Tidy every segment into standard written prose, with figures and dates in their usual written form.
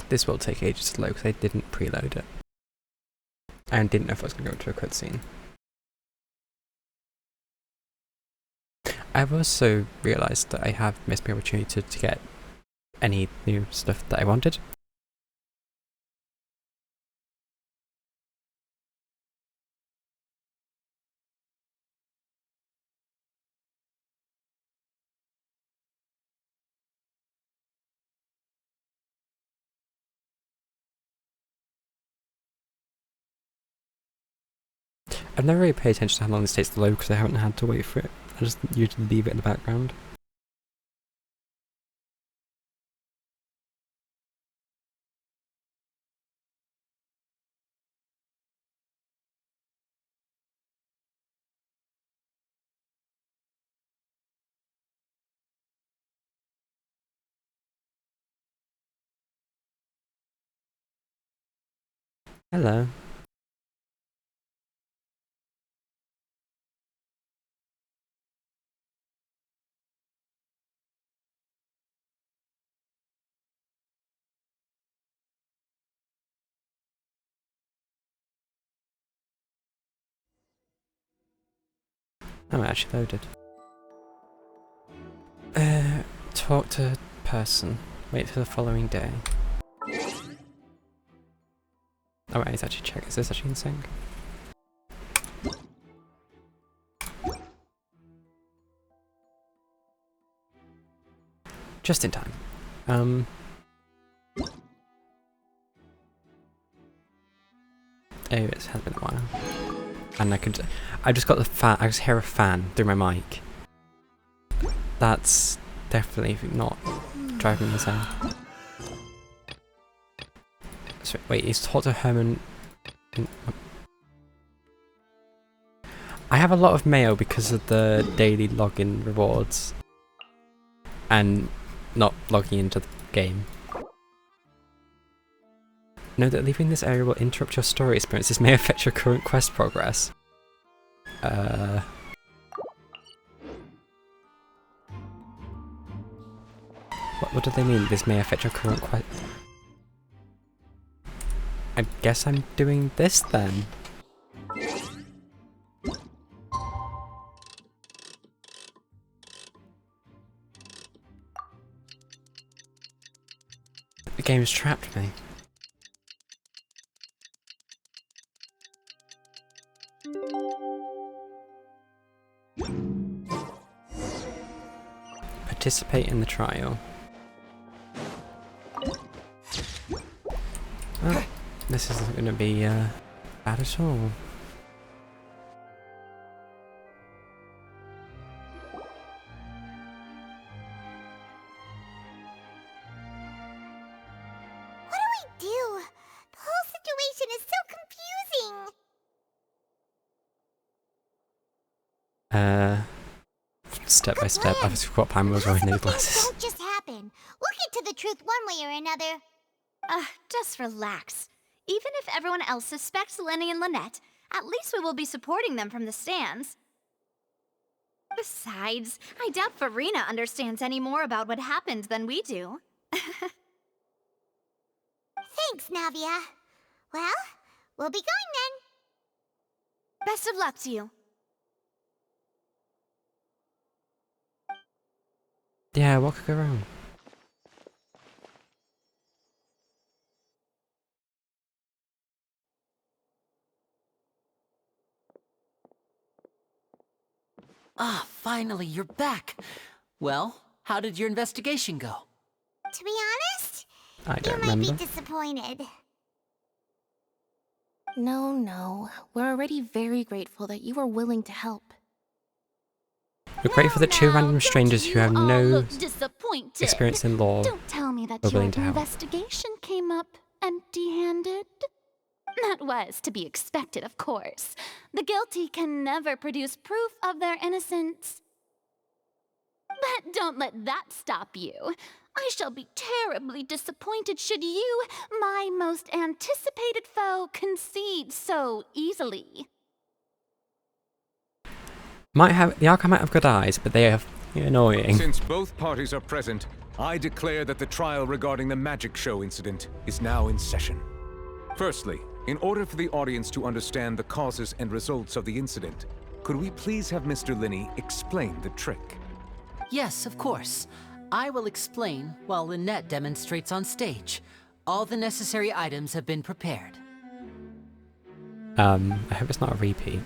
this will take ages to load because I didn't preload it. And didn't know if I was going to go into a cutscene. I've also realised that I have missed my opportunity to get any new stuff that I wanted. I've never really paid attention to how long this takes to load because I haven't had to wait for it. I just usually leave it in the background. Hello. I'm actually loaded. Talk to person. Wait for the following day. Oh wait, let's actually check. Is this actually in sync? Just in time. Oh, it has been a while. And I just got the fan, I just hear a fan through my mic. That's definitely not driving me insane. So, wait, he's talked to Herman. I have a lot of mail because of the daily login rewards. And not logging into the game. Know that leaving this area will interrupt your story experience. This may affect your current quest progress. What do they mean? This may affect your current quest. I guess I'm doing this then. The game's trapped me. Participate in the trial. Well, this isn't going to be bad at all. What do we do? The whole situation is so confusing. Step by step. I've got time was wearing these glasses. Don't just happen. We'll get to the truth one way or another. Just relax. Even if everyone else suspects Lenny and Lynette, at least we will be supporting them from the stands. Besides, I doubt Farina understands any more about what happened than we do. Thanks, Navia. Well, we'll be going then. Best of luck to you. Yeah, what could go wrong? Ah, finally, you're back. Well, how did your investigation go? To be honest, I don't you might remember. be disappointed. No. We're already very grateful that you were willing to help. We're grateful that two random strangers who have no disappointed. experience in law Don't tell me that were your willing to help. investigation came up empty-handed. That was to be expected, of course. The guilty can never produce proof of their innocence. But don't let that stop you. I shall be terribly disappointed should you, my most anticipated foe, concede so easily. The Archive might have good eyes, but they have You're annoying. Since both parties are present, I declare that the trial regarding the magic show incident is now in session. Firstly, in order for the audience to understand the causes and results of the incident, could we please have Mr. Linney explain the trick? Yes, of course. I will explain while Lynette demonstrates on stage. All the necessary items have been prepared. I hope it's not a repeat.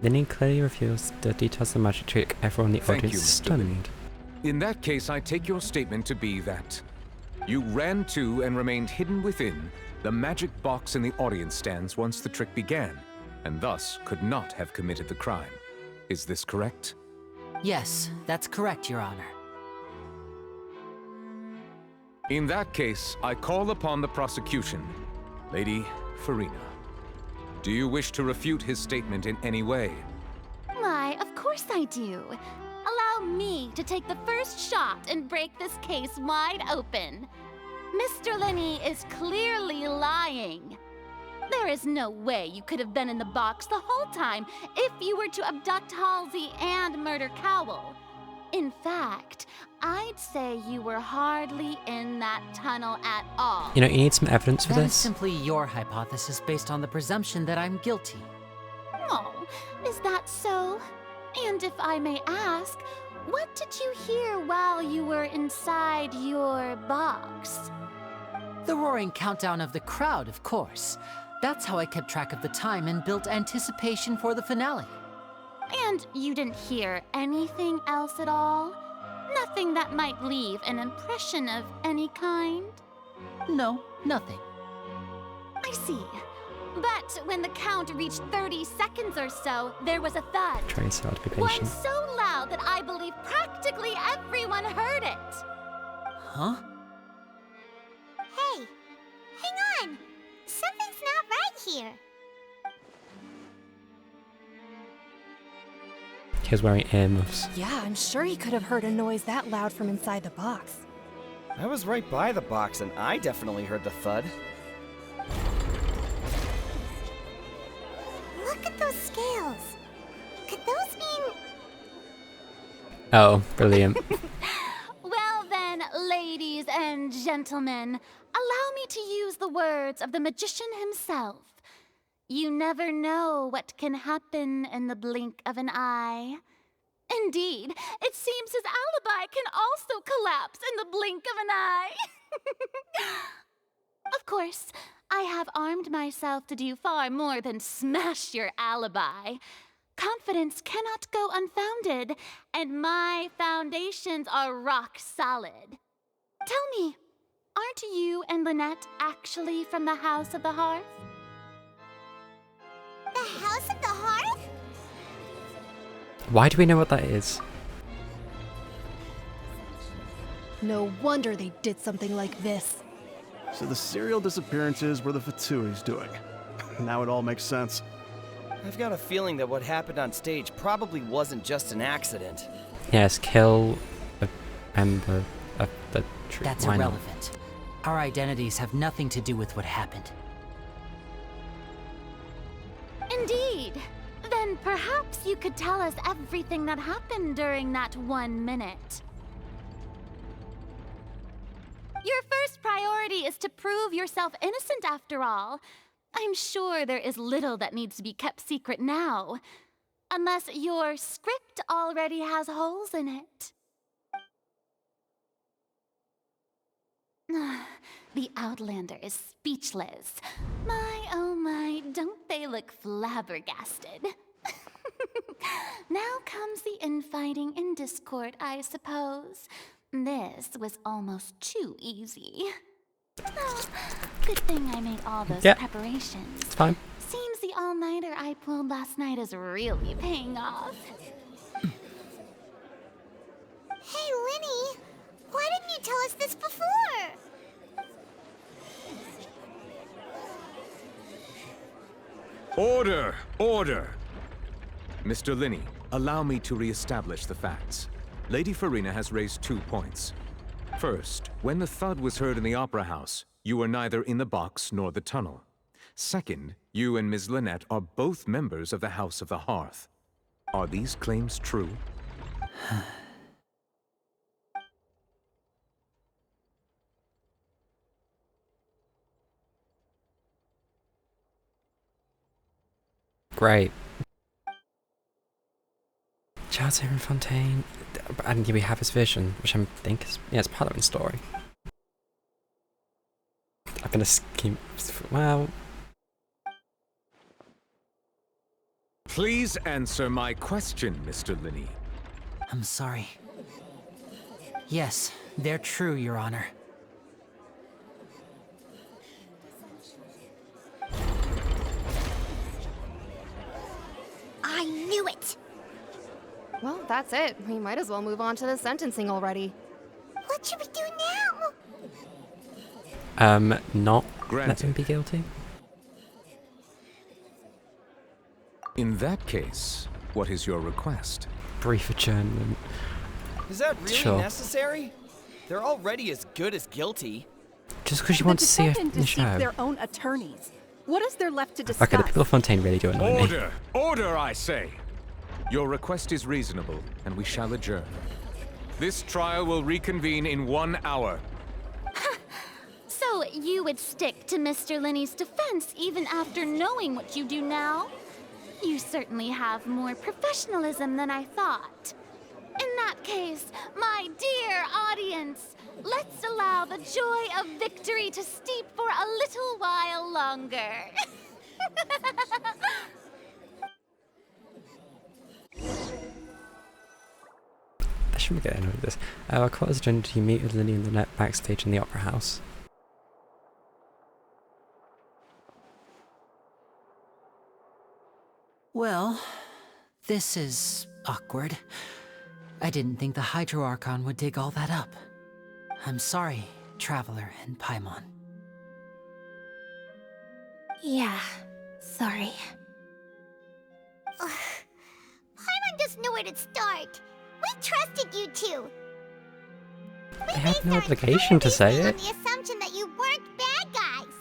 Linny clearly reveals the details of the magic trick. Everyone in the Thank audience you, is Mr. Linney. stunned. In that case, I take your statement to be that you ran to and remained hidden within the magic box in the audience stands once the trick began, and thus could not have committed the crime. Is this correct? Yes, that's correct, Your Honor. In that case, I call upon the prosecution. Lady Farina, do you wish to refute his statement in any way? Why, of course I do. Allow me to take the first shot and break this case wide open. Mr. Linney is clearly lying. There is no way you could have been in the box the whole time if you were to abduct Halsey and murder Cowell. In fact, I'd say you were hardly in that tunnel at all. You know, you need some evidence for That is this. simply your hypothesis based on the presumption that I'm guilty. Oh, is that so? And if I may ask, what did you hear while you were inside your box? The roaring countdown of the crowd, of course. That's how I kept track of the time and built anticipation for the finale. And you didn't hear anything else at all? Nothing that might leave an impression of any kind? No, nothing. I see. But when the count reached 30 seconds or so, there was a thud. Trying so hard to be One patient. so loud that I believe practically everyone heard it. Huh? Hey, hang on. Something's not right here. He was wearing earmuffs. Yeah, I'm sure he could have heard a noise that loud from inside the box. I was right by the box and I definitely heard the thud. Look at those scales. Could those mean... Oh, brilliant. Well then, ladies and gentlemen, allow me to use the words of the magician himself. You never know what can happen in the blink of an eye. Indeed, it seems his alibi can also collapse in the blink of an eye. Of course, I have armed myself to do far more than smash your alibi. Confidence cannot go unfounded, and my foundations are rock solid. Tell me, aren't you and Lynette actually from the House of the Hearth? The House of the Hearth? Why do we know what that is? No wonder they did something like this. So the serial disappearances were the Fatsui's doing. Now it all makes sense. I've got a feeling that what happened on stage probably wasn't just an accident. Yes, kill and the tree. That's Why not? irrelevant. Our identities have nothing to do with what happened. Indeed. Then perhaps you could tell us everything that happened during that 1 minute. Your first priority is to prove yourself innocent after all. I'm sure there is little that needs to be kept secret now. Unless your script already has holes in it. The Outlander is speechless. My, oh my, don't they look flabbergasted? Now comes the infighting and discord, I suppose. This was almost too easy. Oh, good thing I made all those preparations. It's fine. Seems the all-nighter I pulled last night is really paying off. Hey, Linny, why didn't you tell us this before? Order! Order! Mr. Linney, allow me to re-establish the facts. Lady Farina has raised 2 points. First, when the thud was heard in the Opera House, you were neither in the box nor the tunnel. Second, you and Ms. Lynette are both members of the House of the Hearth. Are these claims true? Great. Child's here in Fontaine. And we have his vision, which I think is, yeah, it's part of the story. I'm gonna scheme. Well. Please answer my question, Mr. Linney. I'm sorry. Yes, they're true, Your Honor. I knew it! Well, that's it. We might as well move on to the sentencing already. What should we do now? Not let Granted. him be guilty. In that case, what is your request? Brief adjournment. Is that really Sure. necessary? They're already as good as guilty. Just because you want to see defendant the deceived show. their own attorneys. What is there left to discuss? Okay, the people of Fontaine really do annoy me. Order! Order, I say! Your request is reasonable, and we shall adjourn. This trial will reconvene in 1 hour. So you would stick to Mr. Linney's defense even after knowing what you do now? You certainly have more professionalism than I thought. In that case, my dear audience, let's allow the joy of victory to steep for a little while longer. I shouldn't get annoyed with this. Our quarters adjourned. You meet with Linny and Lynette backstage in the Opera House. Well, this is awkward. I didn't think the Hydro Archon would dig all that up. I'm sorry, Traveler and Paimon. Yeah, sorry. Paimon doesn't know where to start. We trusted you two. They had no obligation to say On it. the assumption that you weren't bad guys.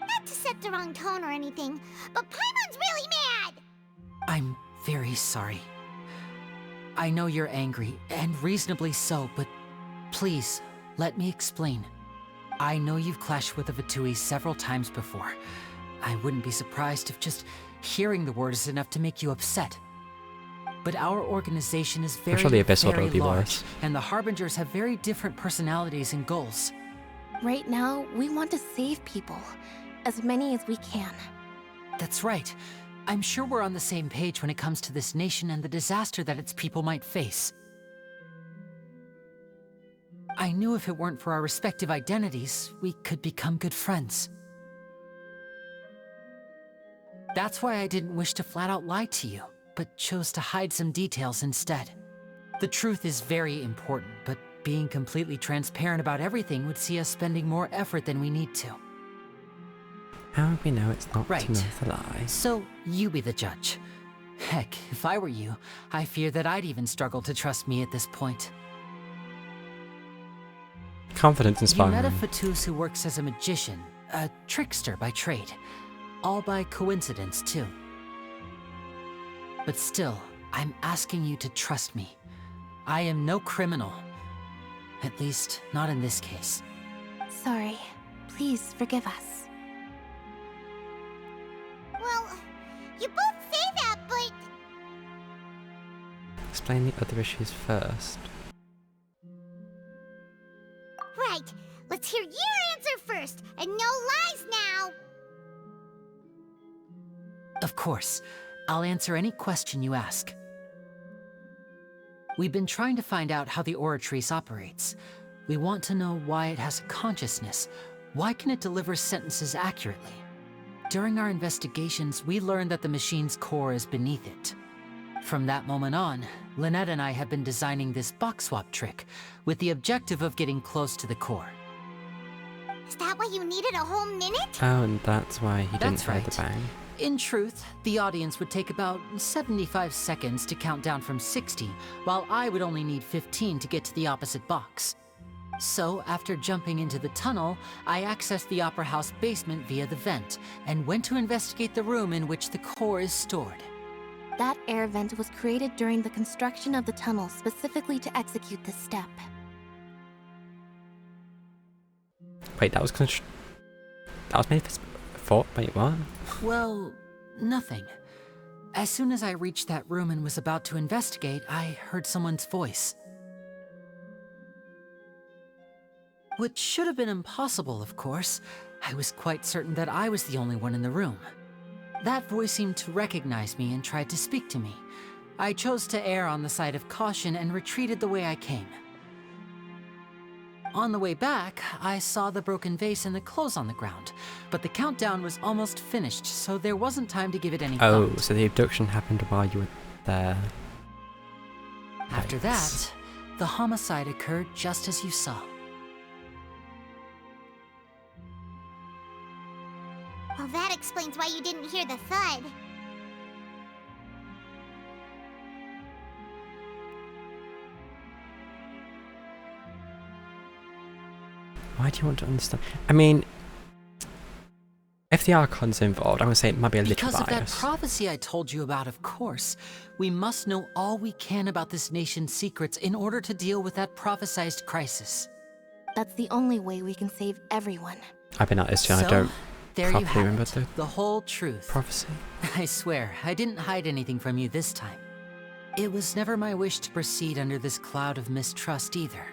Not to set the wrong tone or anything, but Paimon's really mad. I'm very sorry. I know you're angry, and reasonably so, but please, let me explain. I know you've clashed with the Vitui several times before. I wouldn't be surprised if just hearing the word is enough to make you upset. But our organization is very, sure the Abyss Order very would be large, worse. and the Harbingers have very different personalities and goals. Right now, we want to save people. As many as we can. That's right. I'm sure we're on the same page when it comes to this nation and the disaster that its people might face. I knew if it weren't for our respective identities, we could become good friends. That's why I didn't wish to flat out lie to you, but chose to hide some details instead. The truth is very important, but being completely transparent about everything would see us spending more effort than we need to. How would we know it's not Right. to know the lie? So, you be the judge. Heck, if I were you, I fear that I'd even struggle to trust me at this point. Confidence You inspiring. met a Fatus who works as a magician, a trickster by trade. All by coincidence, too. But still, I'm asking you to trust me. I am no criminal. At least, not in this case. Sorry. Please forgive us. Well, you both say that, but Explain the other issues first. right. Let's hear your answer first, and no lies now. Of course, I'll answer any question you ask. We've been trying to find out how the Oratrice operates. We want to know why it has a consciousness. Why can it deliver sentences accurately? During our investigations, we learned that the machine's core is beneath it. From that moment on, Lynette and I have been designing this box swap trick with the objective of getting close to the core. Is that why you needed a whole minute? Oh, and that's why he didn't That's try the right. bang. In truth, the audience would take about 75 seconds to count down from 60, while I would only need 15 to get to the opposite box. So, after jumping into the tunnel, I accessed the Opera House basement via the vent, and went to investigate the room in which the core is stored. That air vent was created during the construction of the tunnel specifically to execute this step. Wait, that was made thought, wait, what? Well, nothing. As soon as I reached that room and was about to investigate, I heard someone's voice. Which should have been impossible, of course. I was quite certain that I was the only one in the room. That voice seemed to recognize me and tried to speak to me. I chose to err on the side of caution and retreated the way I came. On the way back, I saw the broken vase and the clothes on the ground, but the countdown was almost finished, so there wasn't time to give it any Oh, thought. so the abduction happened while you were there. After Yikes. that, the homicide occurred just as you saw. Well, that explains why you didn't hear the thud. Why do you want to understand? I mean, if the Archon's involved, I'm going to say it might be a little Because of that biased. prophecy I told you about, of course. We must know all we can about this nation's secrets in order to deal with that prophesized crisis. That's the only way we can save everyone. I've been at this too, and I So, don't there you properly have remember it. The whole truth. prophecy. I swear, I didn't hide anything from you this time. It was never my wish to proceed under this cloud of mistrust either.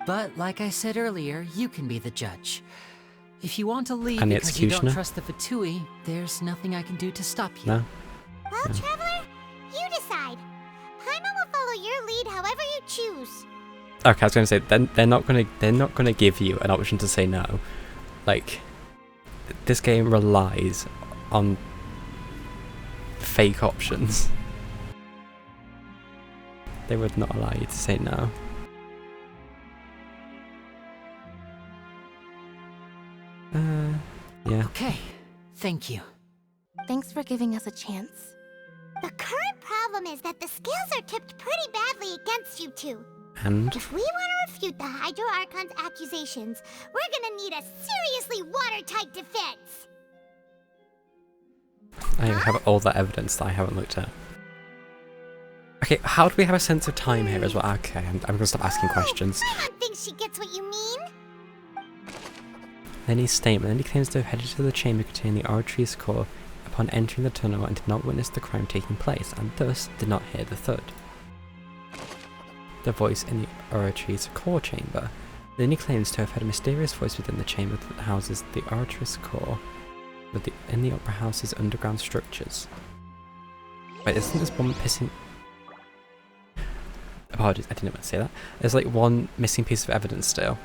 But like I said earlier, you can be the judge. If you want to leave And the because you don't executioner? trust the Fatui, there's nothing I can do to stop you. No? Well, Traveler, you decide. Paimon will follow your lead however you choose. Okay, I was going to say they're not going to give you an option to say no. Like, this game relies on fake options. They would not allow you to say no. Yeah. Okay, thank you. Thanks for giving us a chance. The current problem is that the scales are tipped pretty badly against you two. And If we want to refute the Hydro Archon's accusations, we're gonna need a seriously watertight defense. I have all that evidence that I haven't looked at. Okay, how do we have a sense of time here as well? Okay, I'm going to stop asking questions. Paimon thinks she gets what you mean. Lenny's statement. Lenny claims to have headed to the chamber containing the oratory's core upon entering the tunnel and did not witness the crime taking place, and thus did not hear the thud. The voice in the oratory's core chamber. Lenny claims to have heard a mysterious voice within the chamber that houses the oratory's core in the opera house's underground structures. Wait, isn't this one pissing... Apologies, I didn't want to say that. There's like one missing piece of evidence still.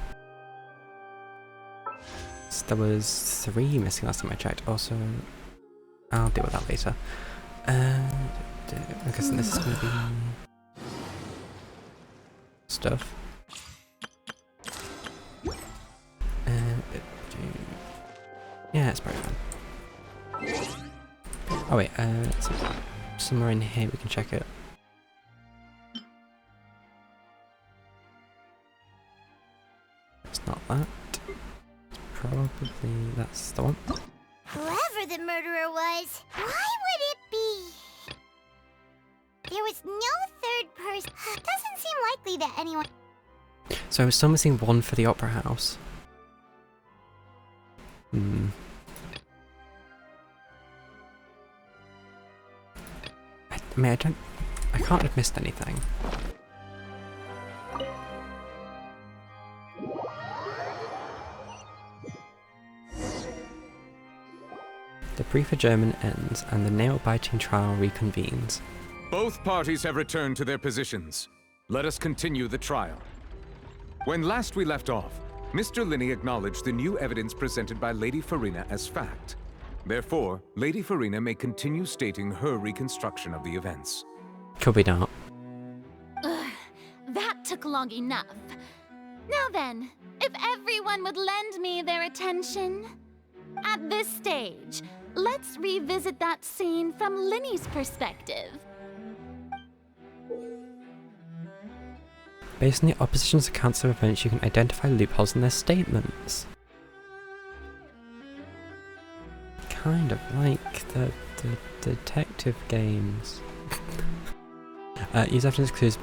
So there was 3 missing last time I checked. Also, I'll deal with that later. I'm guessing this is going to be stuff. Yeah, it's probably fine. Oh wait, somewhere in here we can check it. It's not that. Probably that's the one. Whoever the murderer was, why would it be? There was no third person. Doesn't seem likely that anyone... So we're still missing 1 for the opera house. I mean, I can't have missed anything. The brief adjournment ends and the nail-biting trial reconvenes. Both parties have returned to their positions. Let us continue the trial. When last we left off, Mr. Linney acknowledged the new evidence presented by Lady Farina as fact. Therefore, Lady Farina may continue stating her reconstruction of the events. Could be not. Ugh, that took long enough. Now then, if everyone would lend me their attention. At this stage, let's revisit that scene from Linney's perspective. Based on the opposition's accounts of events, you can identify loopholes in their statements. Kind of like the detective games. Use evidence clues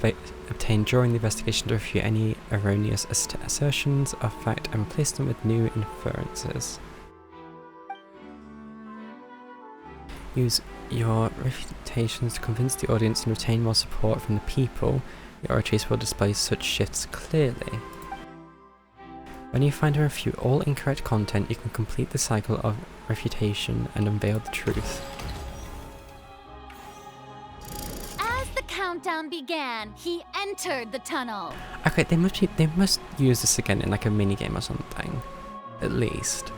obtained during the investigation to refute any erroneous assertions of fact and replace them with new inferences. use your refutations to convince the audience and retain more support from the people. The oratrice will display such shifts clearly. When you find and refute all incorrect content, you can complete the cycle of refutation and unveil the truth. As the countdown began, he entered the tunnel. Okay, they must use this again in like a mini game or something, at least,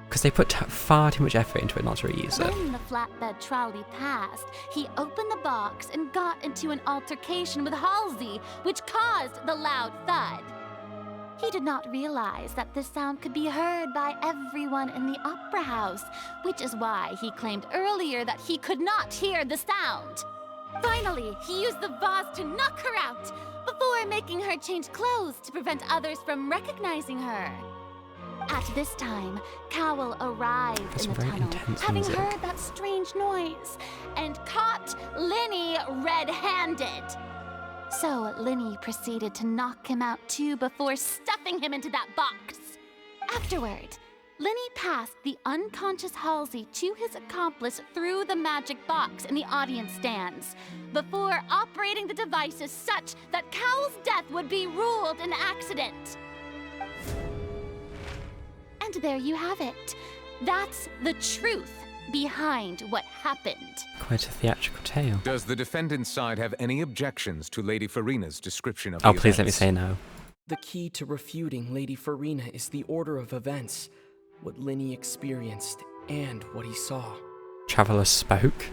because they put far too much effort into it not to reuse it. When the flatbed trolley passed, he opened the box and got into an altercation with Halsey, which caused the loud thud. He did not realize that this sound could be heard by everyone in the opera house, which is why he claimed earlier that he could not hear the sound. Finally, he used the vase to knock her out, before making her change clothes to prevent others from recognizing her. At this time, Cowell arrived in the tunnel, having heard that strange noise, and caught Linny red-handed. So Linny proceeded to knock him out too before stuffing him into that box. Afterward, Linny passed the unconscious Halsey to his accomplice through the magic box in the audience stands, before operating the devices such that Cowell's death would be ruled an accident. And there you have it. That's the truth behind what happened. Quite a theatrical tale. Does the defendant's side have any objections to Lady Farina's description of the Oh, please let me events? say no. The key to refuting Lady Farina is the order of events, what Linny experienced, and what he saw. Traveller spoke.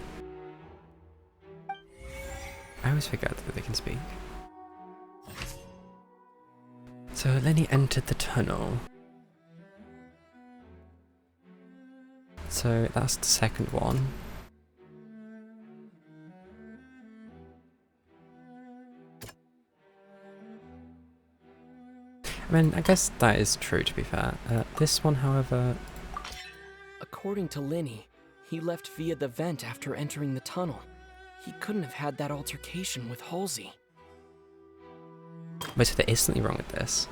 I always forget that they can speak. So Linny entered the tunnel. So that's the second one. I mean, I guess that is true, to be fair. This one, however... According to Linny, he left via the vent after entering the tunnel. He couldn't have had that altercation with Halsey. Wait, so there is something wrong with this?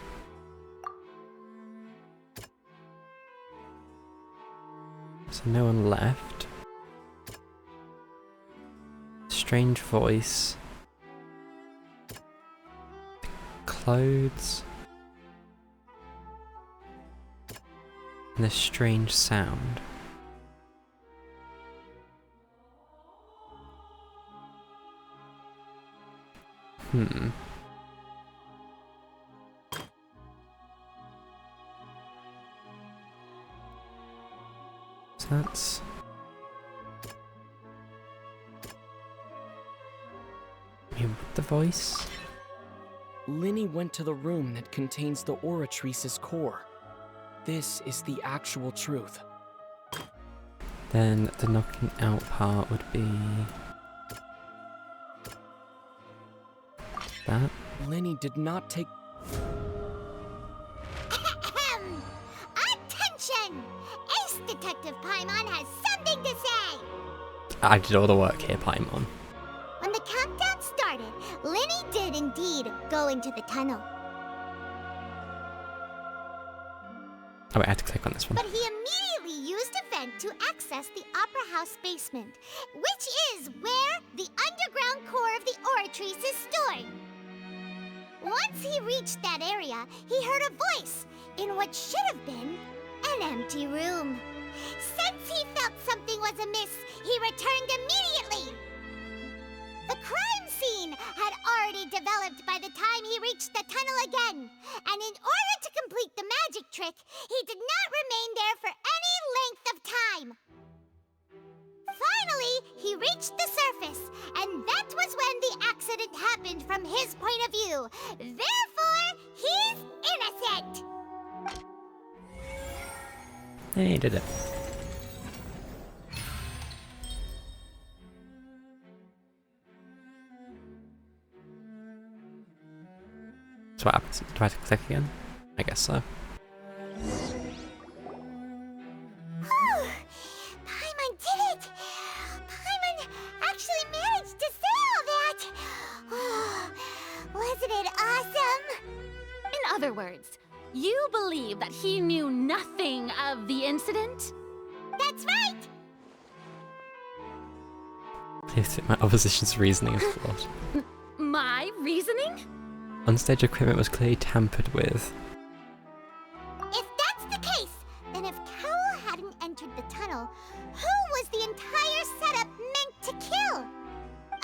So no one left. Strange voice. Clothes. And this strange sound. So that's... the voice? Linny went to the room that contains the Oratrice's core. This is the actual truth. Then the knocking out part would be... that. Linny did not take... Attention! Ace Detective Paimon has something to say! I did all the work here, Paimon. When the countdown started, Linny did indeed go into the tunnel. Oh wait, I had to click on this one. But he immediately used a vent to access the Opera House basement, which is where the underground core of the Oratrice is stored. Once he reached that area, he heard a voice in what should have been an empty room. Since he felt something was amiss, he returned immediately. The crime scene had already developed by the time he reached the tunnel again, and in order to complete the magic trick, he did not remain there for any length of time. Finally, he reached the surface, and that was when the accident happened from his point of view. Therefore, he's innocent! Hey, he did it. So what happens? Do I have to click again? I guess so. Paimon did it! Paimon actually managed to say all that! Wasn't it awesome? In other words, you believe that he knew nothing of the incident? That's right! You think my opposition's reasoning is flawed. My reasoning? Onstage equipment was clearly tampered with. If that's the case, then if Cowell hadn't entered the tunnel, who was the entire setup meant to kill?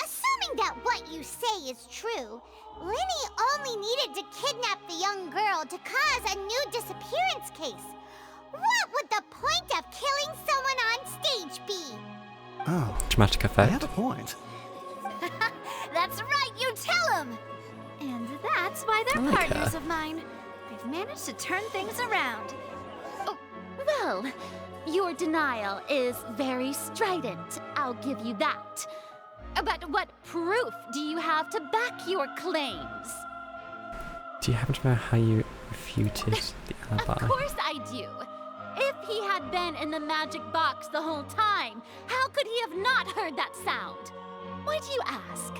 Assuming that what you say is true, Linny only needed to kidnap the young girl to cause a new disappearance case. What would the point of killing someone on stage be? Oh, Dramatic I effect. have a point. That's right, you tell him! And that's why they're I like partners her. of mine. They've managed to turn things around. Oh, well, your denial is very strident, I'll give you that. But what proof do you have to back your claims? Do you happen to know how you refuted the alibi? Of course I do. If he had been in the magic box the whole time, how could he have not heard that sound? Why do you ask?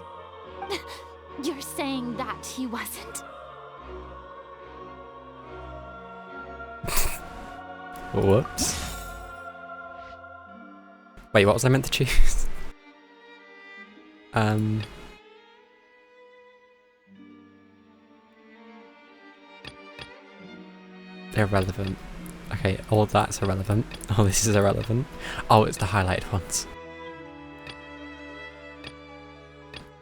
You're saying that he wasn't? Whoops. Wait, what was I meant to choose? Irrelevant. Okay, all that's irrelevant. All this is irrelevant. Oh, it's the highlighted ones.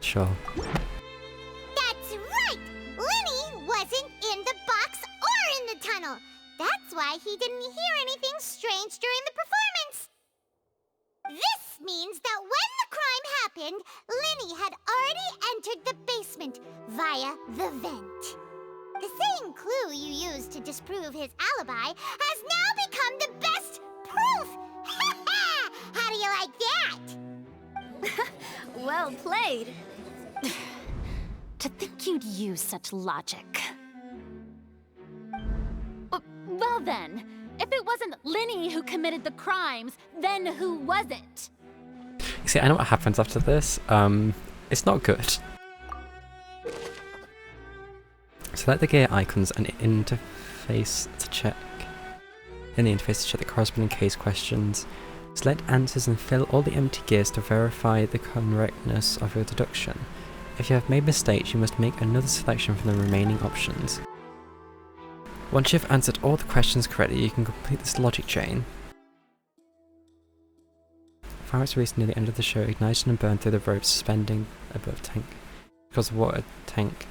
Sure. That's right! Linny wasn't in the box or in the tunnel. That's why he didn't hear anything strange during the performance. This means that when the crime happened, Linny had already entered the basement via the vent. The same clue you used to disprove his alibi has now become the best proof! How do you like that? Well played. To think you'd use such logic. Well then, if it wasn't Linny who committed the crimes, then who was it? You see, I know what happens after this. It's not good. Select the gear icons and interface to check. In the interface to check the corresponding case questions. Select answers and fill all the empty gears to verify the correctness of your deduction. If you have made mistakes, you must make another selection from the remaining options. Once you've answered all the questions correctly, you can complete this logic chain. Fireworks released near the end of the show ignited and burned through the ropes suspending above the tank. Because the water tank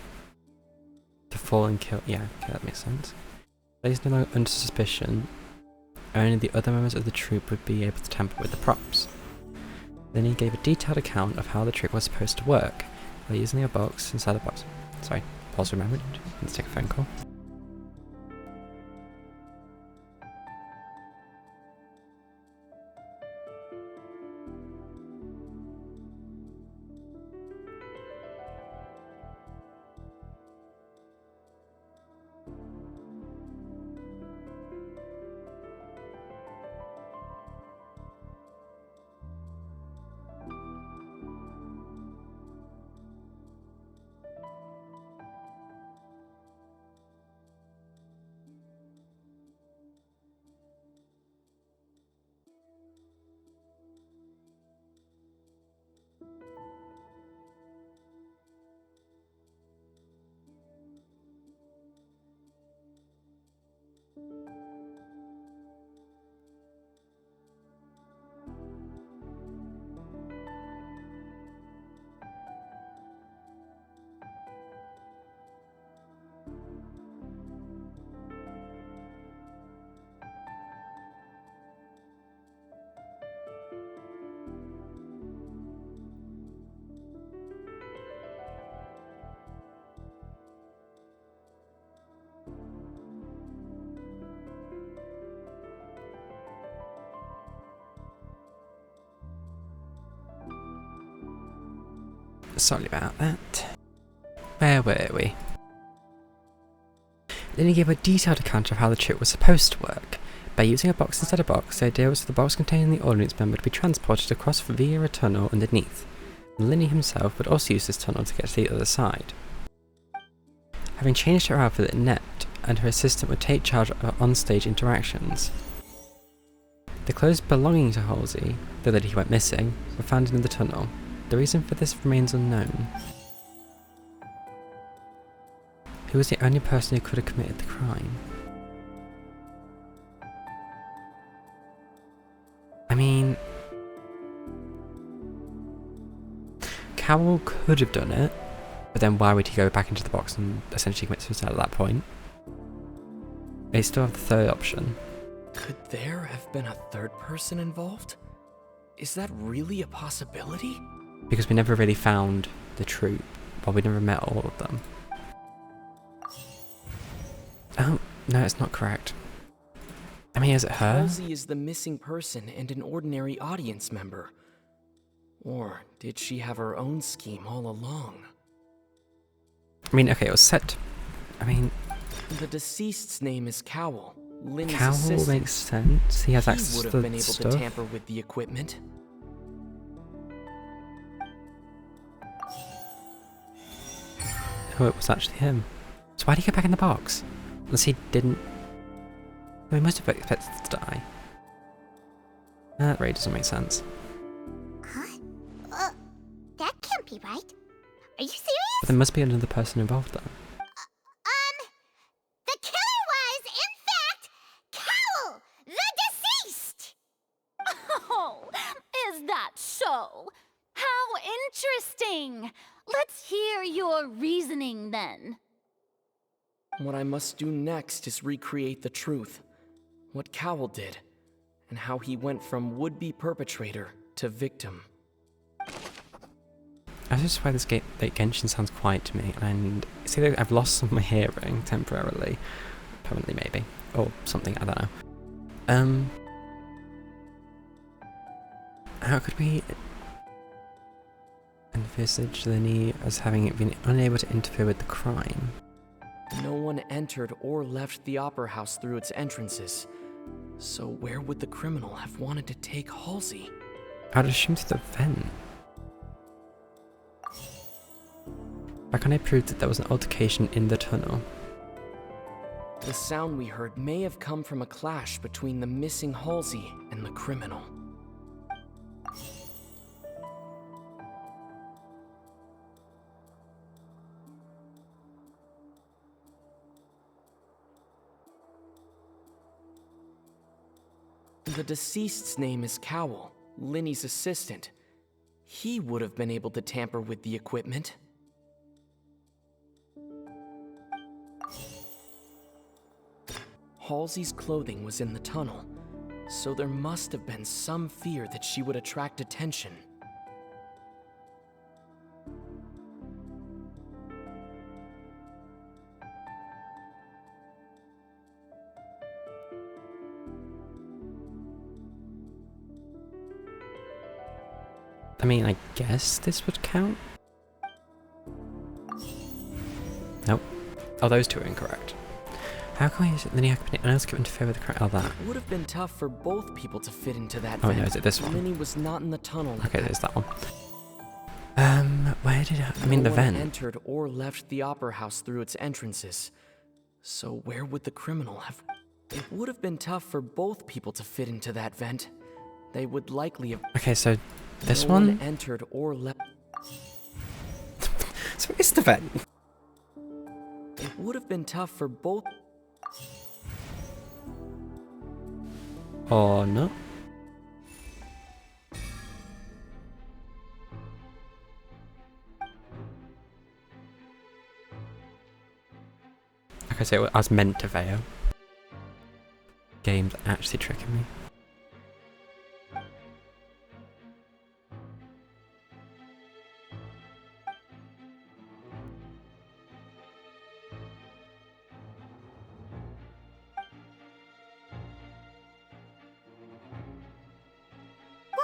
to fall and kill. Yeah, okay, that makes sense. Blaze no longer under suspicion. Only the other members of the troupe would be able to tamper with the props. Then he gave a detailed account of how the trick was supposed to work by using a box inside the box. Sorry, pause remembered. Let's take a phone call. Sorry about that. Where were we? Then he gave a detailed account of how the trick was supposed to work. By using a box instead of a box, the idea was for the box containing the audience member to be transported across via a tunnel underneath. And Linny himself would also use this tunnel to get to the other side. Having changed her outfit, Annette and her assistant would take charge of on-stage interactions. The clothes belonging to Halsey, though that he went missing, were found in the tunnel. The reason for this remains unknown. Who was the only person who could have committed the crime? I mean, Cowell could have done it, but then why would he go back into the box and essentially commit suicide at that point? They still have the third option. Could there have been a third person involved? Is that really a possibility? Because we never really found the troop. Well, we never met all of them. Oh, no, it's not correct. I mean, is it her? Halsey is the missing person and an ordinary audience member. Or did she have her own scheme all along? I mean, okay, it was set. I mean, the deceased's name is Cowell. Linny's Cowell assistant. makes sense. He has access would to have the been able stuff. to tamper with the equipment. Oh, it was actually him. So why did he get back in the box? Unless he didn't... Well, he must have expected to die. That really doesn't make sense. Huh? That can't be right. Are you serious? But there must be another person involved though. The killer was, in fact, Cowell, the deceased! Oh, is that so? How interesting! Let's hear your reasoning then. What I must do next is recreate the truth. What Cowell did, and how he went from would-be perpetrator to victim. I just why this Genshin sounds quiet to me, and it's either I've lost some of my hearing temporarily, permanently maybe, or something, I don't know. How could we envisage Linny as having been unable to interfere with the crime? No one entered or left the Opera House through its entrances. So where would the criminal have wanted to take Halsey? I'd assume through the vent. Why can't I prove that there was an altercation in the tunnel? The sound we heard may have come from a clash between the missing Halsey and the criminal. The deceased's name is Cowell, Linny's assistant. He would have been able to tamper with the equipment. Halsey's clothing was in the tunnel, so there must have been some fear that she would attract attention. I mean, I guess this would count? Nope. Oh, those two are incorrect. How can we use Linny else could interfere with the crime? Oh, that. It would have been tough for both people to fit into that Oh, vent. no, is it this one? Linny was not in the tunnel. Okay, there's that one. Where did I mean, the No one vent. entered or left the Opera House through its entrances. So where would the criminal have... It would have been tough for both people to fit into that vent. They would likely have... Okay, so this no one? entered or left... So it's the vent. It would have been tough for both... Or not? Okay, so I was meant to fail. Game's actually tricking me.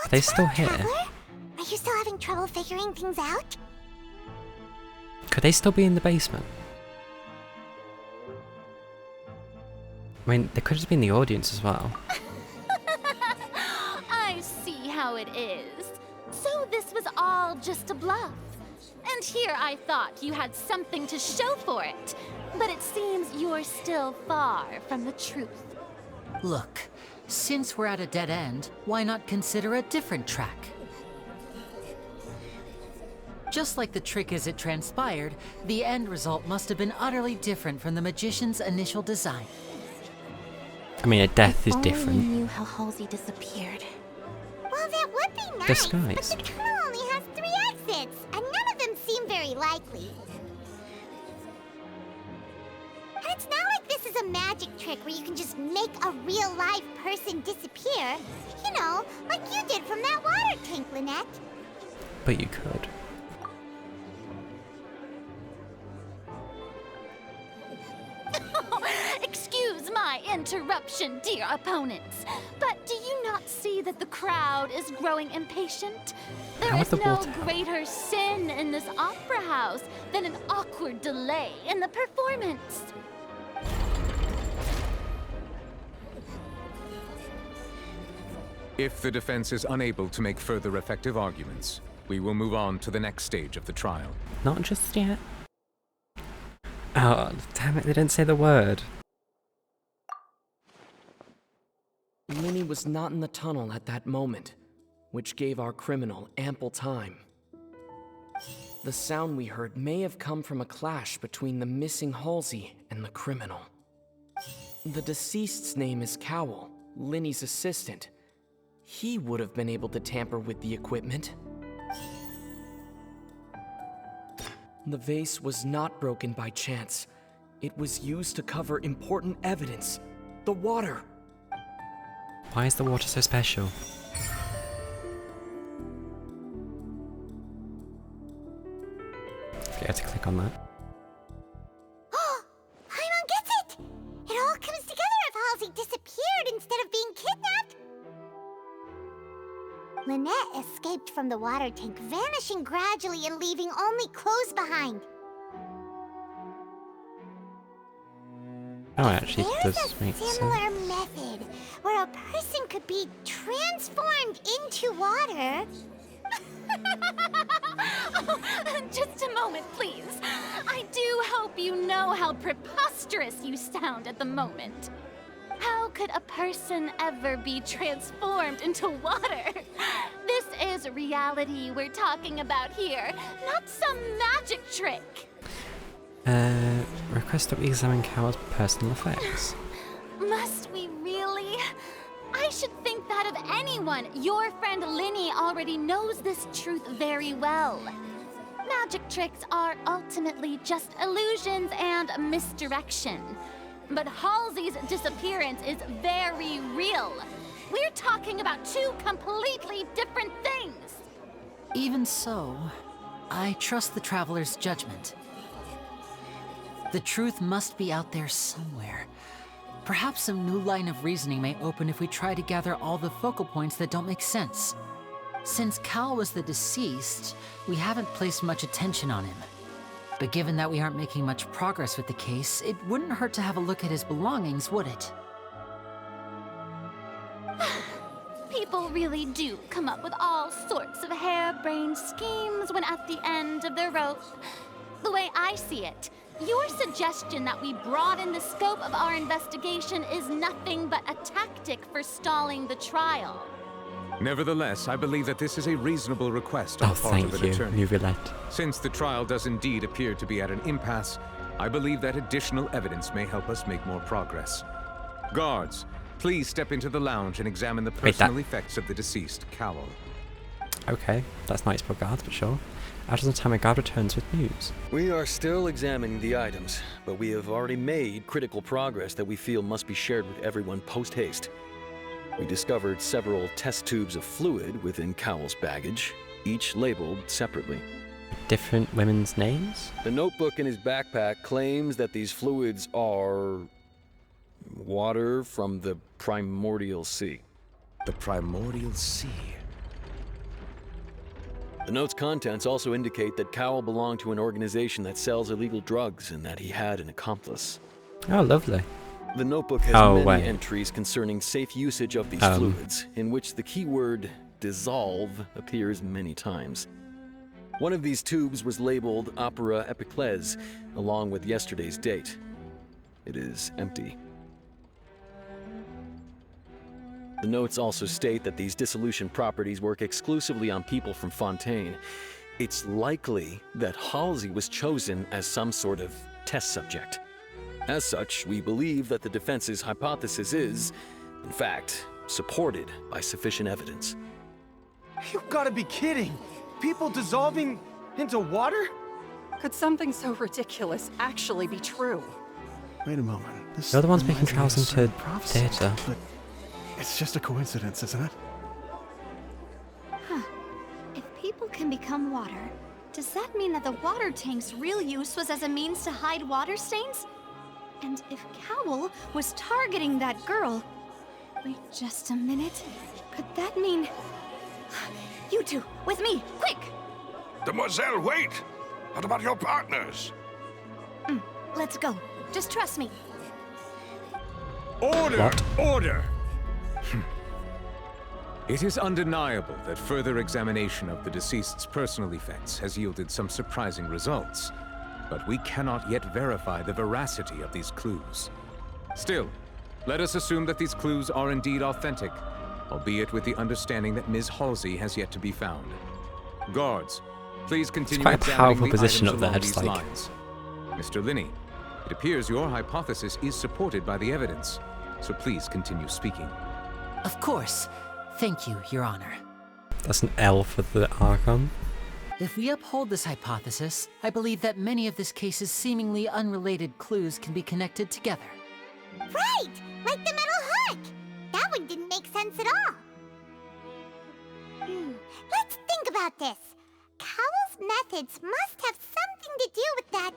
Are they still here? Traveler? Are you still having trouble figuring things out? Could they still be in the basement? I mean, they could just be in the audience as well. I see how it is. So this was all just a bluff. And here I thought you had something to show for it. But it seems you're still far from the truth. Look, since we're at a dead end, why not consider a different track? Just like the trick as it transpired, the end result must have been utterly different from the magician's initial design. I mean, a death is Only different. we knew how Halsey disappeared. Well, that would be nice, Disguised. but the tunnel only has 3 exits, and none of them seem very likely. And it's not like this is a magic trick where you can just make a real-life person disappear. You know, like you did from that water tank, Lynette. But you could. Excuse my interruption, dear opponents, but do you not see that the crowd is growing impatient? There How is would the no water help? greater sin in this opera house than an awkward delay in the performance. If the defense is unable to make further effective arguments, we will move on to the next stage of the trial. Not just yet. Oh, damn it, they didn't say the word. Linny was not in the tunnel at that moment, which gave our criminal ample time. The sound we heard may have come from a clash between the missing Halsey and the criminal. The deceased's name is Cowell, Linny's assistant. He would have been able to tamper with the equipment. The vase was not broken by chance. It was used to cover important evidence. The water. Why is the water so special? You have to click on that. Oh, Paimon gets it! It all comes together if Halsey disappeared instead of being kidnapped. Lynette escaped from the water tank, vanishing gradually and leaving only clothes behind. Oh, actually, it There's does a make sense. similar method where a person could be transformed into water. Oh, just a moment, please. I do hope you know how preposterous you sound at the moment. How could a person ever be transformed into water? This is reality we're talking about here, not some magic trick. Request that we examine Cowell's personal effects. Must we really? I should think that of anyone. Your friend Linny already knows this truth very well. Magic tricks are ultimately just illusions and misdirection. But Halsey's disappearance is very real. We're talking about 2 completely different things. Even so, I trust the traveler's judgment. The truth must be out there somewhere. Perhaps some new line of reasoning may open if we try to gather all the focal points that don't make sense. Since Cal was the deceased, we haven't placed much attention on him. But given that we aren't making much progress with the case, it wouldn't hurt to have a look at his belongings, would it? People really do come up with all sorts of harebrained schemes when at the end of their rope. The way I see it, your suggestion that we broaden the scope of our investigation is nothing but a tactic for stalling the trial. Nevertheless, I believe that this is a reasonable request on Oh, the part of thank an you, attorney. Nouvellette. Since the trial does indeed appear to be at an impasse, I believe that additional evidence may help us make more progress. Guards, please step into the lounge and examine the personal effects of the deceased, Cowell. Okay, that's nice for guards, but sure. Out of the time, a guard returns with news. We are still examining the items, but we have already made critical progress that we feel must be shared with everyone post-haste. We discovered several test tubes of fluid within Cowell's baggage, each labeled separately. Different women's names? The notebook in his backpack claims that these fluids are water from the primordial sea. The primordial sea? The note's contents also indicate that Cowell belonged to an organization that sells illegal drugs and that he had an accomplice. Oh, lovely. The notebook has many entries concerning safe usage of these fluids, in which the keyword dissolve appears many times. One of these tubes was labeled Opera Epiclese, along with yesterday's date. It is empty. The notes also state that these dissolution properties work exclusively on people from Fontaine, It's likely that Halsey was chosen as some sort of test subject. As such, we believe that the defense's hypothesis is, in fact, supported by sufficient evidence. You've got to be kidding! People dissolving into water? Could something so ridiculous actually be true? Wait a moment. You're the ones making trials into theatre. But it's just a coincidence, isn't it? Huh. If people can become water, does that mean that the water tank's real use was as a means to hide water stains? And if Cowl was targeting that girl... Wait just a minute. Could that mean... You two, with me, quick! Demoiselle, wait! What about your partners? Let's go. Just trust me. Order! What? Order! It is undeniable that further examination of the deceased's personal effects has yielded some surprising results, but we cannot yet verify the veracity of these clues. Still, let us assume that these clues are indeed authentic, albeit with the understanding that Ms. Halsey has yet to be found. Guards, please continue quite a examining powerful the position items up there, along just these like- lines. Mr. Linney, it appears your hypothesis is supported by the evidence, so please continue speaking. Of course. Thank you, Your Honor. That's an L for the Archon. If we uphold this hypothesis, I believe that many of this case's seemingly unrelated clues can be connected together. Right! Like the metal hook! That one didn't make sense at all. Let's think about this. Cowell's methods must have something to do with that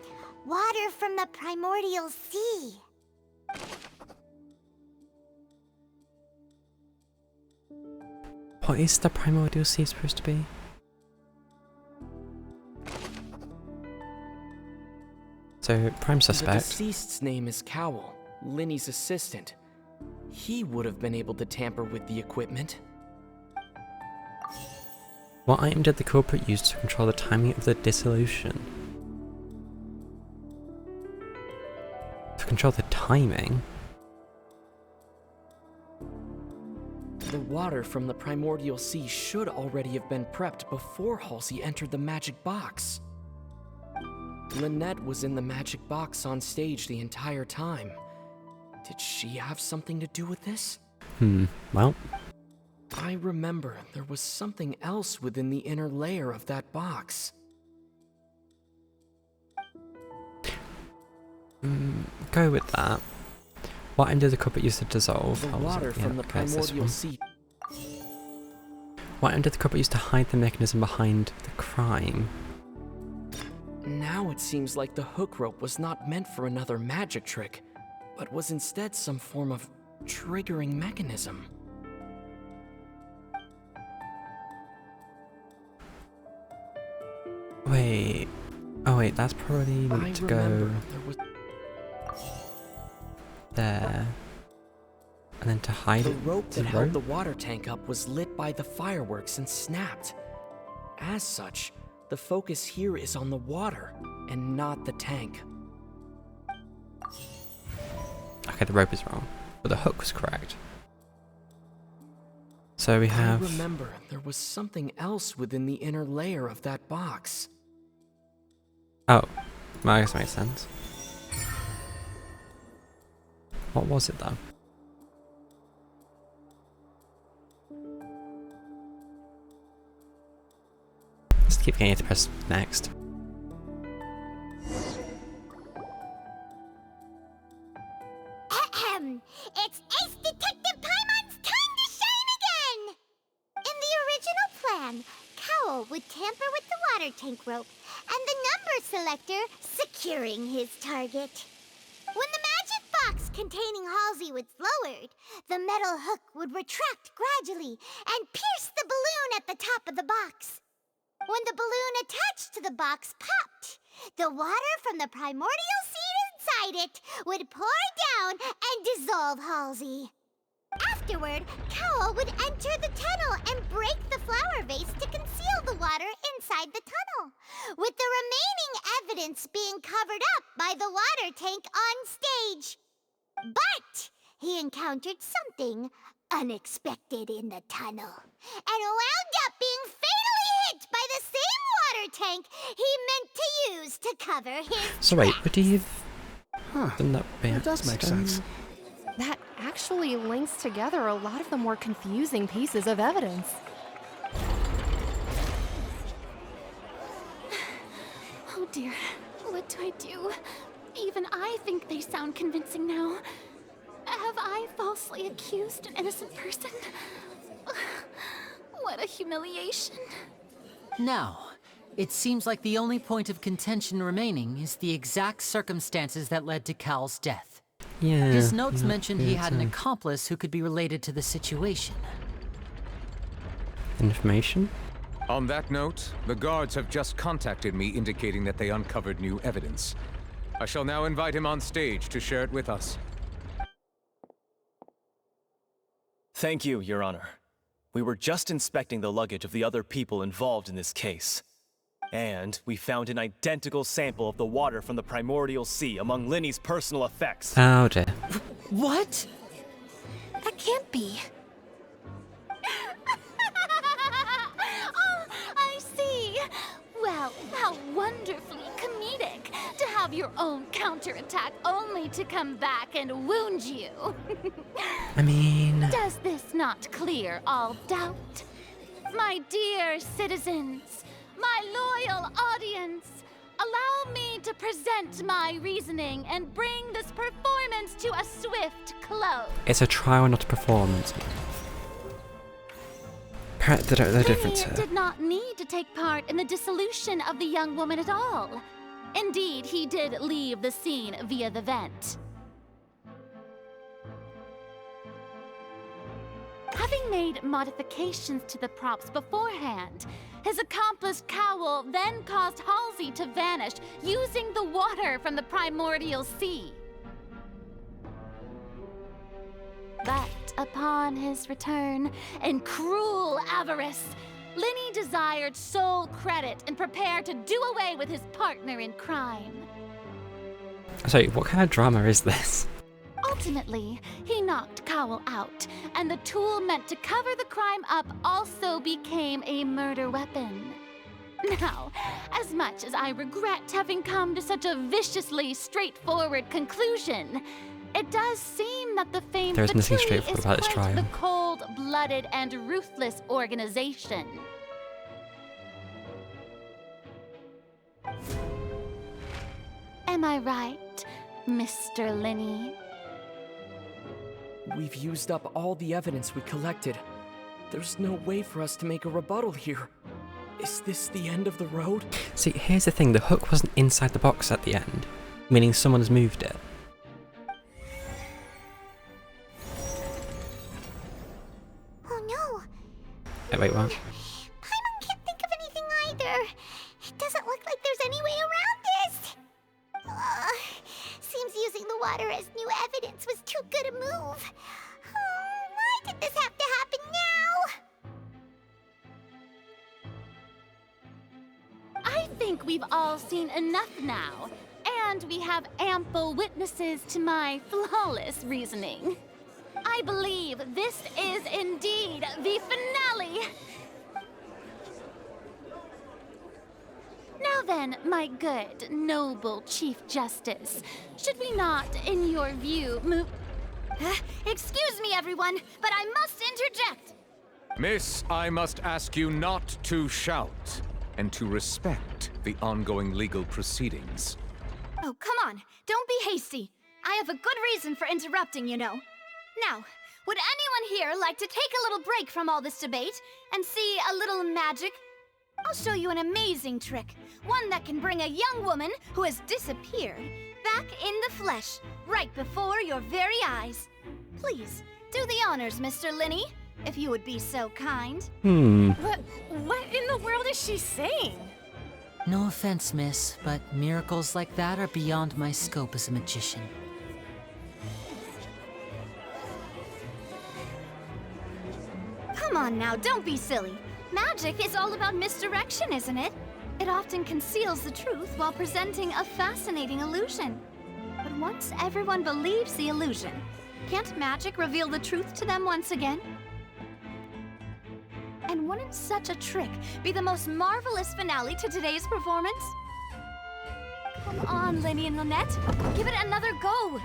water from the primordial sea. What is the primordial sea supposed to be? So, prime The suspect. deceased's name is Cowell, Linny's assistant. He would have been able to tamper with the equipment. What item did the culprit use to control the timing of the dissolution? To control the timing? The water from the primordial sea should already have been prepped before Halsey entered the magic box. Lynette was in the magic box on stage the entire time. Did she have something to do with this? Well. I remember there was something else within the inner layer of that box. Go with that. What item did the culprit use to dissolve? The Oh, was water it? from the okay, it's this primordial one. sea. What item did the culprit use to hide the mechanism behind the crime? Now it seems like the hook rope was not meant for another magic trick, but was instead some form of triggering mechanism. Wait. Oh wait, that's probably meant to go there. And then to hide The it. rope the that held rope? the water tank up was lit by the fireworks and snapped. As such, the focus here is on the water and not the tank. Okay, the rope is wrong, but the hook was correct. So we have. I remember there was something else within the inner layer of that box. Oh, well, I guess that makes sense. What was it though? Just keep getting it to press next. It's Ace Detective Paimon's time to shine again! In the original plan, Cowell would tamper with the water tank rope and the number selector securing his target. When the magic box containing Halsey was lowered, the metal hook would retract gradually and pierce the balloon at the top of the box. When the balloon attached to the box popped, the water from the primordial seed inside it would pour down and dissolve Halsey. Afterward, Cowell would enter the tunnel and break the flower vase to conceal the water inside the tunnel, with the remaining evidence being covered up by the water tank on stage. But he encountered something unexpected in the tunnel and wound up being fatally hit by the same water tank he meant to use to cover his So wait, would he have done that by That does make accident? sense. That actually links together a lot of the more confusing pieces of evidence. Oh dear, what do I do? Even I think they sound convincing now. Have I falsely accused an innocent person? What a humiliation. Now, it seems like the only point of contention remaining is the exact circumstances that led to Cal's death. Yeah. His notes mentioned he yeah, had an accomplice who could be related to the situation. Information? On that note, the guards have just contacted me indicating that they uncovered new evidence. I shall now invite him on stage to share it with us. Thank you, Your Honor. We were just inspecting the luggage of the other people involved in this case. And we found an identical sample of the water from the primordial sea among Linny's personal effects. Oh dear. What? That can't be. Oh, I see. Well, how wonderfully comedic to have your own counterattack only to come back and wound you. I mean... Does this not clear all doubt? My dear citizens, my loyal audience, allow me to present my reasoning and bring this performance to a swift close. It's a trial, not a performance. They're different Linny did not need to take part in the dissolution of the young woman at all. Indeed, he did leave the scene via the vent. Having made modifications to the props beforehand, his accomplice Cowl then caused Halsey to vanish using the water from the primordial sea. But upon his return, in cruel avarice, Linny desired sole credit and prepared to do away with his partner in crime. Sorry, what kind of drama is this? Ultimately, he knocked Cowl out, and the tool meant to cover the crime up also became a murder weapon. Now, as much as I regret having come to such a viciously straightforward conclusion, it does seem that the famed There is nothing Fatui straightforward is about this quite the trial. cold-blooded and ruthless organization. Am I right, Mr. Linny? We've used up all the evidence we collected. There's no way for us to make a rebuttal here. Is this the end of the road? See, here's the thing, the hook wasn't inside the box at the end, meaning someone has moved it. Oh no! Wait, what? Paimon can't think of anything either. It doesn't look like there's any way around this. Seems using the water as new evidence was too good a move. Why did this have to happen now? I think we've all seen enough now, and we have ample witnesses to my flawless reasoning. I believe this is indeed the finale. Now then, my good, noble Chief Justice, should we not, in your view, move... Excuse me, everyone, but I must interject. Miss, I must ask you not to shout and to respect the ongoing legal proceedings. Oh, come on. Don't be hasty. I have a good reason for interrupting, you know. Now, would anyone here like to take a little break from all this debate and see a little magic? I'll show you an amazing trick. One that can bring a young woman who has disappeared back in the flesh, right before your very eyes. Please, do the honors, Mr. Linny, if you would be so kind. What in the world is she saying? No offense, miss, but miracles like that are beyond my scope as a magician. Come on now, don't be silly. Magic is all about misdirection, isn't it? It often conceals the truth while presenting a fascinating illusion. But once everyone believes the illusion, Can't magic reveal the truth to them once again? And wouldn't such a trick be the most marvelous finale to today's performance? Come on, Lenny and Lynette. Give it another go.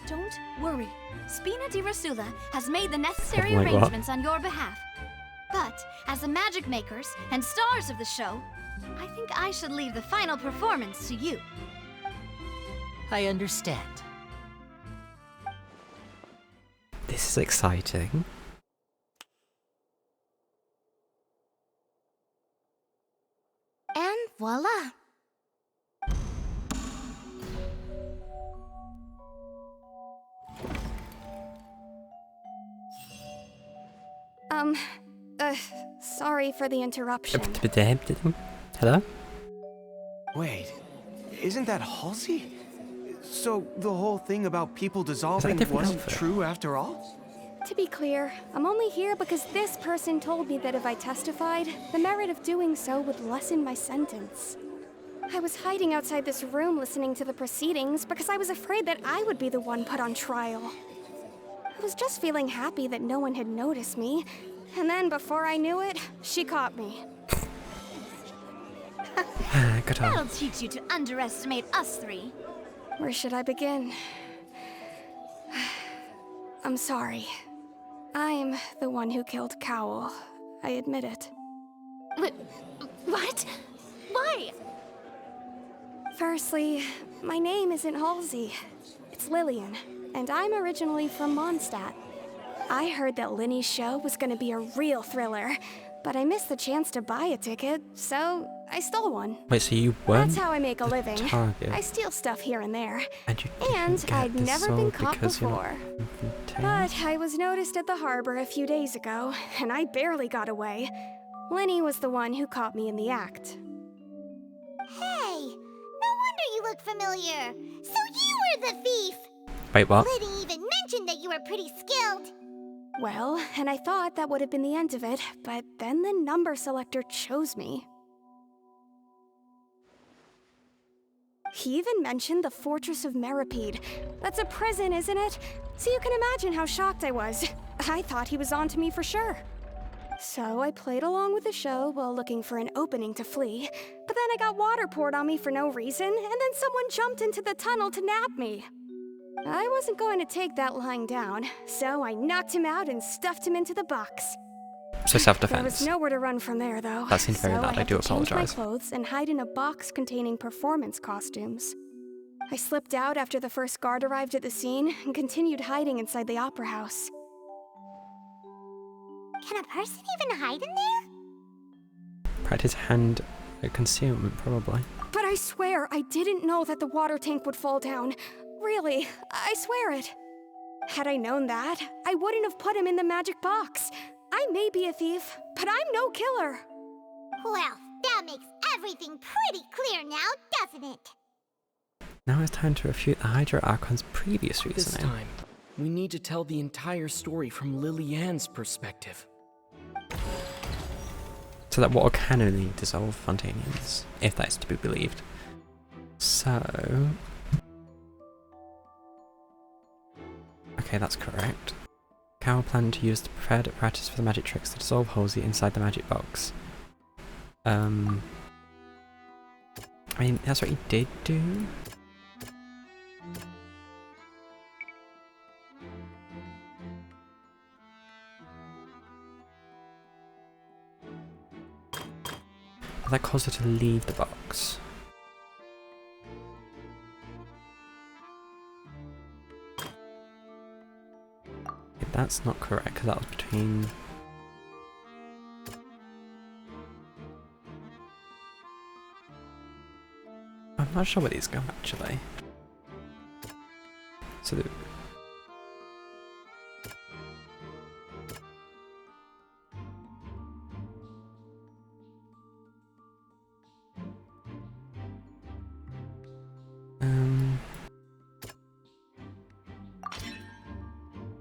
Don't worry. Spina di Rasula has made the necessary arrangements on your behalf. But as the magic makers and stars of the show, I think I should leave the final performance to you. I understand. This is exciting. And voila! Sorry for the interruption. Hello? Wait, isn't that Halsey? So the whole thing about people dissolving wasn't true after all? To be clear, I'm only here because this person told me that if I testified, the merit of doing so would lessen my sentence. I was hiding outside this room listening to the proceedings because I was afraid that I would be the one put on trial. I was just feeling happy that no one had noticed me, and then before I knew it, she caught me. That'll teach you to underestimate us three. Where should I begin? I'm sorry. I'm the one who killed Cowell. I admit it. What? Why? Firstly, my name isn't Halsey. It's Lillian, and I'm originally from Mondstadt. I heard that Linny's show was gonna be a real thriller, but I missed the chance to buy a ticket, so I stole one. Wait, so you weren't That's how I make a living. target. I steal stuff here and there. And I'd never been caught before. But I was noticed at the harbor a few days ago, and I barely got away. Linny was the one who caught me in the act. Hey, no wonder you look familiar. So you were the thief. Wait, what? Liddy even mentioned that you were pretty skilled. Well, and I thought that would have been the end of it, but then the number selector chose me. He even mentioned the Fortress of Meripede. That's a prison, isn't it? So you can imagine how shocked I was. I thought he was onto me for sure. So I played along with the show while looking for an opening to flee, but then I got water poured on me for no reason, and then someone jumped into the tunnel to nab me. I wasn't going to take that lying down, so I knocked him out and stuffed him into the box. So self-defense. There was nowhere to run from there, though. That seemed very bad. I do Change my apologize. clothes and hide in a box containing performance costumes. I slipped out after the first guard arrived at the scene and continued hiding inside the opera house. Can a person even hide in there? Practice hand concealment, probably. But I swear I didn't know that the water tank would fall down. Really, I swear it. Had I known that, I wouldn't have put him in the magic box. I may be a thief, but I'm no killer. Well, that makes everything pretty clear now, doesn't it? Now it's time to refute the Hydra Archon's previous reasoning. This time, we need to tell the entire story from Lily-Ann's perspective. So that water can only dissolve Fontanians, if that is to be believed. So... okay, that's correct. Cowell planned to use the prepared apparatus for the magic tricks to dissolve Halsey inside the magic box. I mean, that's what he did do. But that caused her to leave the box. That's not correct, because that was between... I'm not sure where these go, actually. So the...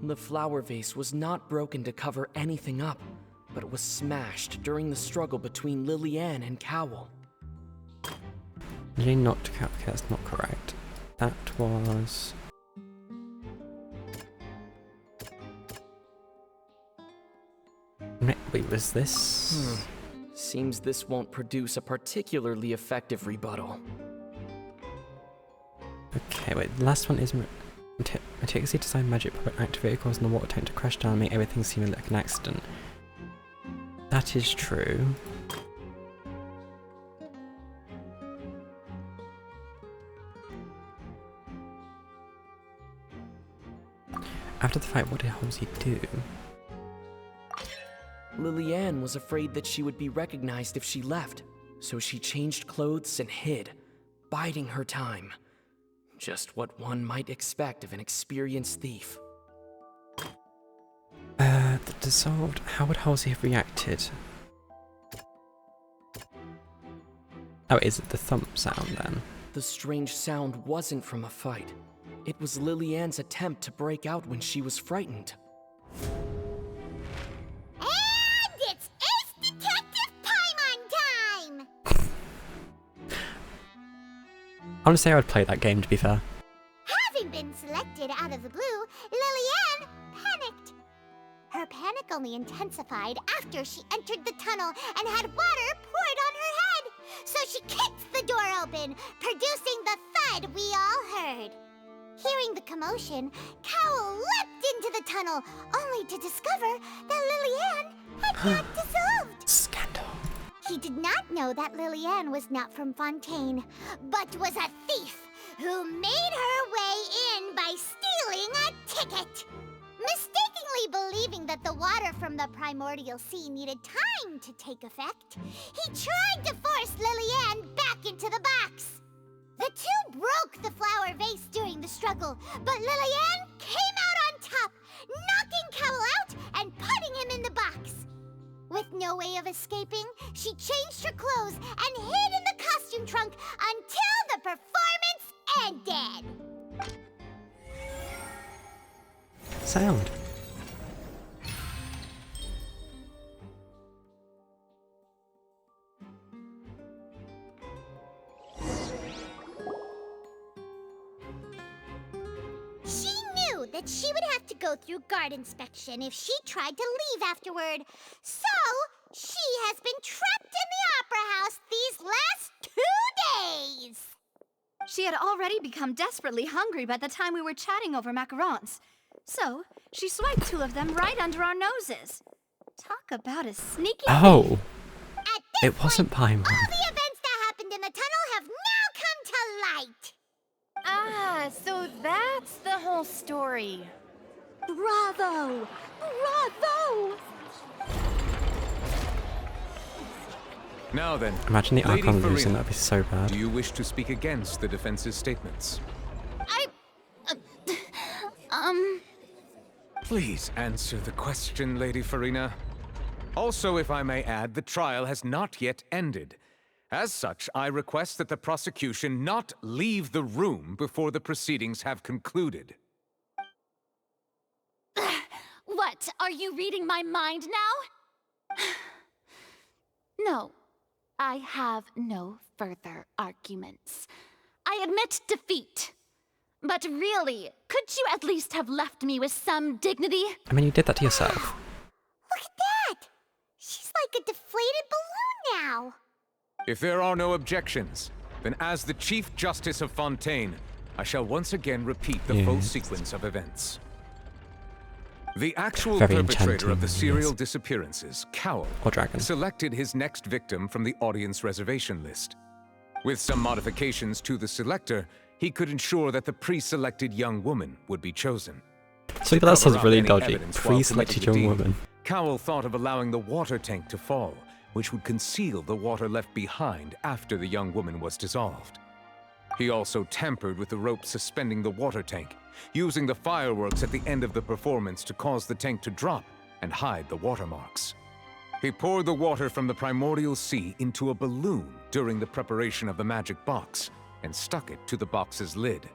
The flower vase was not broken to cover anything up, but it was smashed during the struggle between Lily-Ann and Cowell. Really not to count, okay, that's not correct. That was... Wait, was this? Seems this won't produce a particularly effective rebuttal. Okay, wait, the last one is meticulously designed magic puppet activate causing the water tank to crash down and make everything seem like an accident. That is true. After the fight, what did Halsey do? Lillian was afraid that she would be recognized if she left, so she changed clothes and hid, biding her time. Just what one might expect of an experienced thief. The dissolved. How would Halsey have reacted? Oh, is it the thump sound then? The strange sound wasn't from a fight. It was Lillian's attempt to break out when she was frightened. And it's Ace Detective Paimon time! Honestly, I would play that game, to be fair. Having been selected out of the blue, Lillian panicked. Her panic only intensified after she entered the tunnel and had water poured on her head. So she kicked the door open, producing the thud we all heard. Hearing the commotion, Cowell leapt into the tunnel, only to discover that Lillian had not dissolved. Scandal. He did not know that Lillian was not from Fontaine, but was a thief who made her way in by stealing a ticket. Mistakenly believing that the water from the primordial sea needed time to take effect, he tried to force Lillian back into the box. The two broke the flower vase during the struggle, but Lillian came out on top, knocking Cowell out and putting him in the box. With no way of escaping, she changed her clothes and hid in the costume trunk until the performance ended. Sound. She knew that she would have to go through guard inspection if she tried to leave afterward. So, she has been trapped in the Opera House these last 2 days. She had already become desperately hungry by the time we were chatting over macarons. So, she swiped 2 of them right under our noses. Talk about a sneaky Oh! It wasn't Paimon. All the events that happened in the tunnel have now come to light. Ah, so that's the whole story. Bravo! Bravo! Now then, Imagine the Lady Archon Farina, losing, that'd be so bad. do you wish to speak against the defense's statements? Please answer the question, Lady Farina. Also, if I may add, the trial has not yet ended. As such, I request that the prosecution not leave the room before the proceedings have concluded. What? Are you reading my mind now? No, I have no further arguments. I admit defeat. But really, could you at least have left me with some dignity? I mean, you did that to yourself. Look at that! She's like a deflated balloon now. If there are no objections, then as the Chief Justice of Fontaine, I shall once again repeat the full sequence of events. The actual perpetrator of the serial disappearances, Cowell, selected his next victim from the audience reservation list. With some modifications to the selector, he could ensure that the pre-selected young woman would be chosen. So that sounds really dodgy. Pre-selected young woman. Cowell thought of allowing the water tank to fall, which would conceal the water left behind after the young woman was dissolved. He also tampered with the rope suspending the water tank, using the fireworks at the end of the performance to cause the tank to drop and hide the watermarks. He poured the water from the primordial sea into a balloon during the preparation of the magic box and stuck it to the box's lid.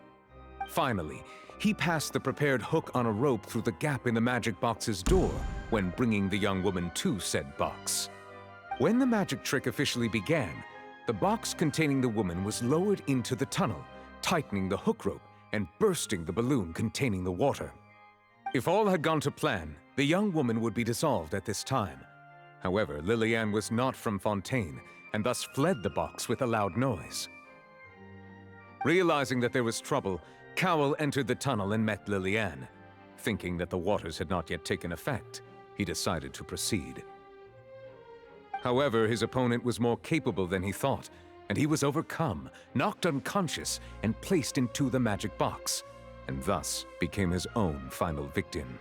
Finally, he passed the prepared hook on a rope through the gap in the magic box's door when bringing the young woman to said box. When the magic trick officially began, the box containing the woman was lowered into the tunnel, tightening the hook rope and bursting the balloon containing the water. If all had gone to plan, the young woman would be dissolved at this time. However, Lillian was not from Fontaine, and thus fled the box with a loud noise. Realizing that there was trouble, Cowell entered the tunnel and met Lillian. Thinking that the waters had not yet taken effect, he decided to proceed. However, his opponent was more capable than he thought, and he was overcome, knocked unconscious, and placed into the magic box, and thus became his own final victim.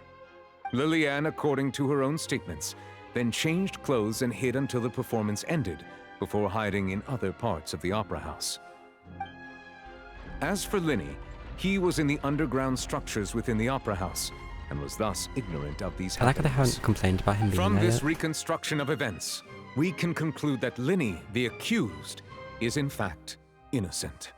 Lillian, according to her own statements, then changed clothes and hid until the performance ended, before hiding in other parts of the opera house. As for Linny, he was in the underground structures within the opera house, and was thus ignorant of these I like how they happenings. haven't complained about him being From there this yet. reconstruction of events, we can conclude that Linny, the accused, is in fact innocent.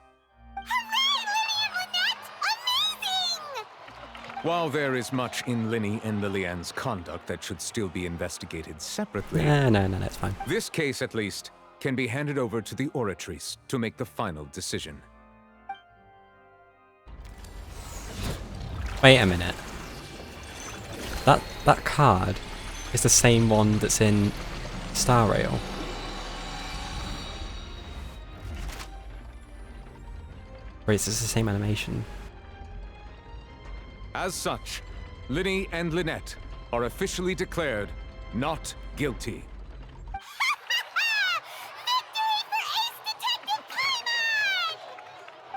While there is much in Linny and Lillian's conduct that should still be investigated separately, No, it's fine. this case, at least, can be handed over to the Oratrice to make the final decision. Wait a minute. That card is the same one that's in Star Rail. Or is this the same animation? As such, Linny and Lynette are officially declared not guilty.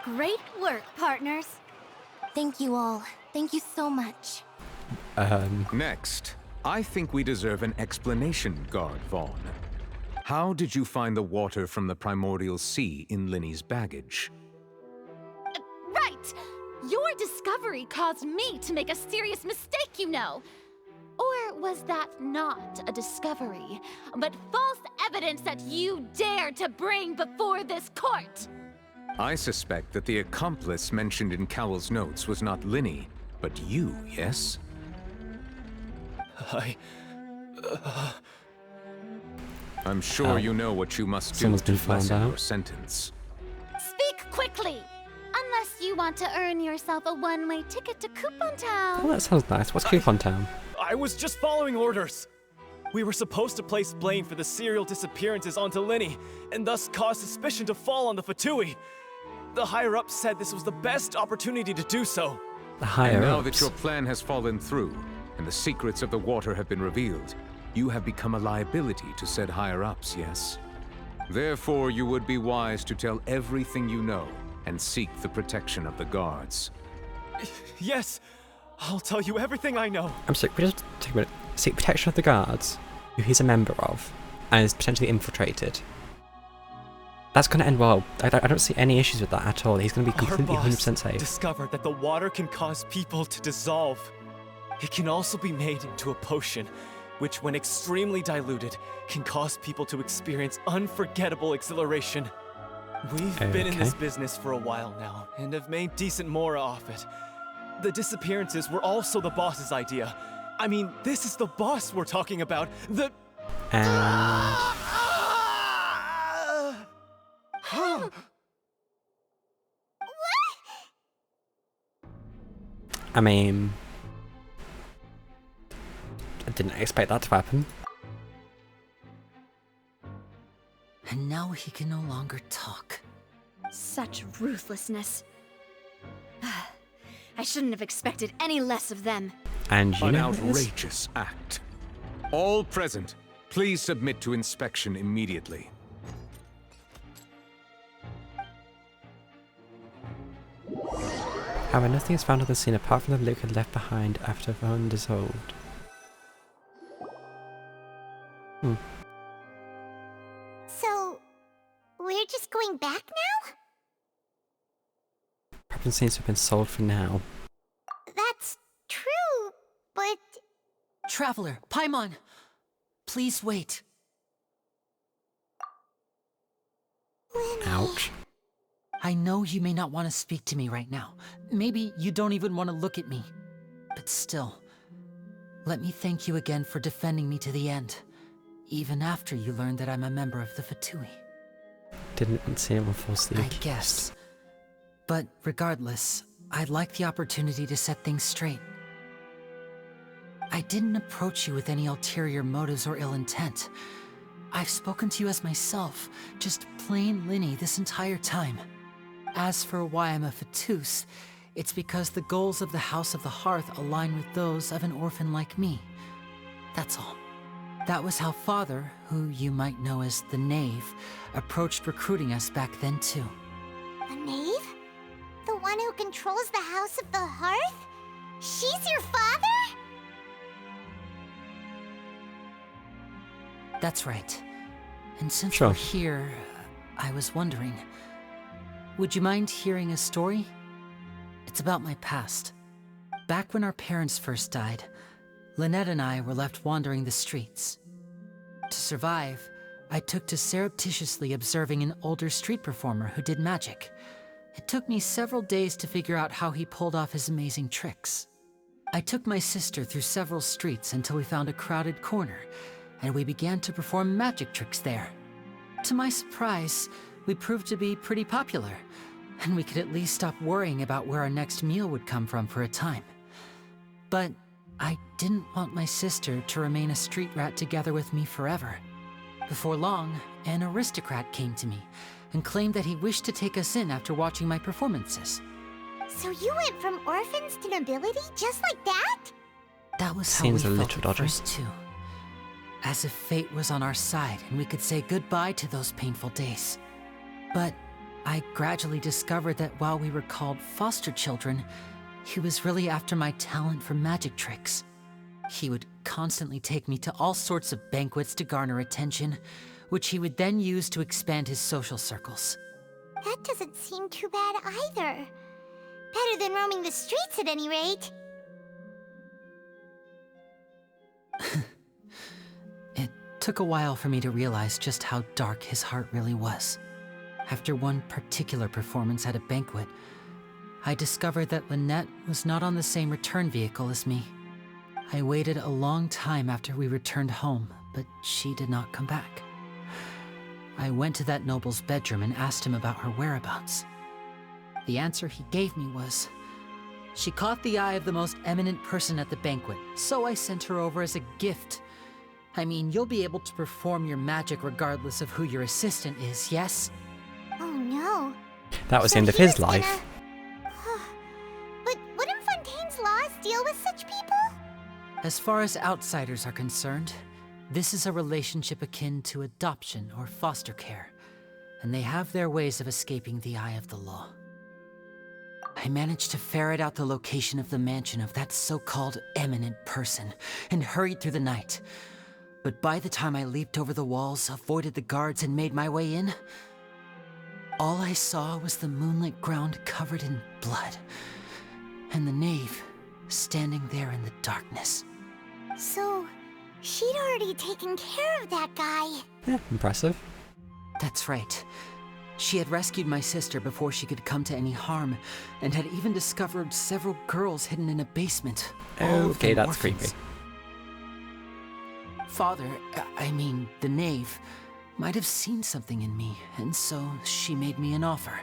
Great work, partners. Thank you all. Thank you so much. Next, I think we deserve an explanation, Guard Vaughn. How did you find the water from the primordial sea in Linny's baggage? Right! Your discovery caused me to make a serious mistake, you know. Or was that not a discovery, but false evidence that you dared to bring before this court? I suspect that the accomplice mentioned in Cowell's notes was not Linny, but you, yes? I'm sure you know what you must do Someone's to been found lessen your out. sentence. Speak quickly! Unless you want to earn yourself a one-way ticket to Coupon Town. Oh, that sounds nice. What's Coupon Town? I was just following orders. We were supposed to place blame for the serial disappearances onto Linny, and thus cause suspicion to fall on the Fatui. The higher-ups said this was the best opportunity to do so. The higher-ups? And now that your plan has fallen through, and the secrets of the water have been revealed, you have become a liability to said higher-ups, yes? Therefore, you would be wise to tell everything you know, and seek the protection of the guards. Yes, I'll tell you everything I know. I'm sorry, we just take a minute. Seek protection of the guards, who he's a member of, and is potentially infiltrated. That's going to end well. I don't see any issues with that at all. He's going to be completely 100% safe. Discovered that the water can cause people to dissolve. It can also be made into a potion, which when extremely diluted, can cause people to experience unforgettable exhilaration. We've been in this business for a while now, and have made decent mora off it. The disappearances were also the boss's idea. I mean, this is the boss we're talking about. I mean, I didn't expect that to happen. And now he can no longer talk. Such ruthlessness. I shouldn't have expected any less of them. And you An know this? outrageous act. All present, please submit to inspection immediately. However, nothing is found on the scene apart from the liquid left behind after Vaughn dissolved. So, we're just going back now? Problem seems to have been solved for now. That's true, but... Traveler, Paimon! Please wait. Ouch. I know you may not want to speak to me right now. Maybe you don't even want to look at me. But still, let me thank you again for defending me to the end. Even after you learned that I'm a member of the Fatui. Didn't want to see anyone falsely I guess. But regardless, I'd like the opportunity to set things straight. I didn't approach you with any ulterior motives or ill intent. I've spoken to you as myself, just plain Linny this entire time. As for why I'm a Fatus, it's because the goals of the House of the Hearth align with those of an orphan like me. That's all. That was how Father, who you might know as the Knave, approached recruiting us back then too. The Knave? The one who controls the House of the Hearth? She's your father? That's right. And since we're here, I was wondering, would you mind hearing a story? It's about my past. Back when our parents first died, Lynette and I were left wandering the streets. To survive, I took to surreptitiously observing an older street performer who did magic. It took me several days to figure out how he pulled off his amazing tricks. I took my sister through several streets until we found a crowded corner, and we began to perform magic tricks there. To my surprise, we proved to be pretty popular, and we could at least stop worrying about where our next meal would come from for a time. But I didn't want my sister to remain a street rat together with me forever. Before long, an aristocrat came to me and claimed that he wished to take us in after watching my performances. So you went from orphans to nobility just like that? That was how we felt at first too. As if fate was on our side and we could say goodbye to those painful days. But I gradually discovered that while we were called foster children, he was really after my talent for magic tricks. He would constantly take me to all sorts of banquets to garner attention, which he would then use to expand his social circles. That doesn't seem too bad either. Better than roaming the streets at any rate. It took a while for me to realize just how dark his heart really was. After one particular performance at a banquet, I discovered that Lynette was not on the same return vehicle as me. I waited a long time after we returned home, but she did not come back. I went to that noble's bedroom and asked him about her whereabouts. The answer he gave me was, she caught the eye of the most eminent person at the banquet, so I sent her over as a gift. I mean, you'll be able to perform your magic regardless of who your assistant is, yes? Oh no. That was the end of his life. But wouldn't Fontaine's laws deal with such people? As far as outsiders are concerned, this is a relationship akin to adoption or foster care, and they have their ways of escaping the eye of the law. I managed to ferret out the location of the mansion of that so-called eminent person and hurried through the night. But by the time I leaped over the walls, avoided the guards, and made my way in, all I saw was the moonlit ground covered in blood, and the knave standing there in the darkness. So, she'd already taken care of that guy. Yeah, impressive. That's right. She had rescued my sister before she could come to any harm, and had even discovered several girls hidden in a basement. Okay, that's creepy. Father, I mean, the knave, might have seen something in me, and so she made me an offer.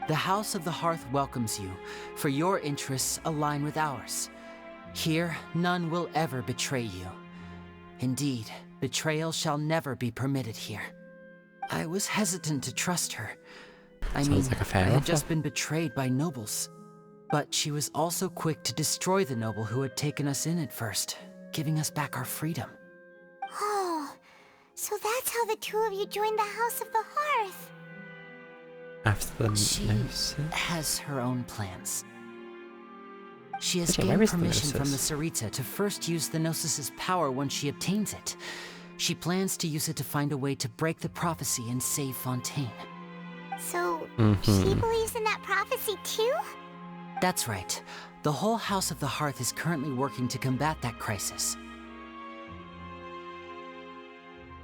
The House of the Hearth welcomes you, for your interests align with ours. Here, none will ever betray you. Indeed, betrayal shall never be permitted here. I was hesitant to trust her. I had just been betrayed by nobles. But she was also quick to destroy the noble who had taken us in at first, giving us back our freedom. Oh, so that's how the two of you joined the House of the Hearth. After the She Gnosis? has her own plans. She has Where gained is the permission from the Gnosis? Sarita to first use the Gnosis's power when she obtains it. She plans to use it to find a way to break the prophecy and save Fontaine. So, she believes in that prophecy too? That's right. The whole House of the Hearth is currently working to combat that crisis.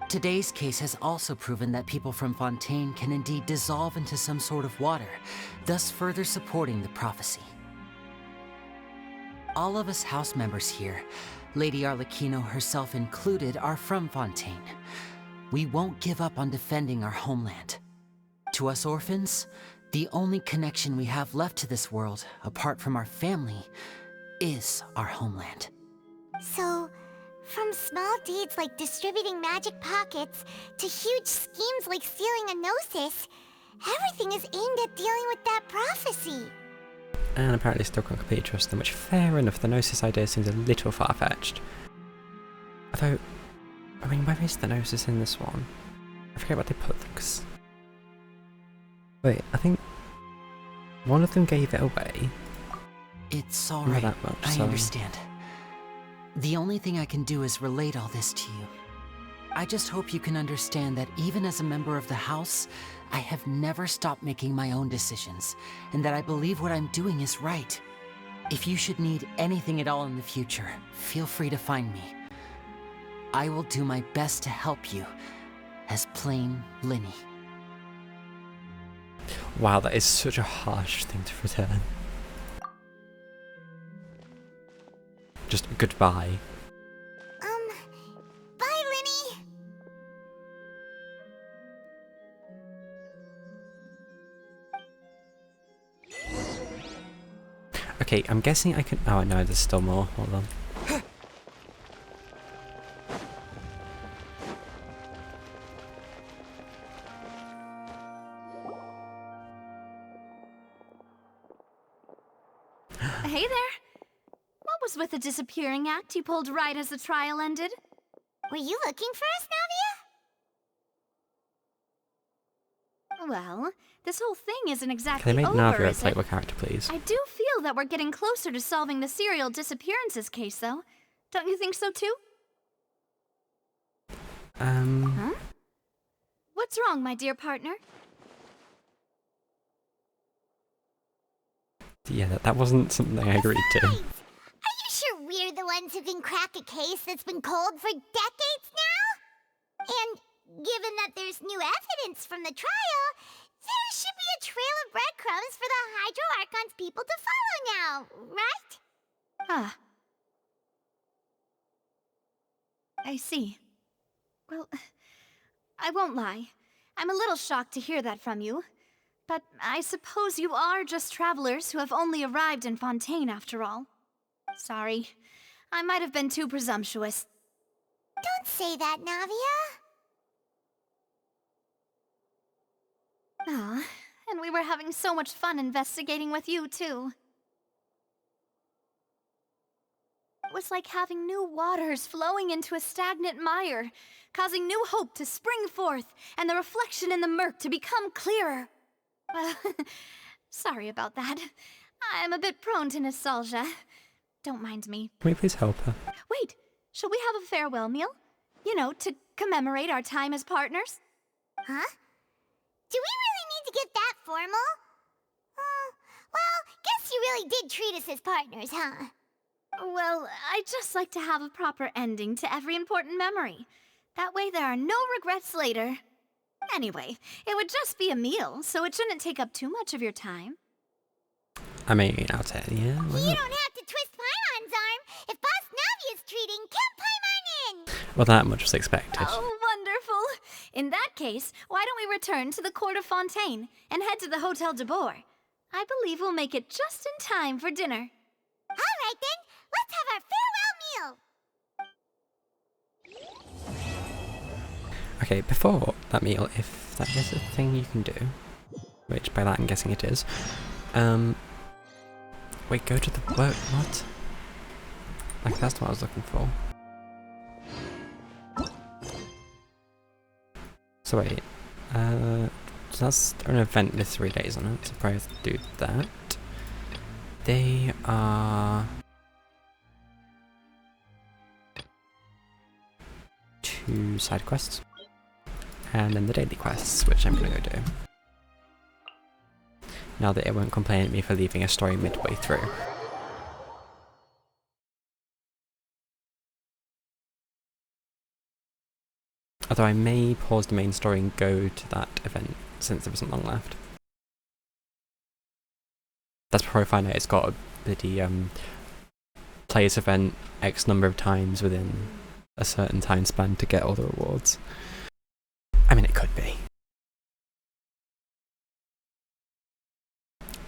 Today's case has also proven that people from Fontaine can indeed dissolve into some sort of water, thus further supporting the prophecy. All of us house members here, Lady Arlecchino herself included, are from Fontaine. We won't give up on defending our homeland. To us orphans, The only connection we have left to this world, apart from our family, is our homeland. So, from small deeds like distributing magic pockets to huge schemes like stealing a Gnosis, everything is aimed at dealing with that prophecy. And apparently still can't completely trust them, which fair enough, the Gnosis idea seems a little far-fetched. Although, I mean, where is the Gnosis in this one? I forget what they put them, 'cause... Wait, I think one of them gave it away. It's alright, Not that much, I so... understand. The only thing I can do is relate all this to you. I just hope you can understand that even as a member of the House, I have never stopped making my own decisions, and that I believe what I'm doing is right. If you should need anything at all in the future, feel free to find me. I will do my best to help you, as plain Linny. Wow, that is such a harsh thing to return. Just goodbye. Bye, Linny! Okay, I'm guessing I can... Oh no, there's still more. Hold on. Hey there! What was with the disappearing act you pulled right as the trial ended? Were you looking for us, Navia? Well, this whole thing isn't exactly Can they make over, Navia a is it? playable character, please? I do feel that we're getting closer to solving the serial disappearances case, though. Don't you think so, too? Huh? What's wrong, my dear partner? Yeah, that wasn't something I agreed to. Are you sure we're the ones who can crack a case that's been cold for decades now? And given that there's new evidence from the trial, there should be a trail of breadcrumbs for the Hydro Archon's people to follow now, right? Ah. I see. Well, I won't lie. I'm a little shocked to hear that from you. But I suppose you are just travelers who have only arrived in Fontaine after all. Sorry. I might have been too presumptuous. Don't say that, Navia. Ah, and we were having so much fun investigating with you, too. It was like having new waters flowing into a stagnant mire, causing new hope to spring forth, and the reflection in the murk to become clearer. Well, sorry about that. I'm a bit prone to nostalgia. Don't mind me. Can we please help her? Wait, shall we have a farewell meal? You know, to commemorate our time as partners? Huh? Do we really need to get that formal? Well, guess you really did treat us as partners, huh? Well, I'd just like to have a proper ending to every important memory. That way there are no regrets later. Anyway, it would just be a meal, so it shouldn't take up too much of your time. I mean, I'll tell you. Yeah, You don't have to twist Paimon's arm. If Boss Navia's treating, count Paimon in! Well, that much was expected. Oh, wonderful! In that case, why don't we return to the court of Fontaine and head to the Hotel de Boer? I believe we'll make it just in time for dinner. All right then, let's have our farewell meal! Okay, before that meal, if that is a thing you can do, which by that I'm guessing it is, wait, go to the work, what? Like, that's what I was looking for. So wait, so that's an event with 3 days on it, so probably have to do that. They are... 2 side quests. And then the daily quests, which I'm gonna go do. Now that it won't complain at me for leaving a story midway through. Although I may pause the main story and go to that event, since there isn't long left. That's before I find out it's got a bloody play this event X number of times within a certain time span to get all the rewards. I mean, it could be.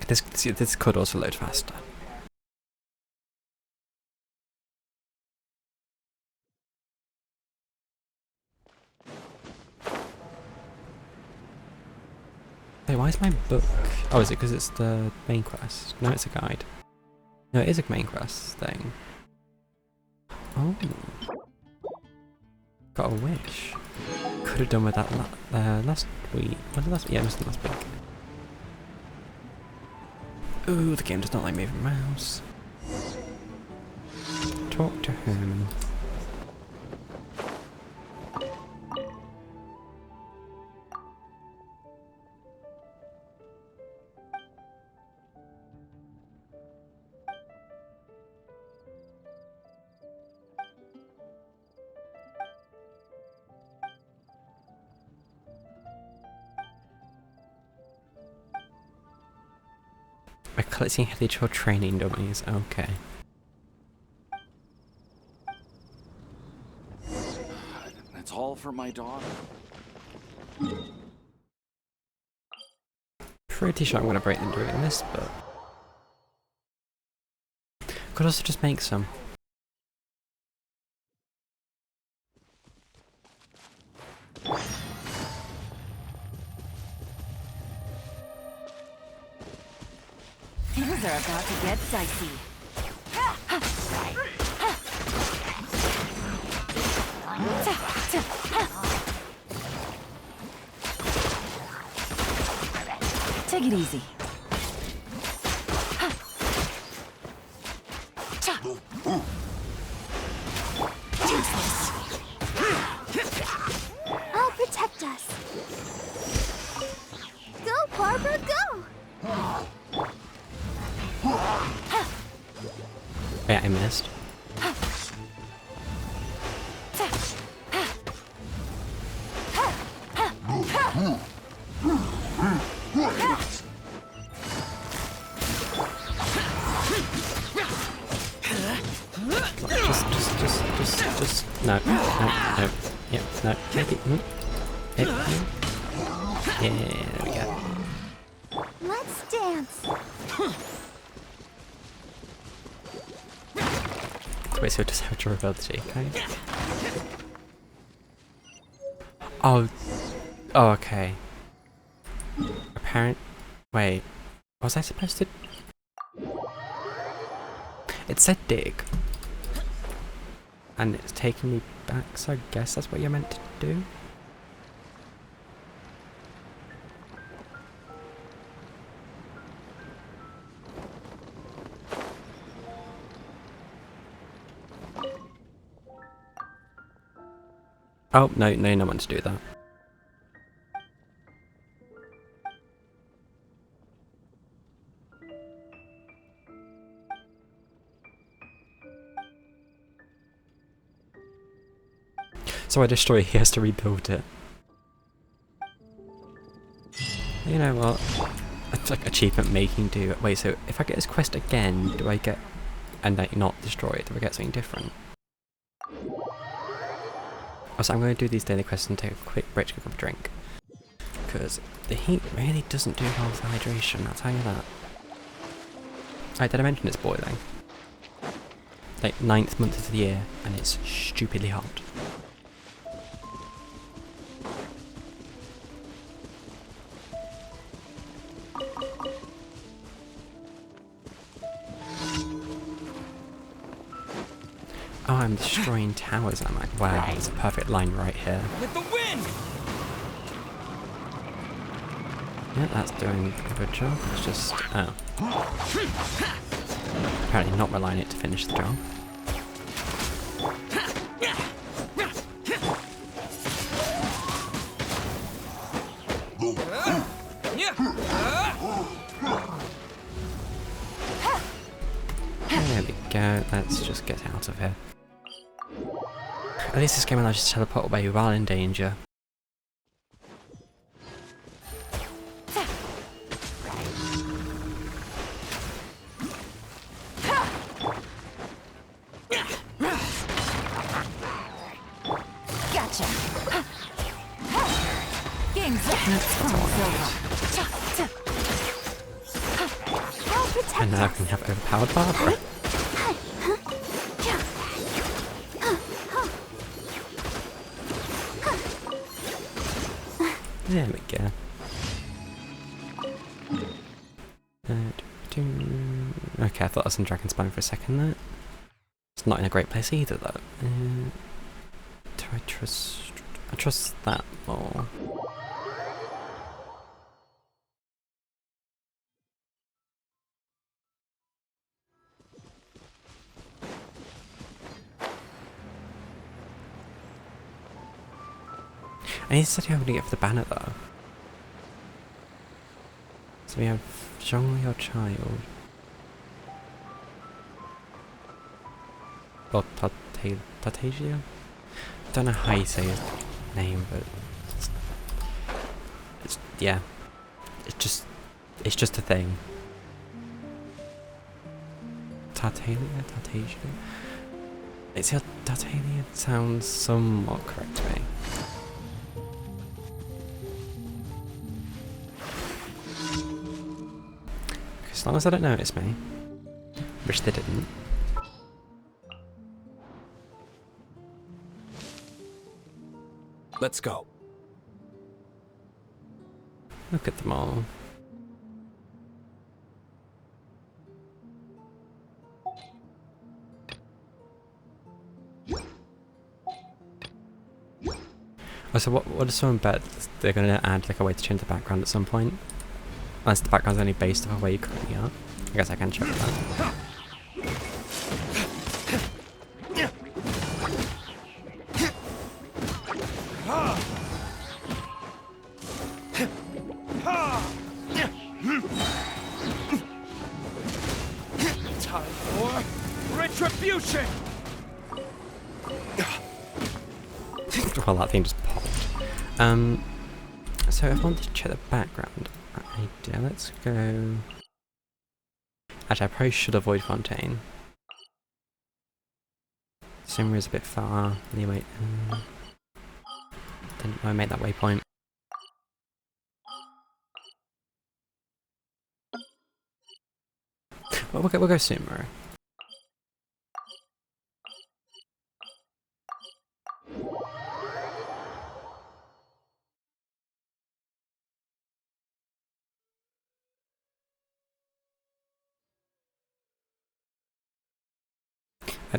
This could also load faster. Hey, why is my book? Oh, is it because it's the main quest? No, it's a guide. No, it is a main quest thing. Oh. Got a wish. Could have done with that last week. Was it last week? Yeah, it was last week. Ooh, the game does not like moving mouse. Talk to him. We're collecting habitual training dummies, okay. That's all for my daughter. Pretty sure I'm gonna break them doing this, but could also just make some. Things are about to get dicey. Take it easy. I'll protect us. Go, Barbara, go! Yeah, I missed. Just, no, yep, no, take it, yep, yeah, there we go. Let's dance. Wait, so it does have durability, okay? Oh, okay. Wait, was I supposed to? It said dig. And it's taking me back, so I guess that's what you're meant to do? Oh, no, you're not meant to do that. So I destroy it, he has to rebuild it. You know what? It's like achievement making do. Wait, so if I get this quest again, do I get and like not destroy it? Do I get something different? Also, I'm going to do these daily quests and take a quick break to go grab a drink. Because the heat really doesn't do well with hydration, I'll tell you that. Alright, did I mention it's boiling? Like 9th month of the year, and it's stupidly hot. Oh, I'm destroying towers, am I? Wow, there's a perfect line right here. With the wind! Yeah, that's doing a good job. It's just, oh. Apparently not relying on it to finish the job. There we go, let's just get out of here. At least this game allows you to teleport away while in danger. Gotcha. Game's up. protect And now I us. can have overpowered Barbara. There we go. Okay, I thought I was in Dragon Spine for a second there. It's not in a great place either though. Do I trust that more? I need to study how to get for the banner though. So we have Zhong, your child. Or Tartasia? I don't know how you say his name, but yeah. It's just a thing. Tartasia? It's your Tartalia sounds somewhat correct to me. As long as they don't notice me. Which they didn't. Let's go. Look at them all. Oh, so what does someone bet they're going to add like a way to change the background at some point? Unless the background's only based off of where you currently are. I guess I can check that. Time for retribution! Well, that thing just popped. So if I wanted to check the background idea, let's go... Actually, I probably should avoid Fontaine. Simmer is a bit far. Anyway, didn't want to make that waypoint. Well, we'll go Simmer.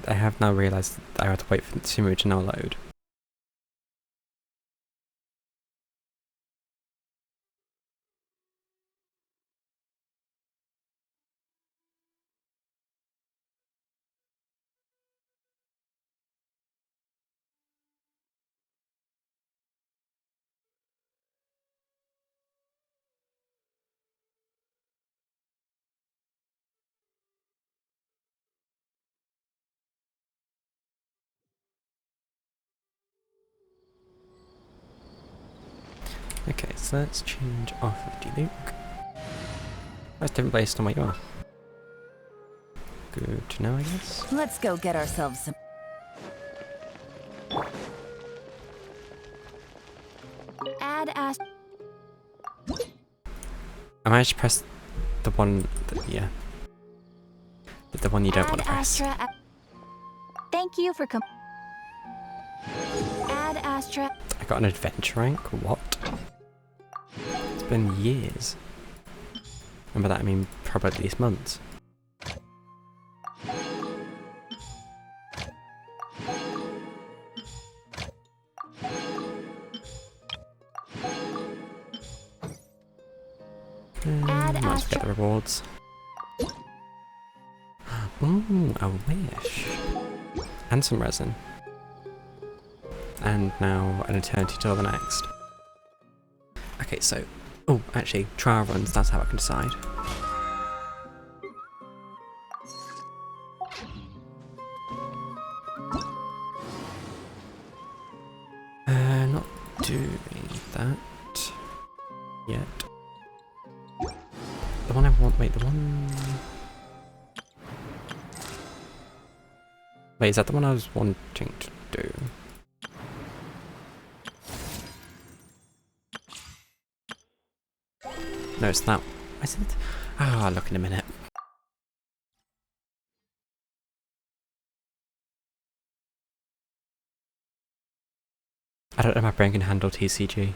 I have now realised that I have to wait for Sumeru to now load. Okay, so let's change off of Deluke. That's different based on where you are. Good to know, I guess. Let's go get ourselves some. Add as. I managed to press the one that, yeah. The one you don't want to press. Astra. Thank you for Add Astra. I got an adventure rank? What? It's been years. And by that I mean probably at least months. Might as well get the rewards. Ooh, a wish. And some resin. And now an eternity till the next. Okay, so... Oh, actually, trial runs, that's how I can decide. Not doing that yet. The one I want, wait, the one... Wait, is that the one I was wanting to do? No, it's that. Is it? Ah, look in a minute. I don't know if my brain can handle TCG.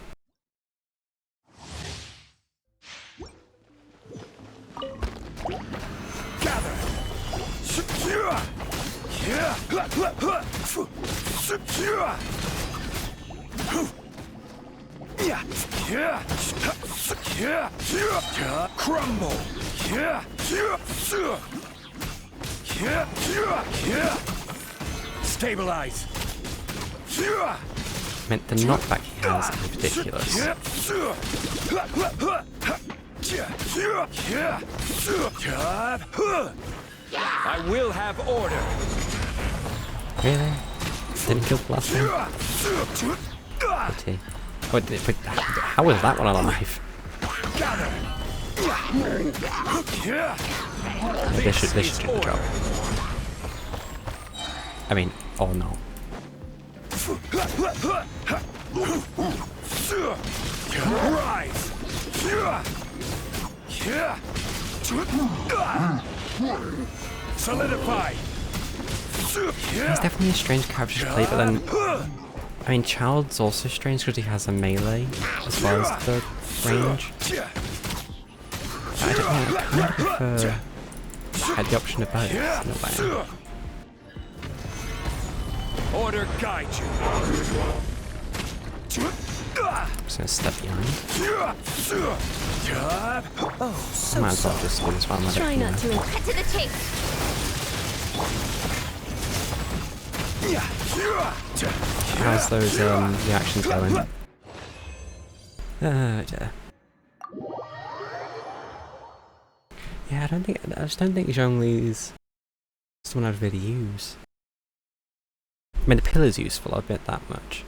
Crumble. Stabilize. I mean, the knockback he has is ridiculous. I will have order. Really? Didn't kill the last one? Pity. Wait, how was that one alive? They should do the job. I mean, or not. Rise. Solidify. He's definitely a strange character to play, but then, I mean, Child's also strange because he has a melee as well as the range. I don't know, I kind of prefer I had the option of both in a way. Order guide you. I'm just gonna step behind. Oh, I might as well just do this while I'm at it. Try not to cut to the chase. How's those reactions going? Yeah. Yeah, I just don't think Zhongli's someone I'd really use. I mean, the pillar's useful, I'll admit that much.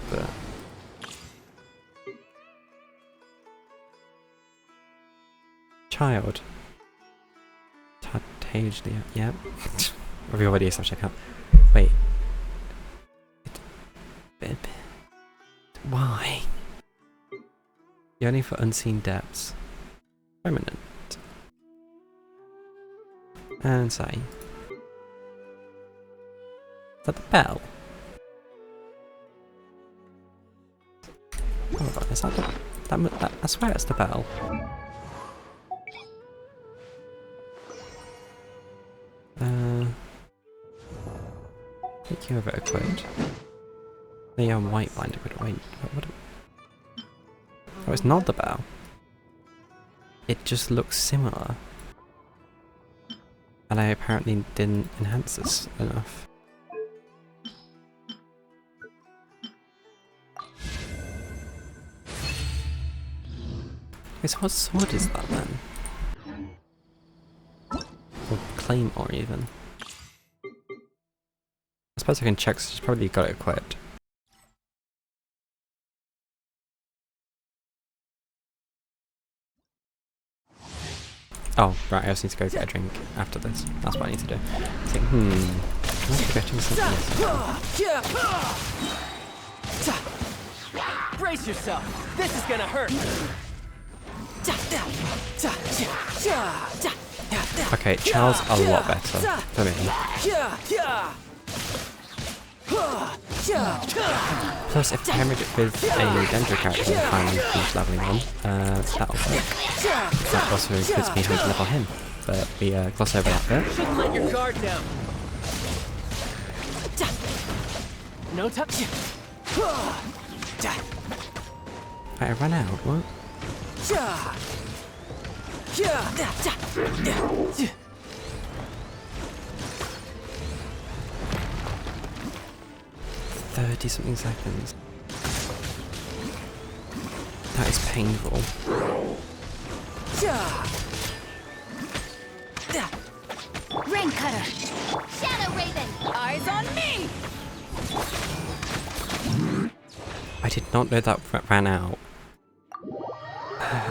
But Child. Tartagelia, yep. We've already established I can't. Wait. Why? Yearning for unseen depths. Permanent. And say. Is that the bell? Oh my god, is that the... That, I swear it's the bell. I think you have it equipped. No, you're white blind equipped. Wait, what? Oh, it's not the bell. It just looks similar. And I apparently didn't enhance this enough. Wait, so what sword is that then? Or claymore even? I suppose I can check, so she's probably got it equipped. Oh, right, I also need to go get a drink after this. That's what I need to do. I think, can I be getting something else? Brace yourself! This is gonna hurt! Okay, Child's a lot better for me. Plus, if I with a Dendro character and finally finish leveling one, that'll work. That also includes me having to level him, but we gloss over that bit. Shouldn't let your guard down. No touch. I ran out, what? 30-something seconds. That is painful. Rain Cutter. Shadow Raven. Eyes on me. I did not know that ran out.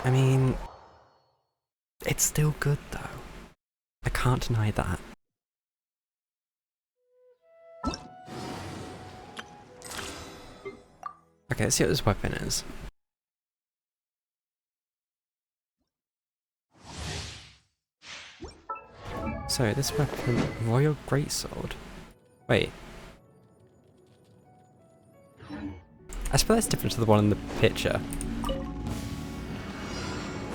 I mean, it's still good though. I can't deny that. Okay, let's see what this weapon is. So, this weapon, Royal Greatsword. Wait. I suppose it's different to the one in the picture.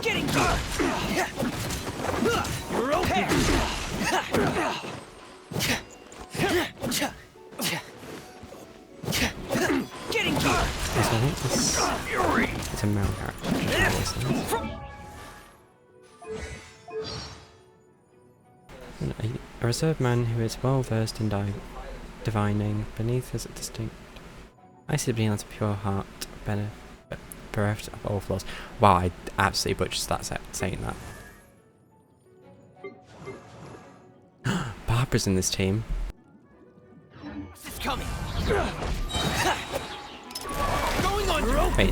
Getting gear. You're okay. Getting gear. So I think this is a male character. A reserved man who is well versed in divining, beneath his distinct. I see the being a pure heart, bereft of all flaws. Wow, I absolutely butchered that saying that. Barbara's in this team. It's coming. Going on. Wait.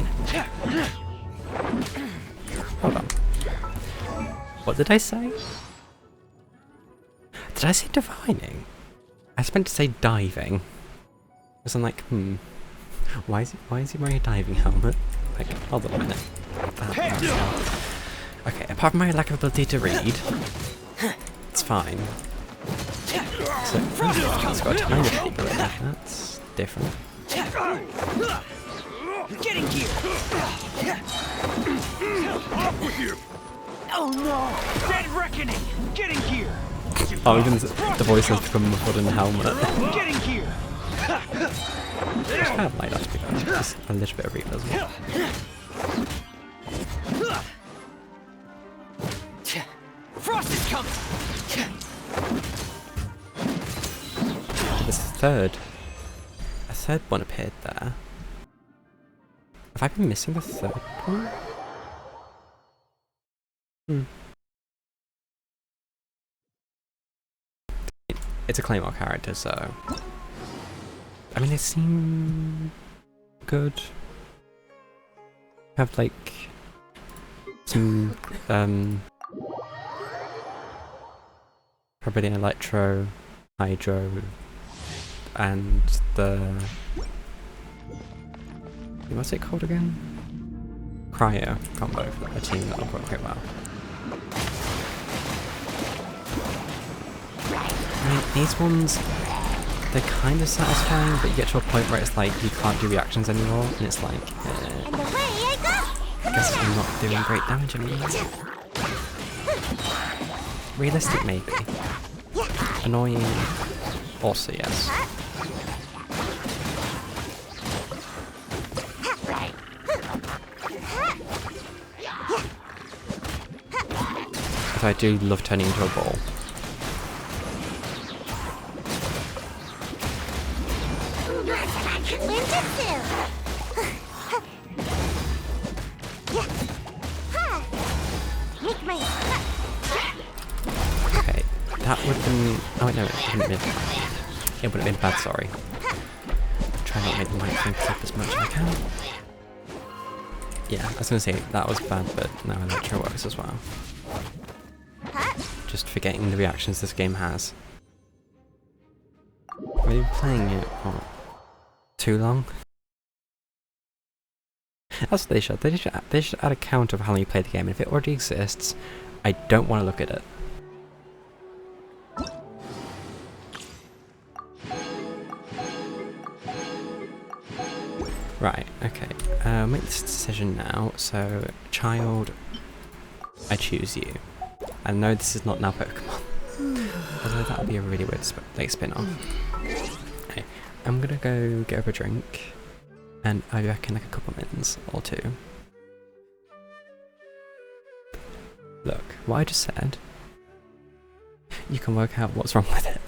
Hold on. What did I say? Did I say divining? I was meant to say diving. Because I'm like, why is he wearing a diving helmet? Like, hold on a minute. Okay, apart from my lack of ability to read, it's fine. So, it's got a tiny bit of ability. That's different. Getting gear. Off with you. Oh no! Dead reckoning. Getting gear. Oh, even the voice has become muffled in the helmet. Getting gear. It's kind of like that to be fair. Just a little bit of read as well. Frost is coming. There's a third one appeared there. Have I been missing the third one? It's a Claymore character, so I mean, they seem good. Have like some probably electro, hydro, and the what's it called again? Cryo combo for a team that'll work quite well. I mean, these ones, they're kind of satisfying, but you get to a point where it's like you can't do reactions anymore, and it's like, I guess I'm not doing great damage anymore. Realistic, maybe. Annoying, also yes. But I do love turning into a ball. Okay, that would have been. Oh wait, no, it wouldn't have been. It would have been bad. Sorry. Try not to make the microphone clip as much as I can. Yeah, I was gonna say that was bad, but now Electro works as well. Just forgetting the reactions this game has. We've been playing it for too long. That's what they should. They should add a count of how long you played the game, and if it already exists, I don't want to look at it. Right, okay. Make this decision now. So, child, I choose you. I know this is not now Pokemon. Although that would be a really weird spin-off. Okay, I'm gonna go get a drink. And I reckon like a couple minutes or two. Look, what I just said, you can work out what's wrong with it.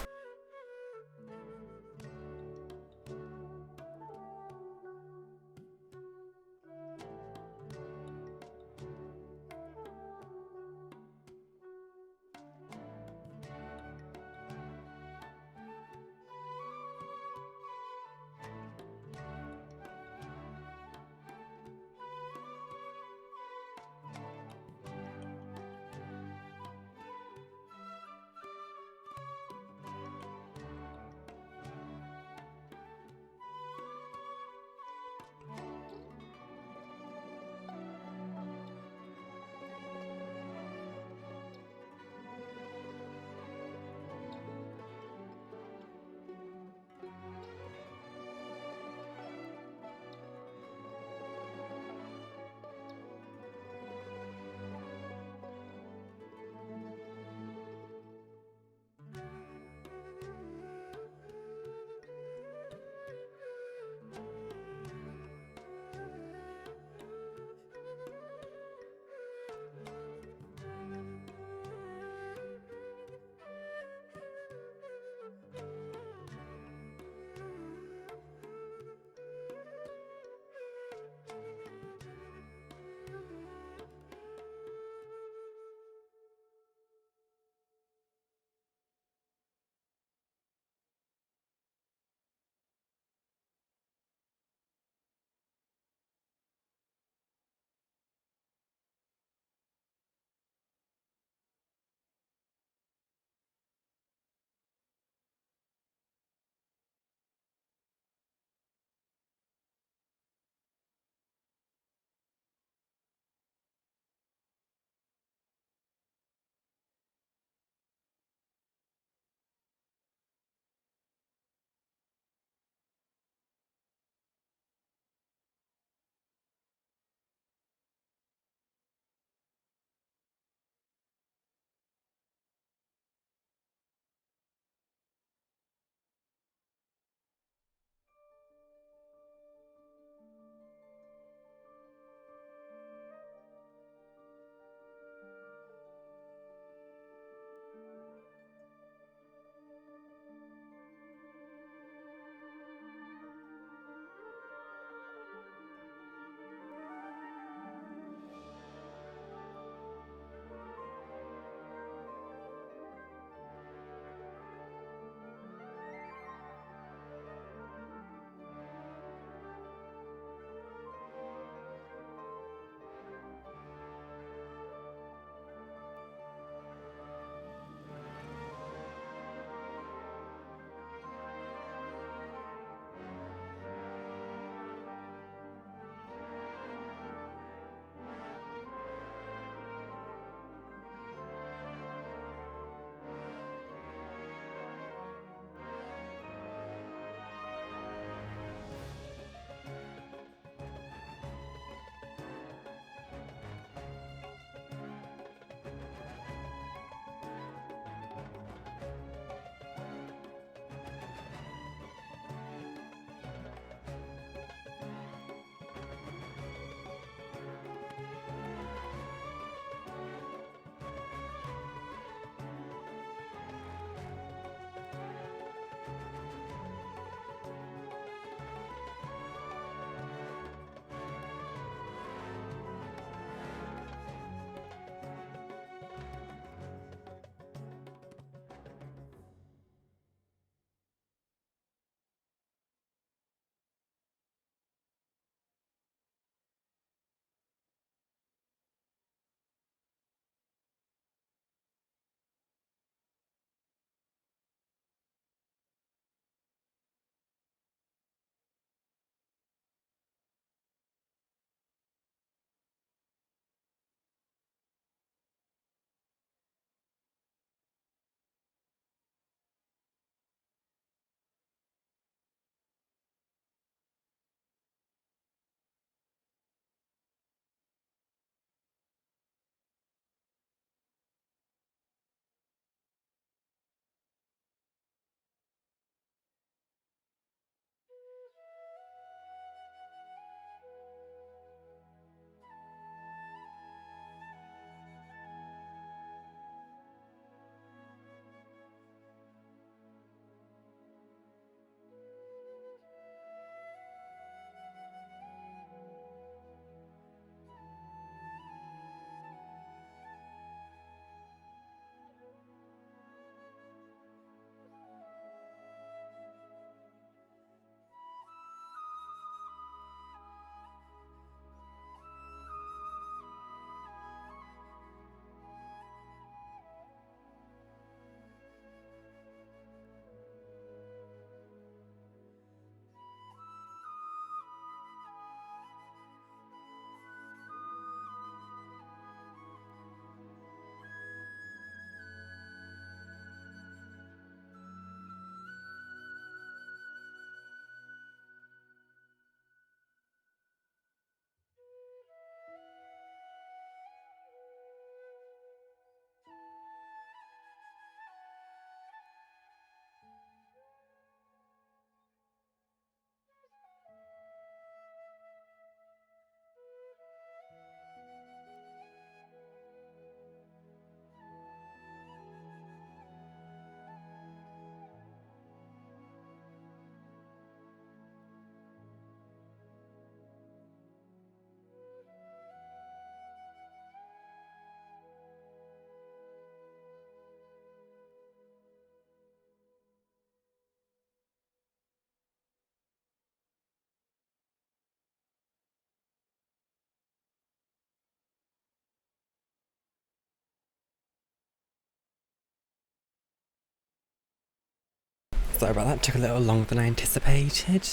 Sorry about that, took a little longer than I anticipated.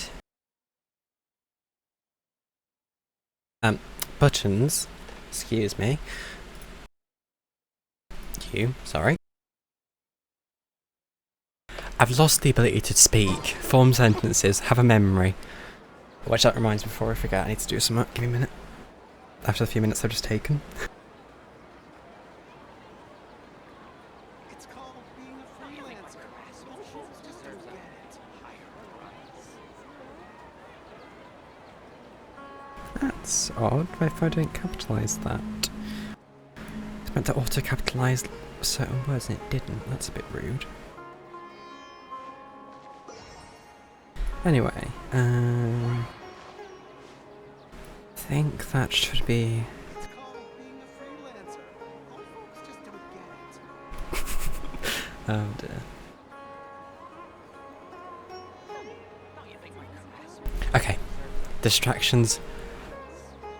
Buttons. Excuse me. Sorry. I've lost the ability to speak, form sentences, have a memory. Which that reminds me, before I forget, I need to do something. Give me a minute. After the few minutes I've just taken. That's odd, if I don't capitalise that. It's meant to auto-capitalise certain words and it didn't. That's a bit rude. Anyway, I think that should be... Oh dear. Okay. Distractions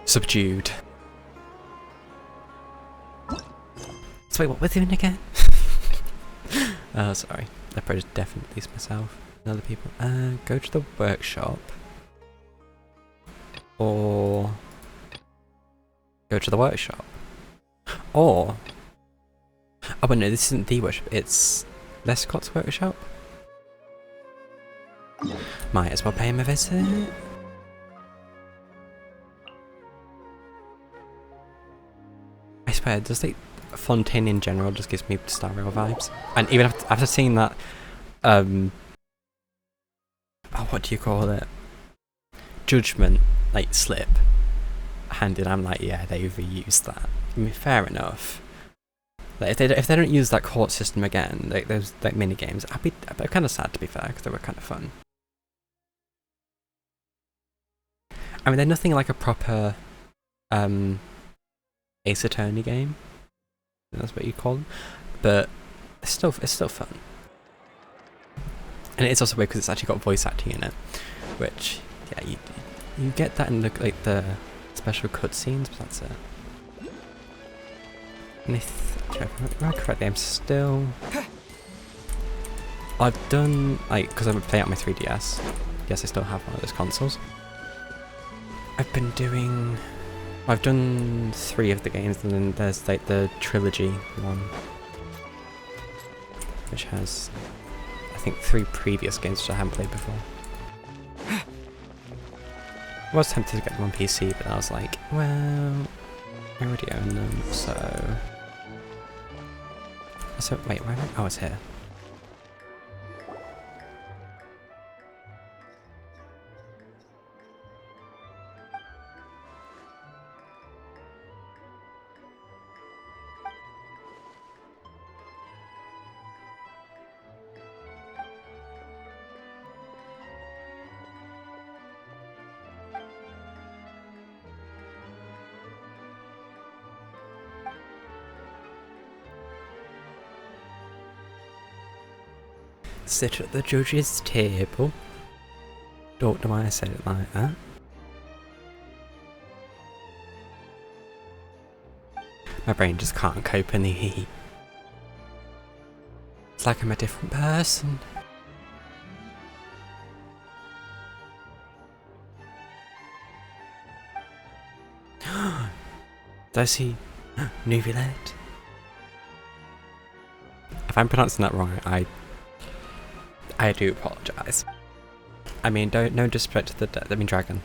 subdued. So wait, what we're doing again? Oh, sorry. I probably just definitely lose myself and other people. Go to the workshop. Or... Go to the workshop. Or... Oh, but no, this isn't the workshop. It's Lescott's workshop. Might as well pay him a visit. I swear, just like Fontaine in general just gives me Star Rail vibes. And even after seeing that, oh, what do you call it? Judgment, like, slip handed, I'm like, yeah, they overused that. I mean, fair enough. Like, if they don't use that court system again, like those like mini games, I'd be kind of sad, to be fair, because they were kind of fun. I mean, they're nothing like a proper Ace Attorney game. That's what you call them, but it's still fun. And it's also weird because it's actually got voice acting in it, which yeah, you get that in the special cutscenes, but that's it. And if I remember correctly, I'm still... I've done, like, because I would play out my 3DS. Yes, I still have one of those consoles. I've been doing... I've done 3 of the games, and then there's like the trilogy one, which has, I think, 3 previous games which I haven't played before. I was tempted to get them on PC, but I was like, well, I already own them, so... So, wait, where am I? Oh, it's here. Sit at the judge's table. Don't know why I said it like that. My brain just can't cope in the heat. It's like I'm a different person. Does he? Nuvilette? If I'm pronouncing that wrong, I do apologise. I mean, no disrespect to the dragon.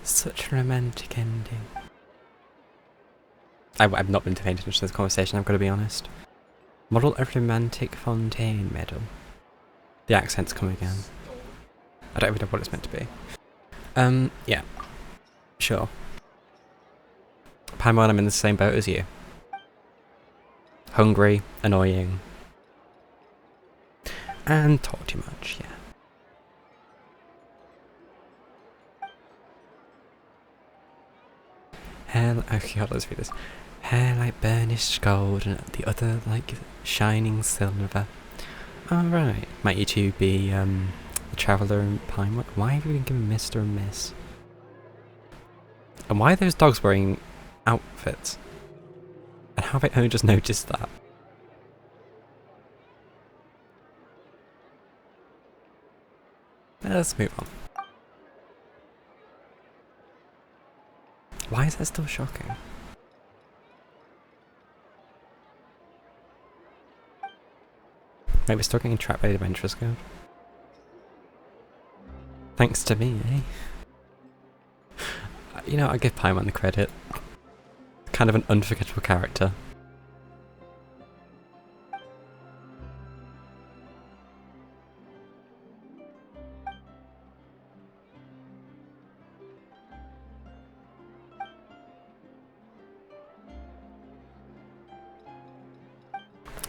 Such a romantic ending. I've not been paying attention to this conversation, I've got to be honest. Model a romantic fontaine medal. The accents come again. I don't even know what it's meant to be. Yeah. Sure. Paimon, I'm in the same boat as you. Hungry, annoying, And talk too much, yeah. Hair, okay, hold on, let's read this. Hair like burnished gold and the other like shining silver. Alright. Might you two be the Traveller and Pinewood? Why have you been given Mr. and Miss? And why are those dogs wearing outfits? And how have I only just noticed that? Let's move on. Why is that still shocking? Maybe we're still getting trapped by the Adventurers Guild. Thanks to me, eh? You know, I give Paimon the credit. Kind of an unforgettable character.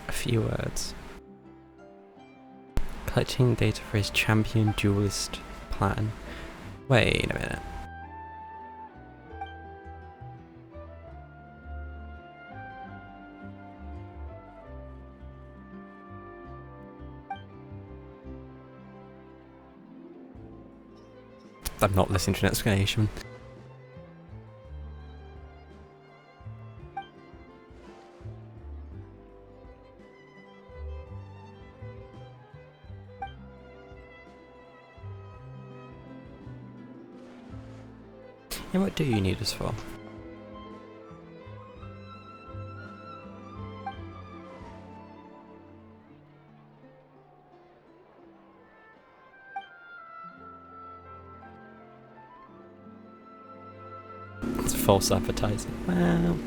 A few words. Collecting data for his champion duelist plan. Wait a minute. I'm not listening to an explanation. And what do you need us for? It's false advertising. Well.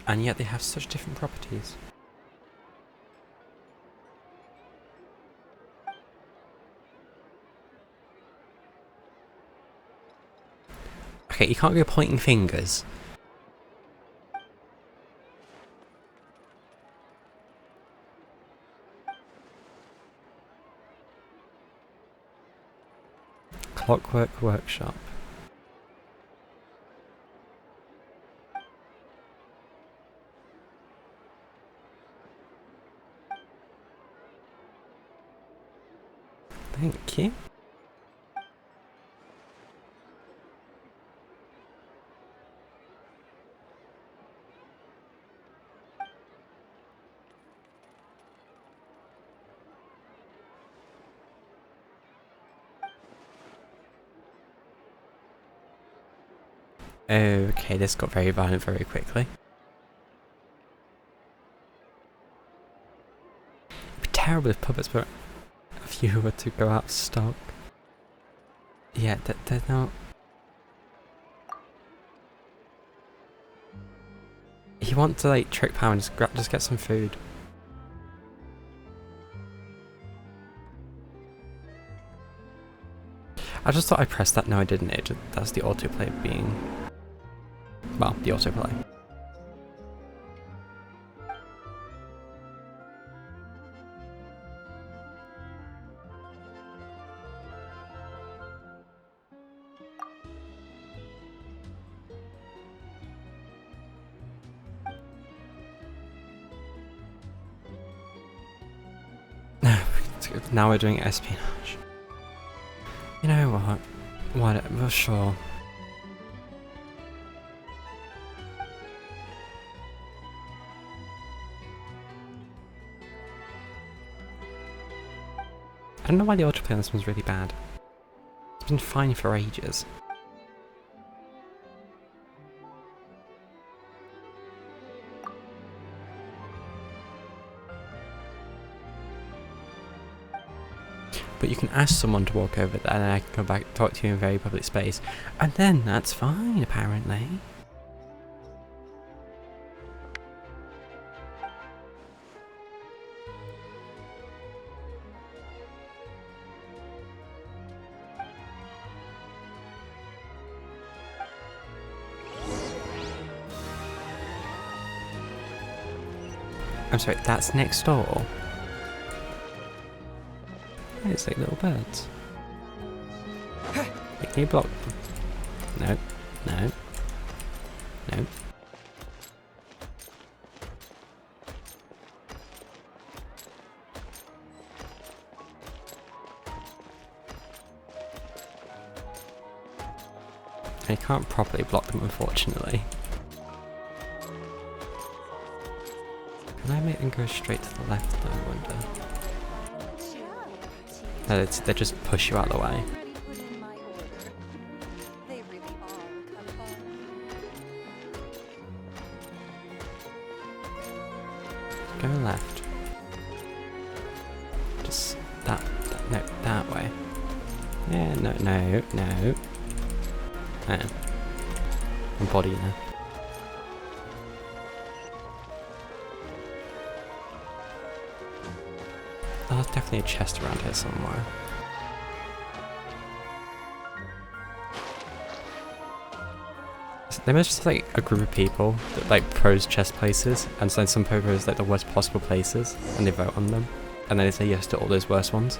And yet they have such different properties. Okay, you can't go pointing fingers. Clockwork Workshop. Thank you. Okay, this got very violent very quickly. It'd be terrible if puppets were a few were to go out of stock. Yeah, they're not. You want to like trick Pam and just get some food. I just thought I pressed that. No, I didn't. That's the autoplay being. Well, the autoplay. Now we're doing espionage. You know what? Well, sure. I don't know why the autoplay on this one's really bad. It's been fine for ages. But you can ask someone to walk over there and then I can come back and talk to you in very public space. And then that's fine, apparently. I'm sorry, that's next door. It's like little birds. Can you block them? No. No. No. I can't properly block them, unfortunately. Can I make them go straight to the left, though, I wonder? No, they just push you out of the way. Go left. Just that no, that way. Yeah, no. I'm body now. Oh, there's definitely a chest around here somewhere. There must just like a group of people that like propose chest places, and so some propose like the worst possible places, and they vote on them, and then they say yes to all those worst ones.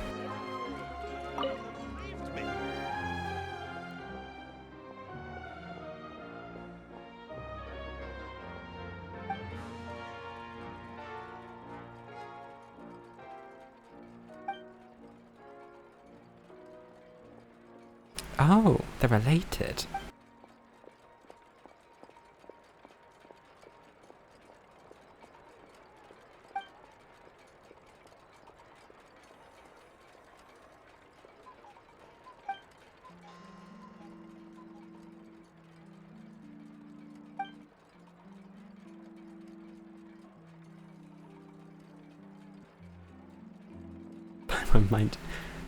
Oh, they're related.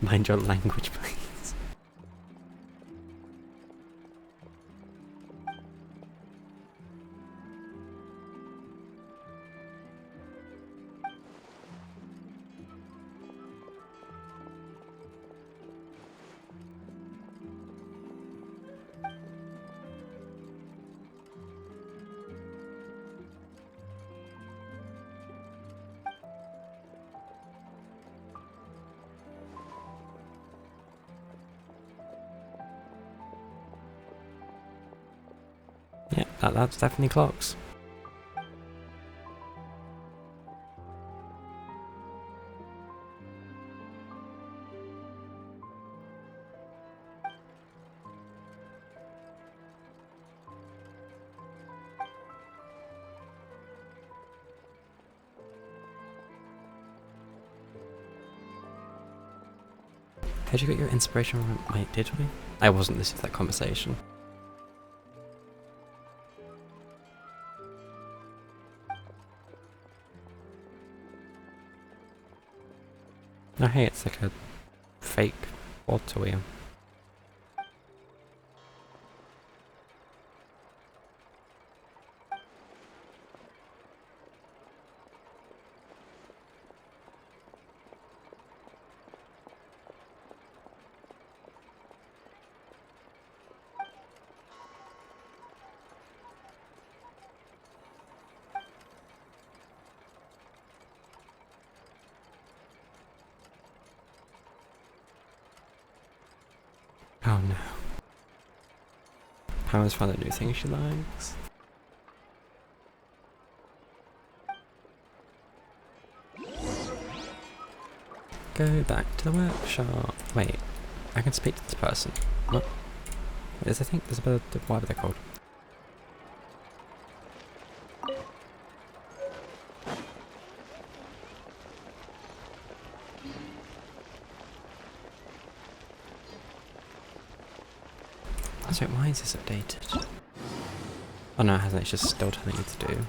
Mind your language, please. Yeah, that's definitely clocks. How'd you get your inspiration from? Wait, did we? I wasn't listening to that conversation. Oh hey, it's like a fake water wheel. Oh no. Hannah's found a new thing she likes. Go back to the workshop. Wait, I can speak to this person. What? I think there's a bit of whatever they're called. So why is this updated? Oh no, it hasn't, it's just still telling you to do.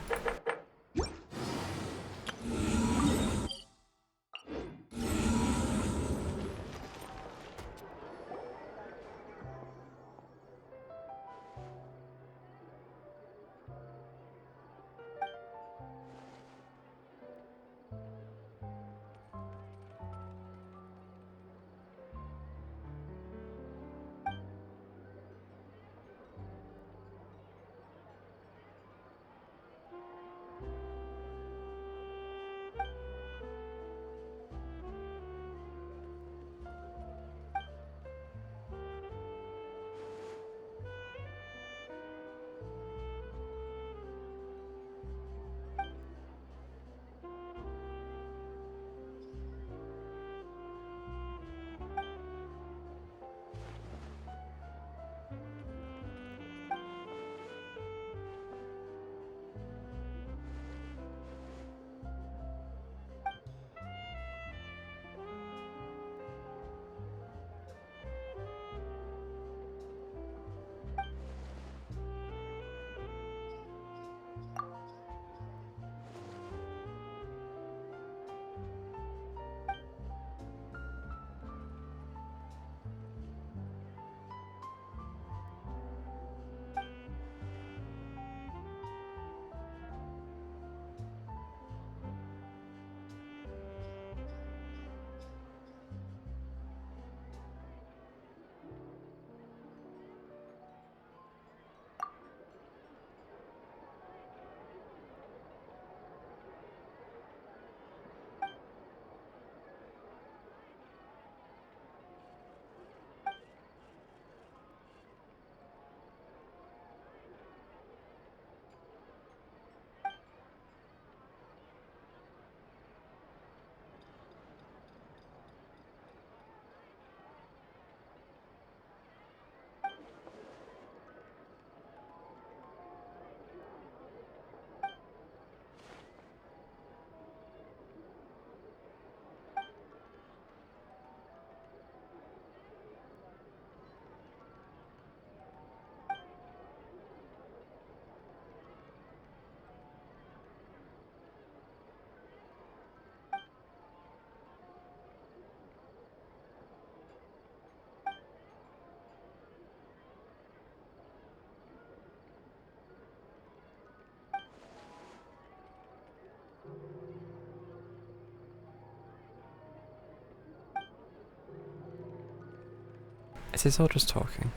Is this all just talking?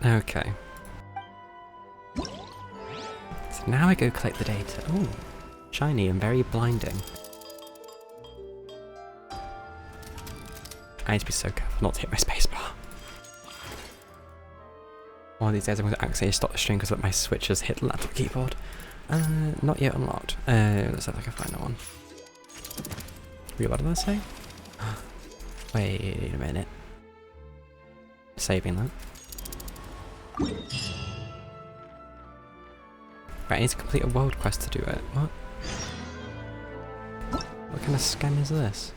Okay. So now I go collect the data. Ooh, shiny and very blinding. I need to be so careful not to hit my spacebar. One of these days I'm going to accidentally stop the stream because my switch has hit the laptop keyboard. Not yet unlocked. Let's see if I can find that one. Wait, what did I say? Wait a minute. Saving that. Right, I need to complete a world quest to do it. What? What kind of scam is this?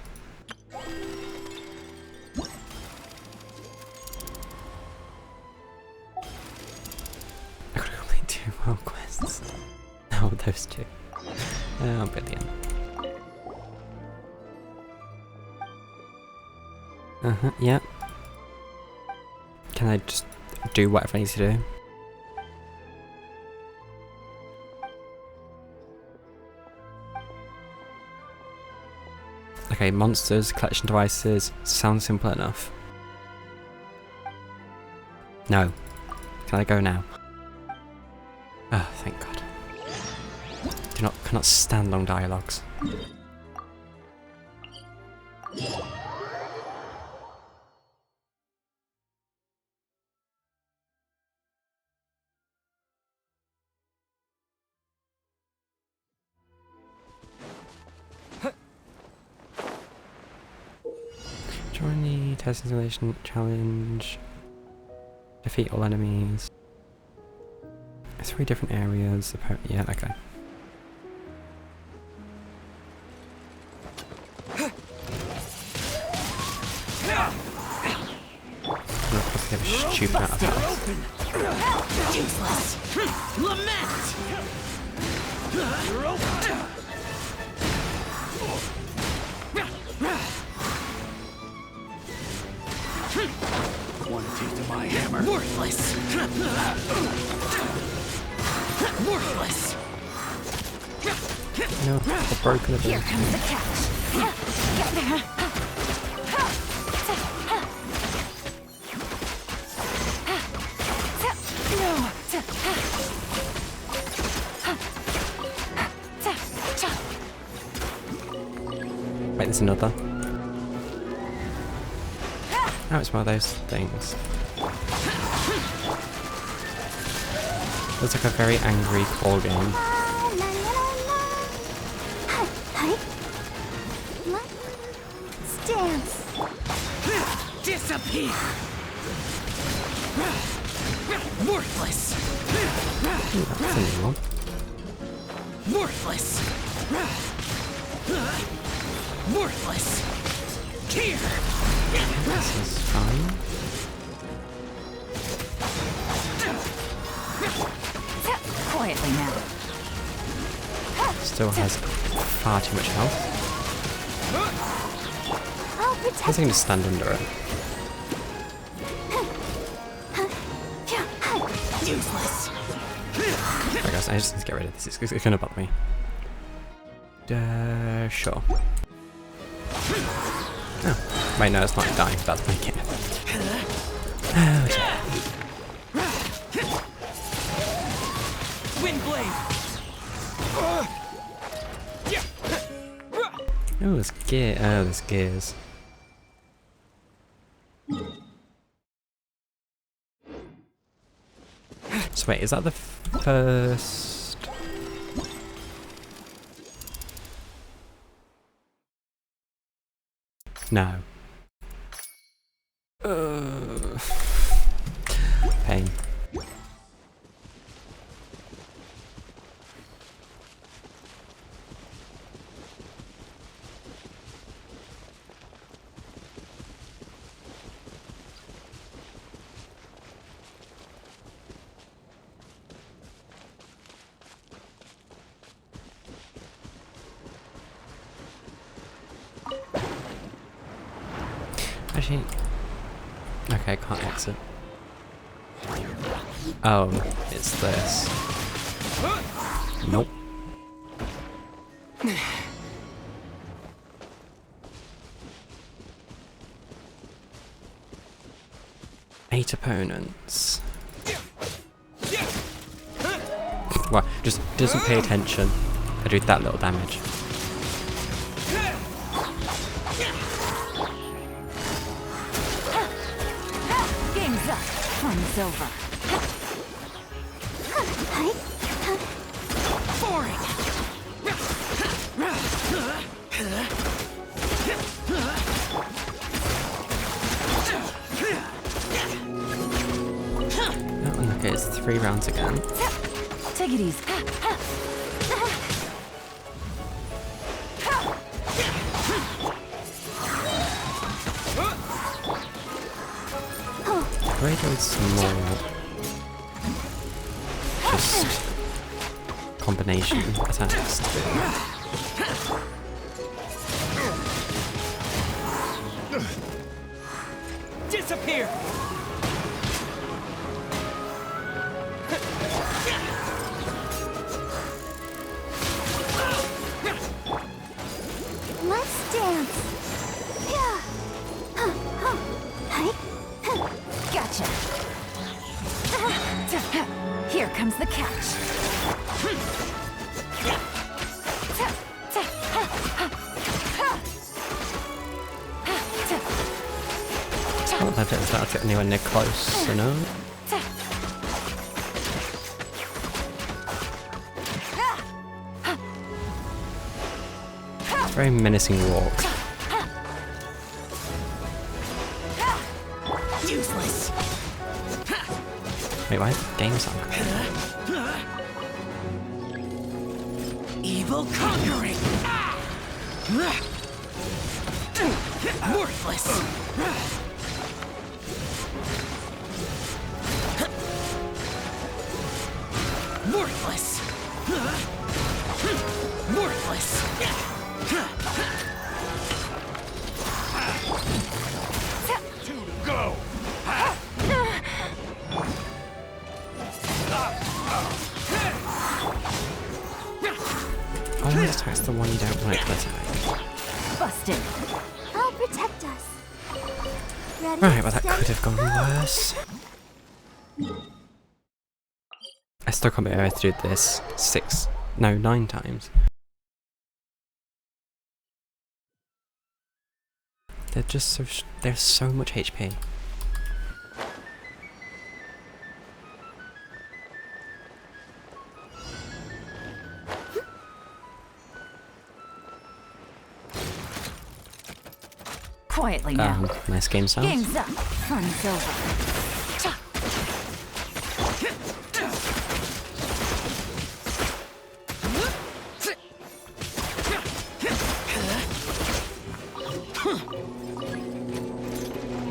I gotta complete 2 world quests. Oh, those 2. Brilliant. Yeah. Can I just do whatever I need to do? Okay, monsters, collection devices, sounds simple enough. No. Can I go now? Oh, thank God. Cannot stand long dialogues. Join the test simulation challenge. Defeat all enemies. 3 different areas. Yeah, okay. Have a stupid amount of health. Useless. Lament. You're open. One taste of my hammer. Worthless. Worthless. No, I've broken it. Here comes the catch. Get there. Wait, there's another. Oh, it's one of those things. Looks like a very angry call game. Let's dance. Disappear. Worthless. Ooh, that's a new one. Worthless. Worthless. Here. This is fine. Quietly now. Still has far too much health. I'll I protect think I can just stand under it. Useless. Right guys, I just need to get rid of this. It's gonna bother me. Sure. Oh. Wait, no, it's not dying. That's making it. Oh, dear. Windblade. Oh, there's gear. Oh, there's gears. So wait, is that the first? No. Pain. Actually, okay, can't exit. Oh, it's this. Nope. 8 opponents. Well, just doesn't pay attention. I do that little damage. Game's up. Fun's over. Boring. Oh, okay, it's 3 rounds again. Take it easy. Grado's more just combination attacks to Disappear. Let's dance. Gotcha. Here comes the catch. I don't know if it's about to get anywhere near close, you know? It's a very menacing walk. Useless. Wait, why is the game sound Evil conquering. Worthless. Worthless. Worthless. Two to go. Oh, this attack's the one you don't want to attack. Busted. I'll protect us. Ready? Right, well that could have gone worse. I still can't believe I had to do this 9 times. They're just so there's so much HP. Quietly now. Nice game sound. Game's up. Fun's over.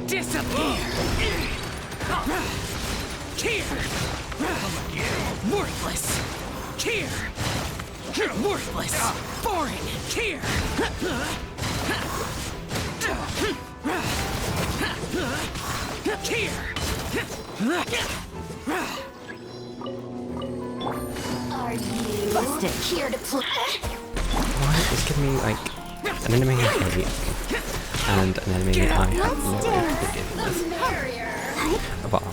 Disappear. Here. Worthless. Here. Worthless. Boring. Here. Here. Are you Busted. here to play? Why is giving me like an enemy I hate and an enemy I have no idea to deal with? Well,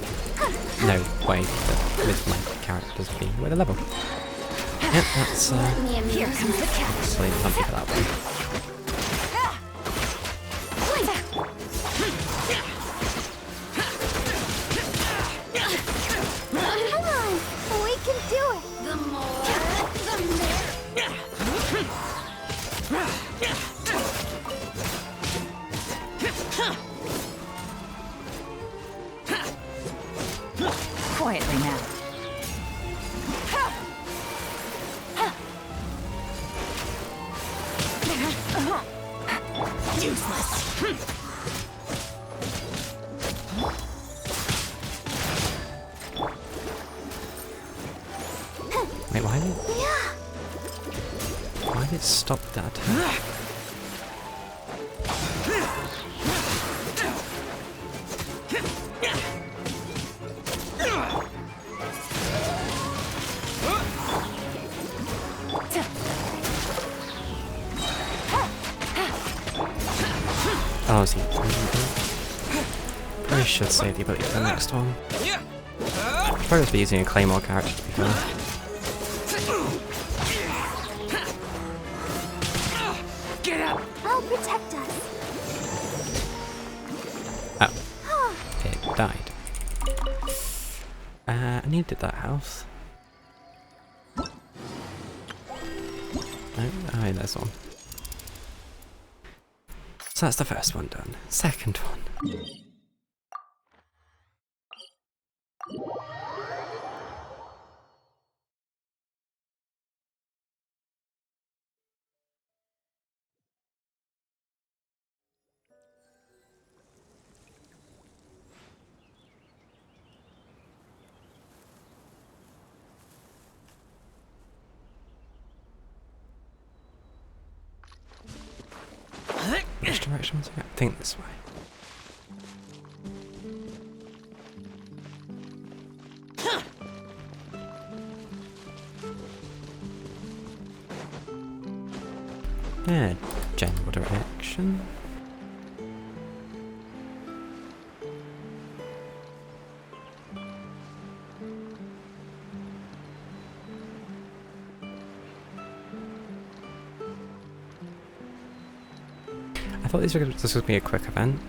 no way that with my characters being with a level. Yep, that's Here comes the catch. explain something for that one. Come on, we can do it. The more, the merrier. Quietly now. Useless. Wait, why did it stop that attack? Oh, see. I should save the ability for the next one. Probably just be using a Claymore character to be fair. Get up! I'll protect us. Oh. It died. I needed that house. Oh, there's one. So that's the first one done. Second one. Which direction was it? I think this way. Yeah, general direction. I thought this was going to be a quick event.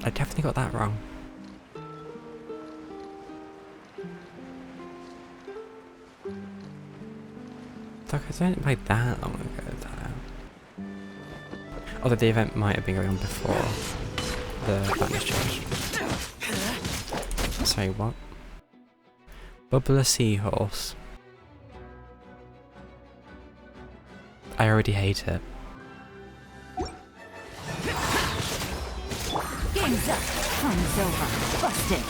I definitely got that wrong. Fuck, I didn't play that long ago though. Although the event might have been going on before the badness change. Sorry, what? Bubbler Seahorse. I already hate it. Game's up. Time's over. Busted.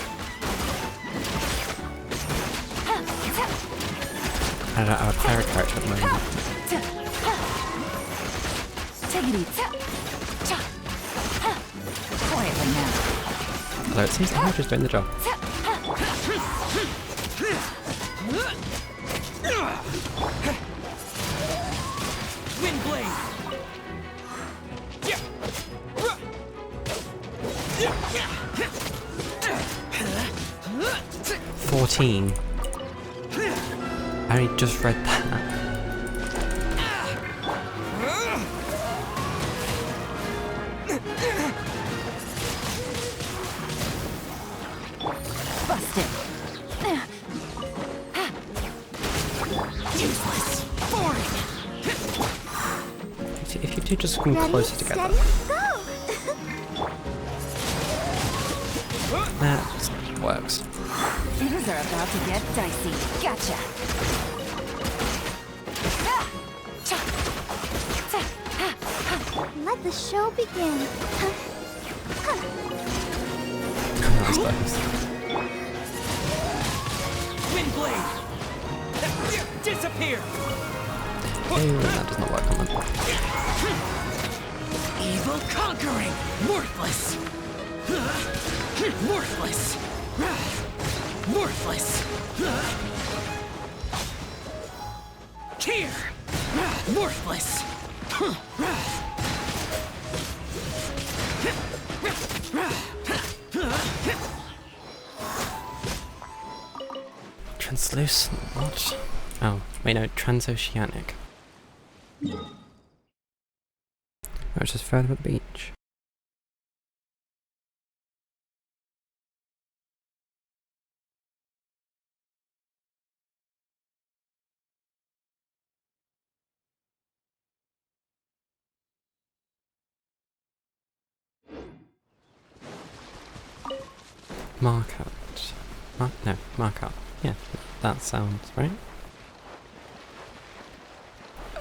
I don't have a player character at the moment. Take it easy. Quietly now. Although it seems like I'm just doing the job. Wind blade. 14. I only just read that. Busted. Useless. Boring. If you two just come closer together. That works. Things are about to get dicey. Gotcha. Let the show begin. Nice place. Wind blade. Disappear. Ew, that does not work on them. Evil conquering. Worthless. Worthless. Worthless. Here. Worthless. Translucent, what? Oh, wait no, transoceanic. Oh, it's just further up the beach. Mark out. Mark out. Yeah, that sounds right.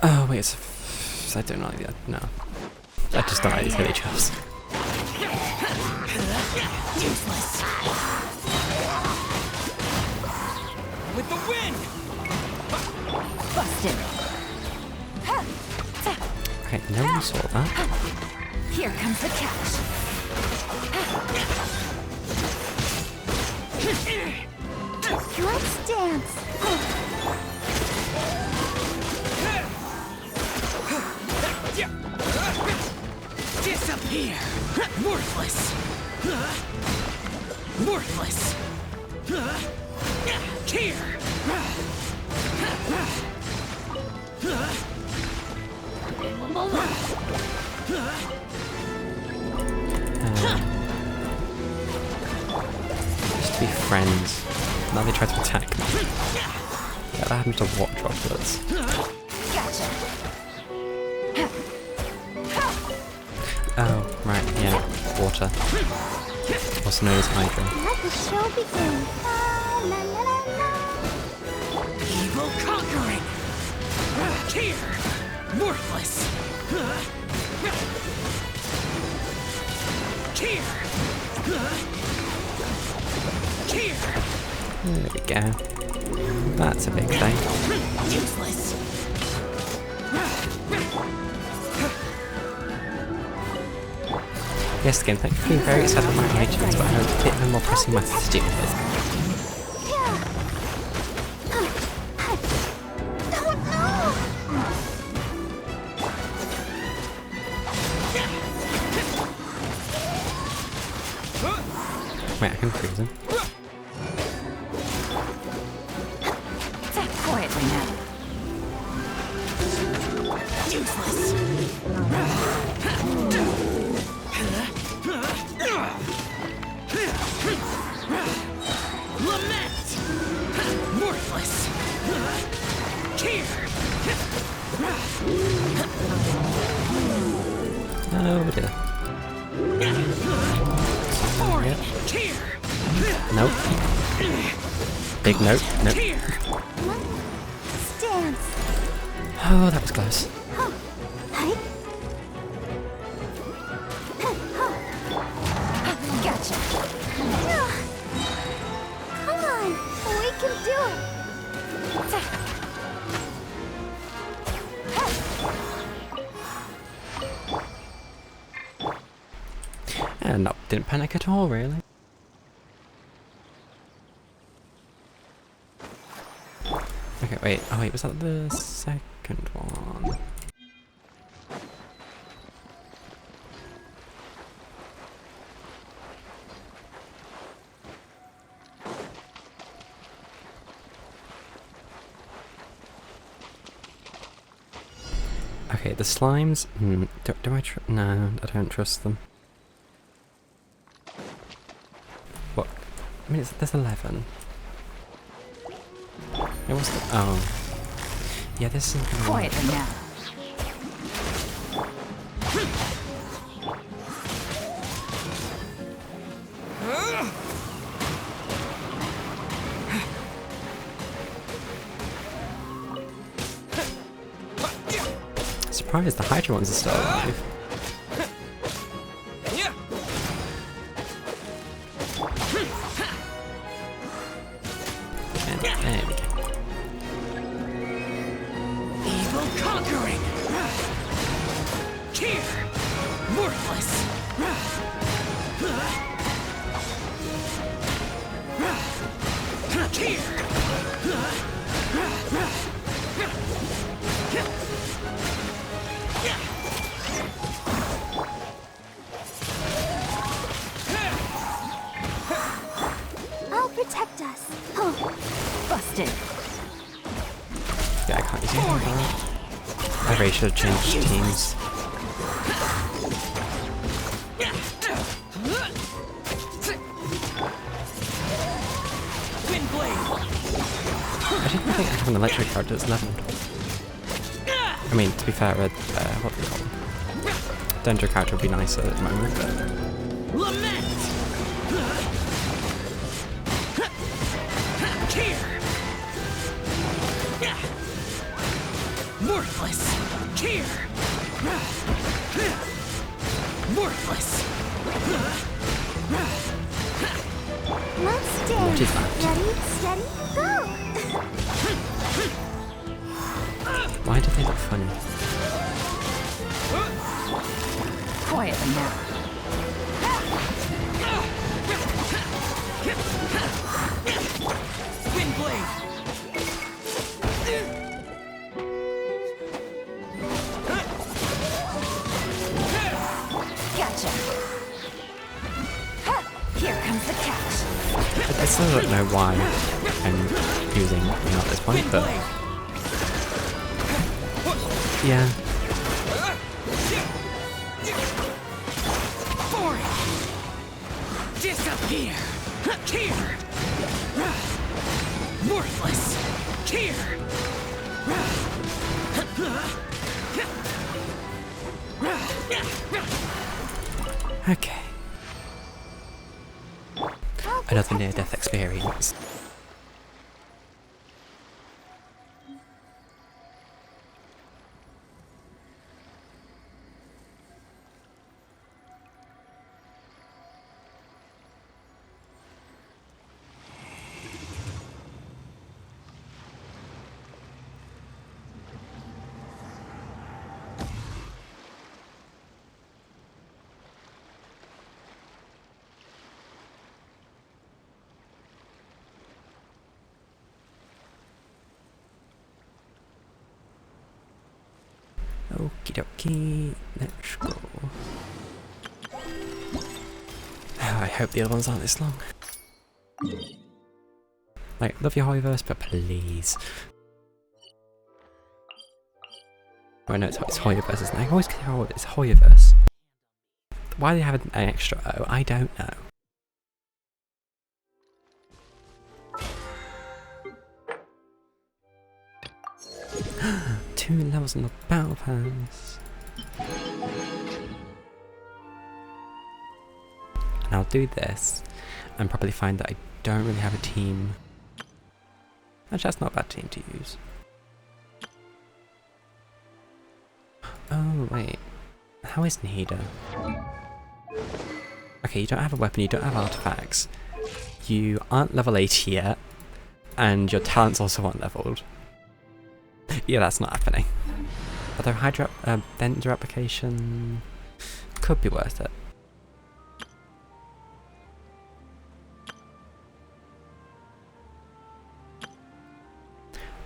Oh wait, I don't like that. No, I just don't like these hilly chops. Useless. With the wind. Busted. Okay, no one saw that. Here comes the catch. Let's dance. Disappear. Here! Worthless! Worthless! Here! Used to be friends. Now they try to attack me. Yeah, that happened to what droplets. Gotcha. Oh, right, yeah. Water. Also known as Hydra. Let the show begin. La, la, la, la. Evil conquering! Here! Worthless! Here! Here! There we go. That's a big thing. Useless! Yes, again, thank you for being very excited about my items, but I have a bit no more pressing matters to deal with. Wait, I can freeze him. Quietly now. Useless! Lament! Worthless! Here! Oh dear. Foreign! Here! Nope. Big nope. Nope. Stance. Oh, that was close. Gotcha. Come on, we can do it. And no, didn't panic at all, really. Okay, wait. Oh wait, was that the second one? Okay, the slimes. Do I no, I don't trust them. What? I mean, there's 11. It was the, oh. Yeah, this isn't gonna work. Quietly now. Surprised the Hydra ones are still alive. And there we go. Evil conquering! Here! Worthless! Here! I'll protect us. Busted. Yeah, I can't use it. I really should have changed teams. I didn't think I have an electric character that's leveled. I mean, to be fair, what do you call them? Dendro character would be nicer at the moment, but... Lament! Here! Worthless! Here! Worthless! Let's dance. What is that? Ready, steady, go! Why do they look funny? Quietly now. Windblade! Gotcha. I still don't know why I'm using him at this point, but yeah. Disappear! Here! Worthless! Here! Okay. Another near-death experience. Okie dokie, let's go. I hope the other ones aren't this long. Like, love your Hoyoverse, but please. Oh no, it's Hoyoverse, isn't it? I always get how it's Hoyoverse. Why do they have an extra O? I don't know. Two levels in the battle pass. And I'll do this and probably find that I don't really have a team. Actually, that's not a bad team to use. Oh, wait. How is Nihida? Okay, you don't have a weapon, you don't have artifacts. You aren't level 80 yet. And your talents also aren't leveled. Yeah, that's not happening. Although Hydra Bender application could be worth it.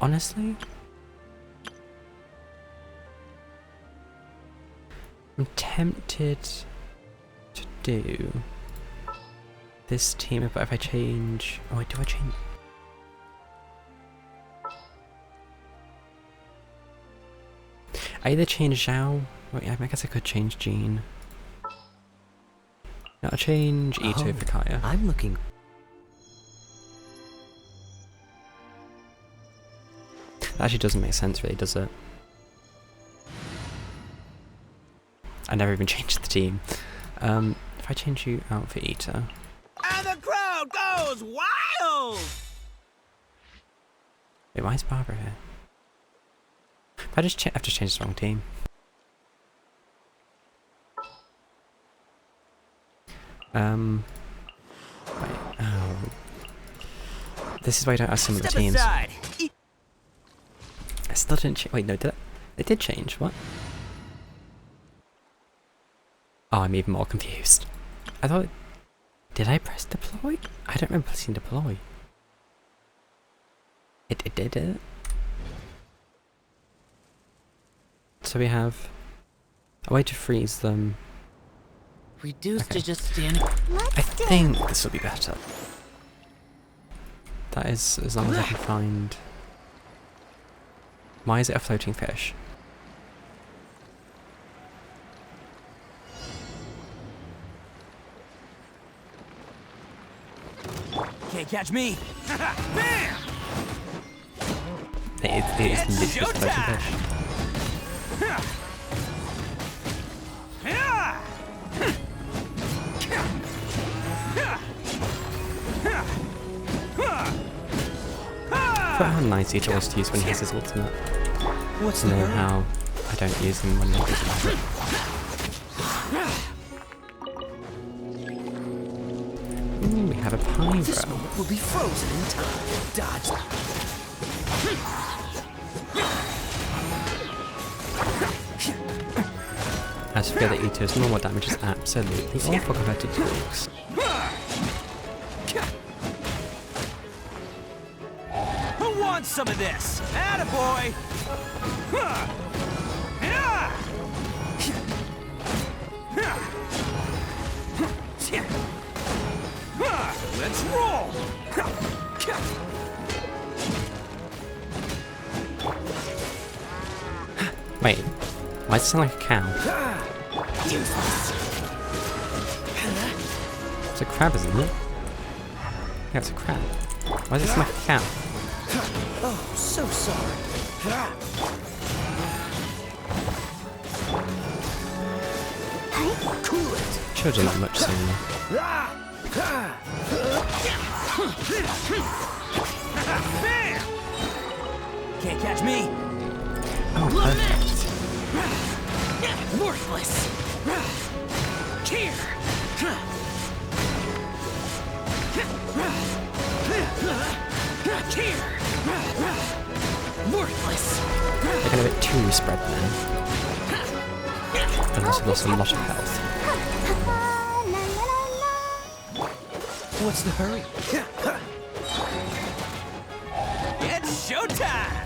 Honestly, I'm tempted to do this team, but if I change... Oh wait, do I change... I either change Zhao... Wait, I guess I could change Jean. No, I'll change Ito for Kaya. I'm looking... That actually doesn't make sense really, does it? I never even changed the team. If I change you out for Ito... And the crowd goes wild! Wait, why is Barbara here? I've just changed the wrong team. Wait, oh. This is why I don't have similar teams. I still didn't change. Wait, no, did I? It did change, what? Oh, I'm even more confused. I thought... Did I press deploy? I don't remember pressing deploy. It did it? So we have a way to freeze them. Reduce to just standing. I think this will be better. That is as long as I can find... Why is it a floating fish? Can't catch me. Bam! It is literally just a floating fish. But how nice Ito was to use when he has his ultimate. What's and then how I don't use him when he doesn't have it. Ooh, we have a pyro. This moment will be frozen in time. Dodge. I just forget that Ito's normal damage is absolutely awful compared to Duke's. Who wants some of this? Attaboy! Let's roll! Wait, why does it sound like a cow? It's a crab, isn't it? Yeah, it's a crab. Why does it sound like a cow? Oh, so sorry. Cool it. Children are much sooner. Can't catch me. Oh, perfect. Worthless. Here. Here. Worthless. They're getting a bit too spread now. And also lost a lot of health. What's the hurry? It's showtime!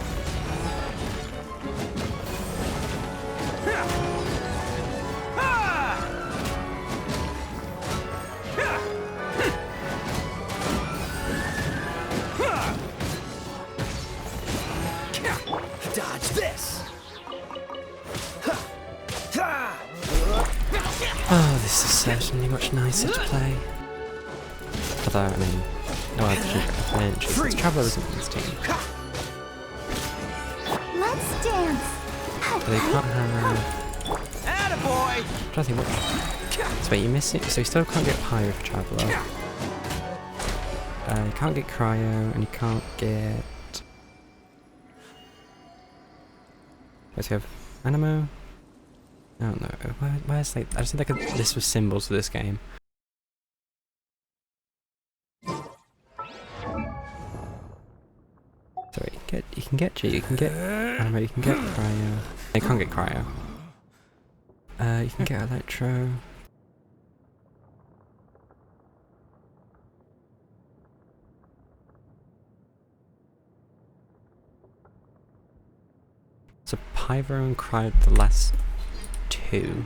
Dodge this. Oh, this is certainly much nicer to play. Although, I mean, no other entries. It's Traveler isn't in this team. Let's dance. But they can't have... Attaboy! I don't think what... So wait, you miss it? So you still can't get Pyro for Traveler. You can't get Cryo, and you can't get... Let's have Animo. I don't know. Where's like? I just think like a list of symbols for this game. Sorry, you can get G, you can get Animo, you can get Cryo. You can't get Cryo. You can get Electro. So Pyro and Cryo are the last two.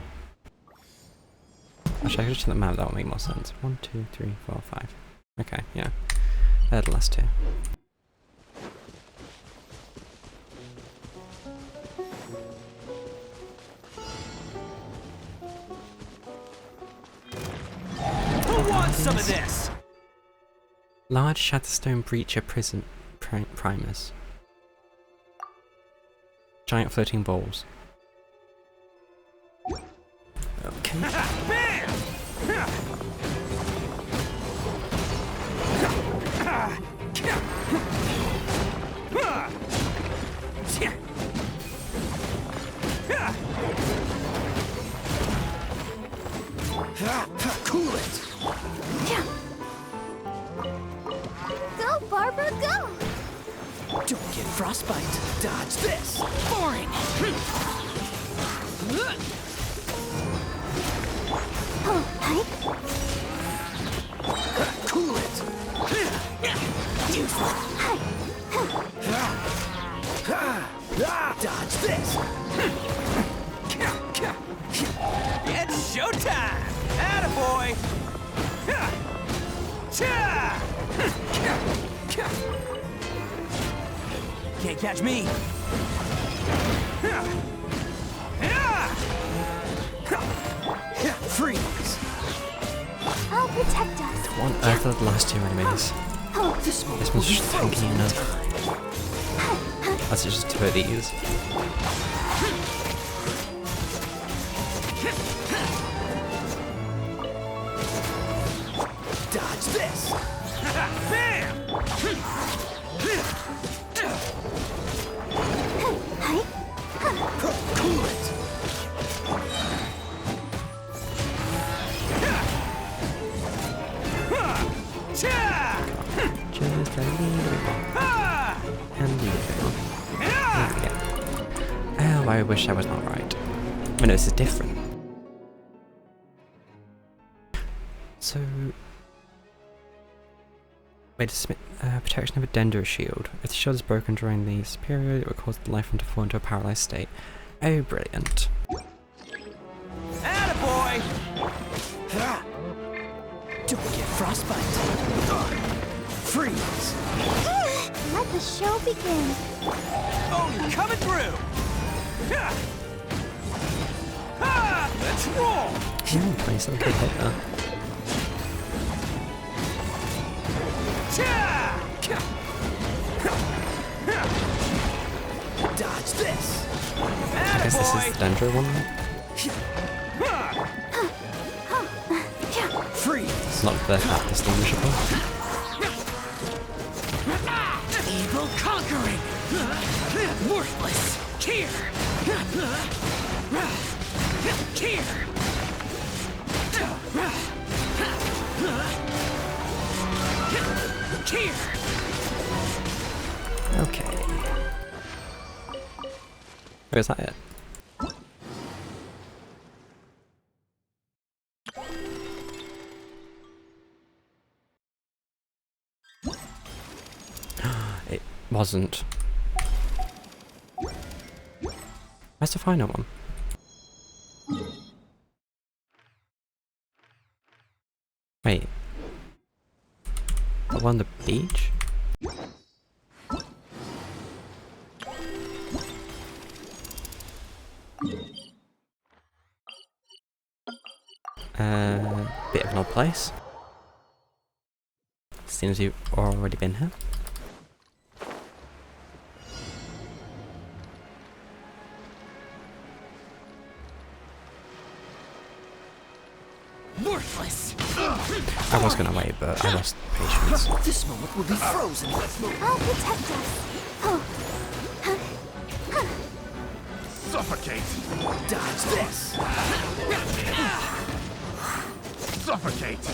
Actually, I could just check the map, that would make more sense. 1, 2, 3, 4, 5. Okay, yeah. They're the last two. Who wants some of this? Large Shatterstone Breacher Prison Primus. Giant floating balls. Okay. Bam! Cool it. Go, Barbara, go! Don't get frostbite. Dodge this. Boring. Cool it. Dodge this. It's showtime! Attaboy! Can't catch me. Freeze. I'll protect us. What on earth are the last two enemies? This one's just tanky enough. That's just two of these. Dodge this. Bam! Cool it. Just a little bit more. And a little bit more. There we go. Oh, I wish I was not right. I know this is different. So... Wait a minute. Protection of a Dendro shield. If the shield is broken during this period, it will cause the life form to fall into a paralyzed state. Oh, brilliant. Attaboy! Don't get frostbite. Freeze. Let the show begin. Oh, coming through. Let's roll. 27 good hit there. Dodge this. I guess this is the Dendro one. Freeze. It's not that distinguishable. Evil conquering. Worthless. Here. Here. Here. Okay. Or is that it? It wasn't. Where's the final one? Wait. The one on the beach? Bit of an odd place. Seems you've already been here. Worthless. I was gonna wait, but I lost patience. This moment will be frozen. I'll protect us. Oh. Suffocate. Dodge this. Suffocate.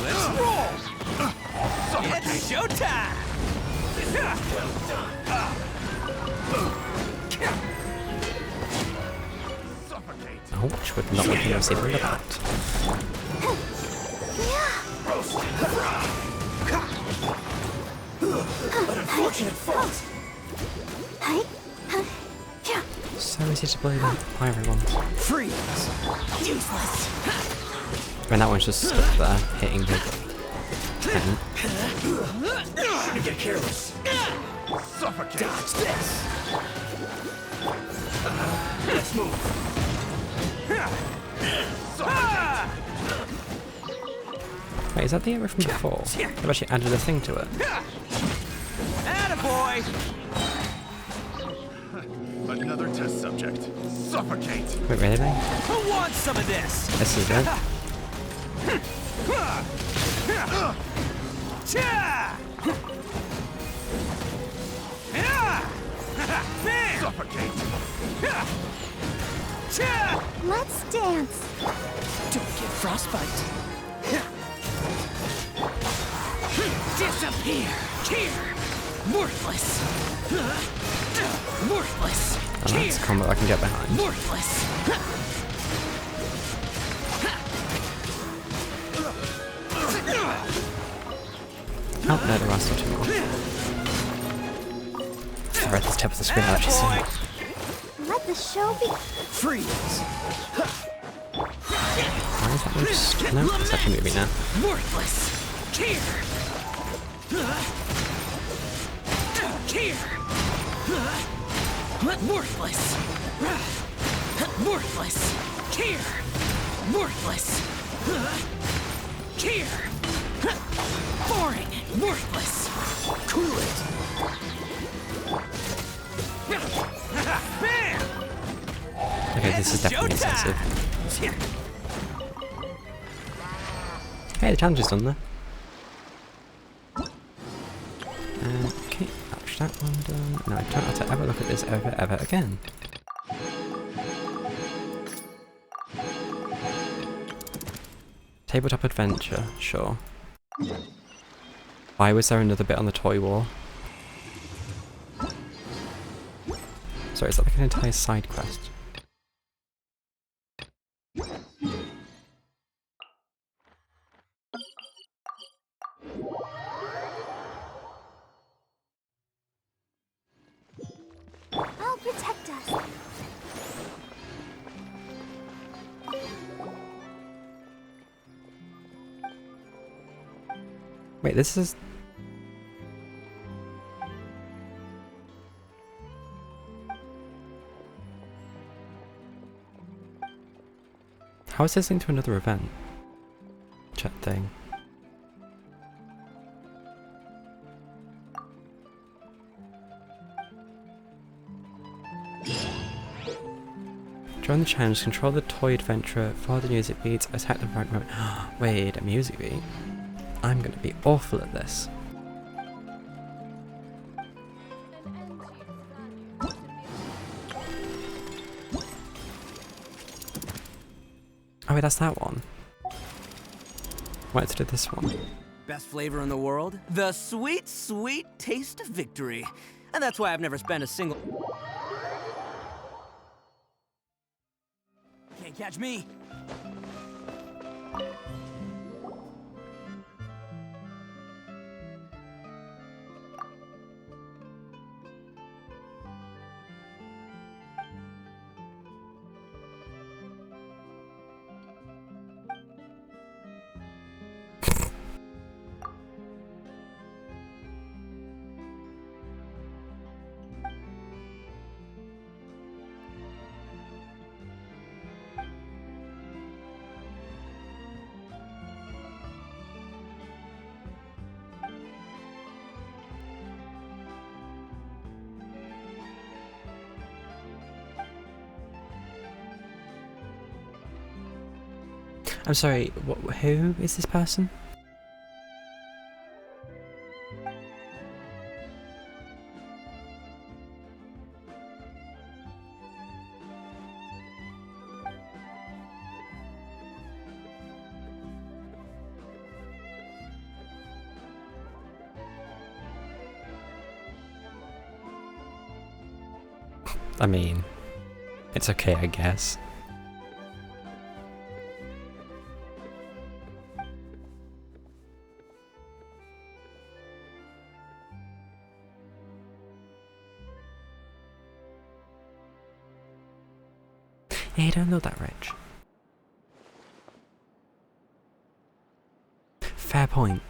Let's roll. Suffocate. It's showtime. Ouch, would not want to receive under that. An unfortunate fault. So easy to play that pirate one. Freeze. Useless. I mean, that one's just stuck there, hitting the tent. Shouldn't get careless. Suffocate. Dodge this. Let's move. Wait, is that the area from before? I've actually added a thing to it. Attaboy! Another test subject. Suffocate. Wait, really? Who wants some of this? This is it. Suffocate. Let's dance. Don't get frostbite. Disappear. Here. Worthless. Worthless. And that's a combo I can get behind. Worthless. Oh, no, there are still two more. Sorry, at the tip of the screen, I actually see it. Let the show be. Freeze. Why is that one just... No, it's actually moving now. Worthless. Here. Here. Worthless. Worthless. Here. Worthless. Here. Boring. Worthless. Cool it. Bam! Okay, this is definitely excessive. Hey, the challenge is done there. Okay, that's that one done. No, I don't have to ever look at this ever again. Tabletop adventure, sure. Why was there another bit on the toy wall? Sorry, is that like an entire side quest? I'll protect us. Wait, this is... How is this linked to another event? Chat thing. Join the challenge, control the toy adventurer, follow the music beats, attack the right moment. Wait, a music beat? I'm gonna be awful at this. Oh wait, that's that one. Why to do this one? Best flavor in the world? The sweet, sweet taste of victory. And that's why I've never spent a single... Can't catch me. I'm sorry, who is this person? I mean, it's okay, I guess. Yeah, you don't look that rich. Fair point.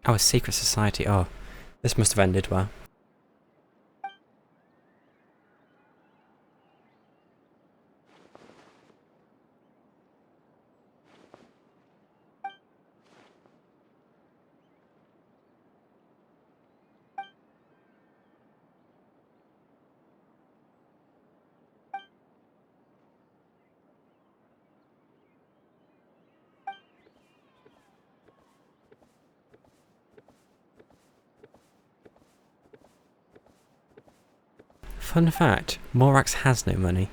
Oh, a secret society. Oh, this must have ended well. Fun fact, Morax has no money.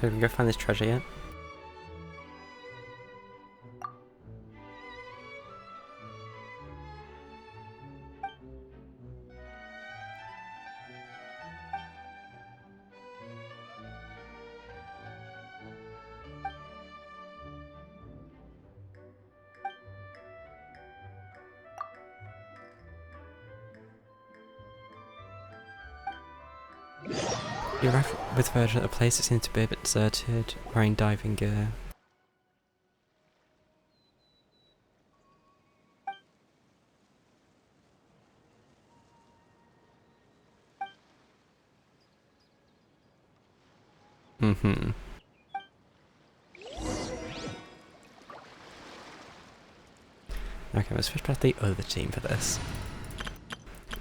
Can we go find this treasure yet? You arrive with Virgil at a place that seems to be a bit deserted, wearing diving gear. Mm-hmm. Okay, let's switch back to the other team for this.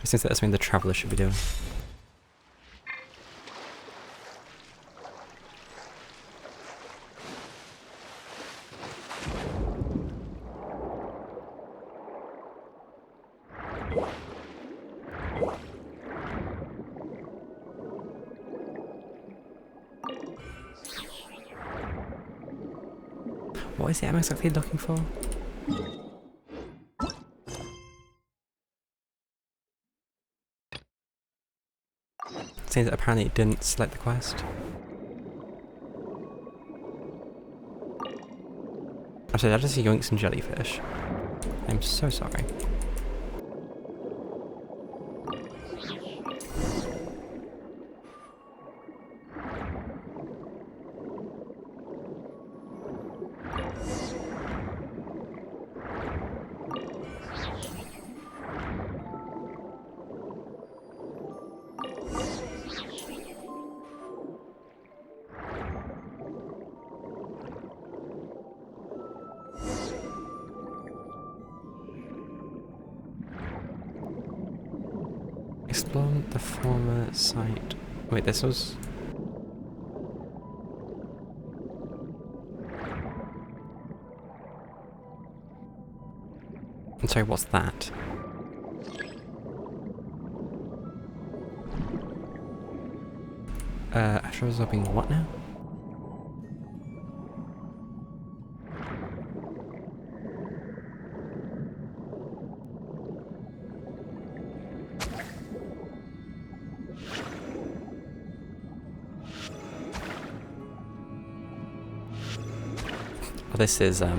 It seems that that's something the Traveller should be doing. What is it I'm exactly looking for? Seems that apparently it didn't select the quest. I said I just yoinked some jellyfish. I'm so sorry. Explore the former site. Wait, this was... I'm sorry, what's that? After absorbing what now? Oh, this is, there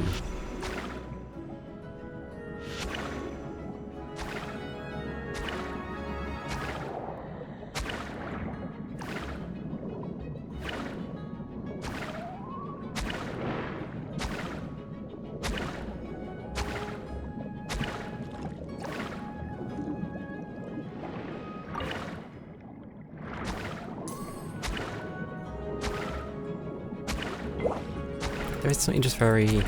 is something just very...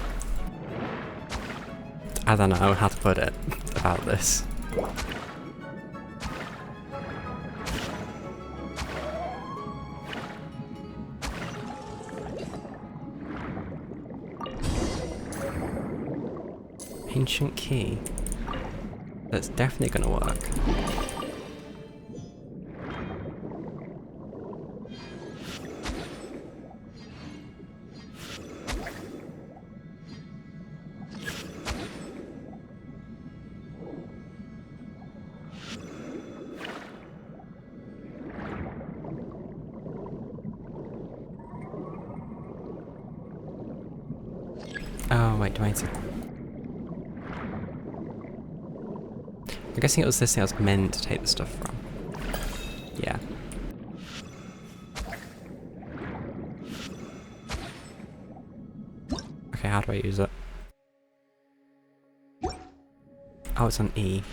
I don't know how to put it about this. Ancient key. That's definitely gonna work. Oh wait, do I need to... I'm guessing it was this thing I was meant to take the stuff from. Yeah. Okay, how do I use it? Oh, it's on E.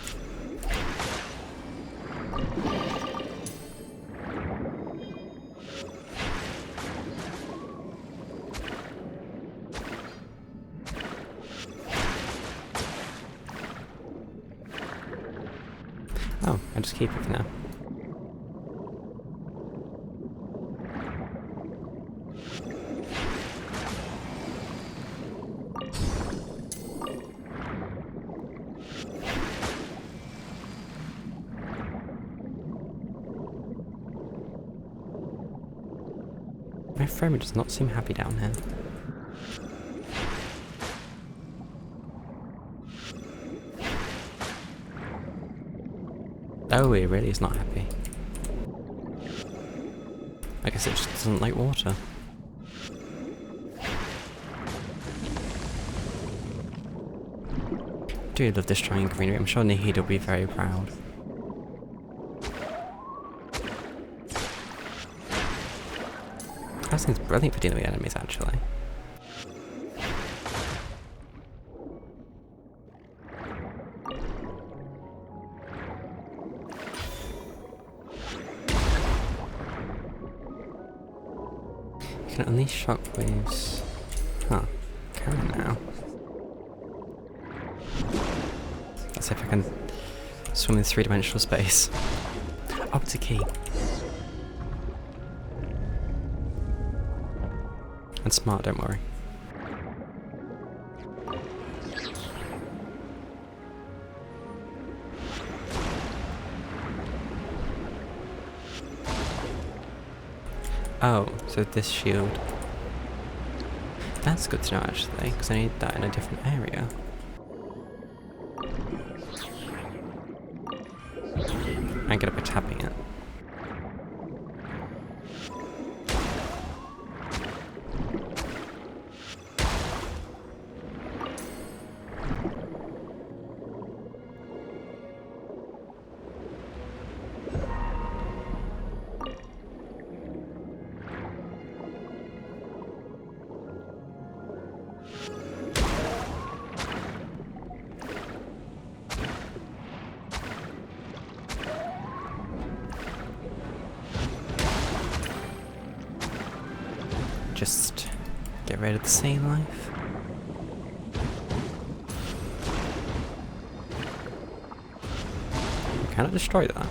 Oh, I'll just keep it for now. My frame does not seem happy down here. Oh, it really is not happy. I guess it just doesn't like water. I do love this giant greenery. I'm sure Nihid will be very proud. That seems brilliant for dealing with enemies, actually. You can unleash shockwaves. Huh. Can I now? Let's see if I can swim in three-dimensional space. Oh, it's a key. And smart, don't worry. Oh, so this shield. That's good to know actually, because I need that in a different area. I get it by tapping it. Just get rid of the sea life. I cannot destroy that.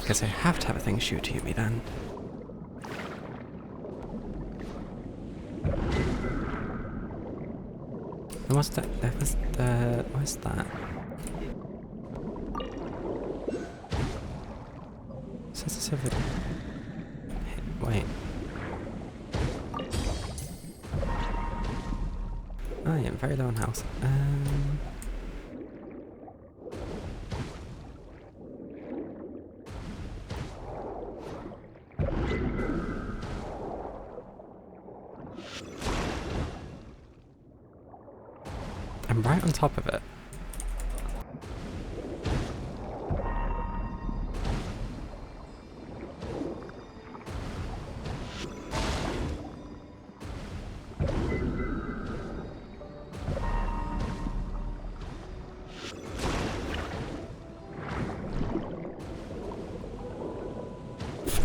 Guess I have to have a thing shoot at me then. And what's that? That was the. What's that? Says it's over. Wait. Oh yeah, I'm very low on health. I'm right on top of it.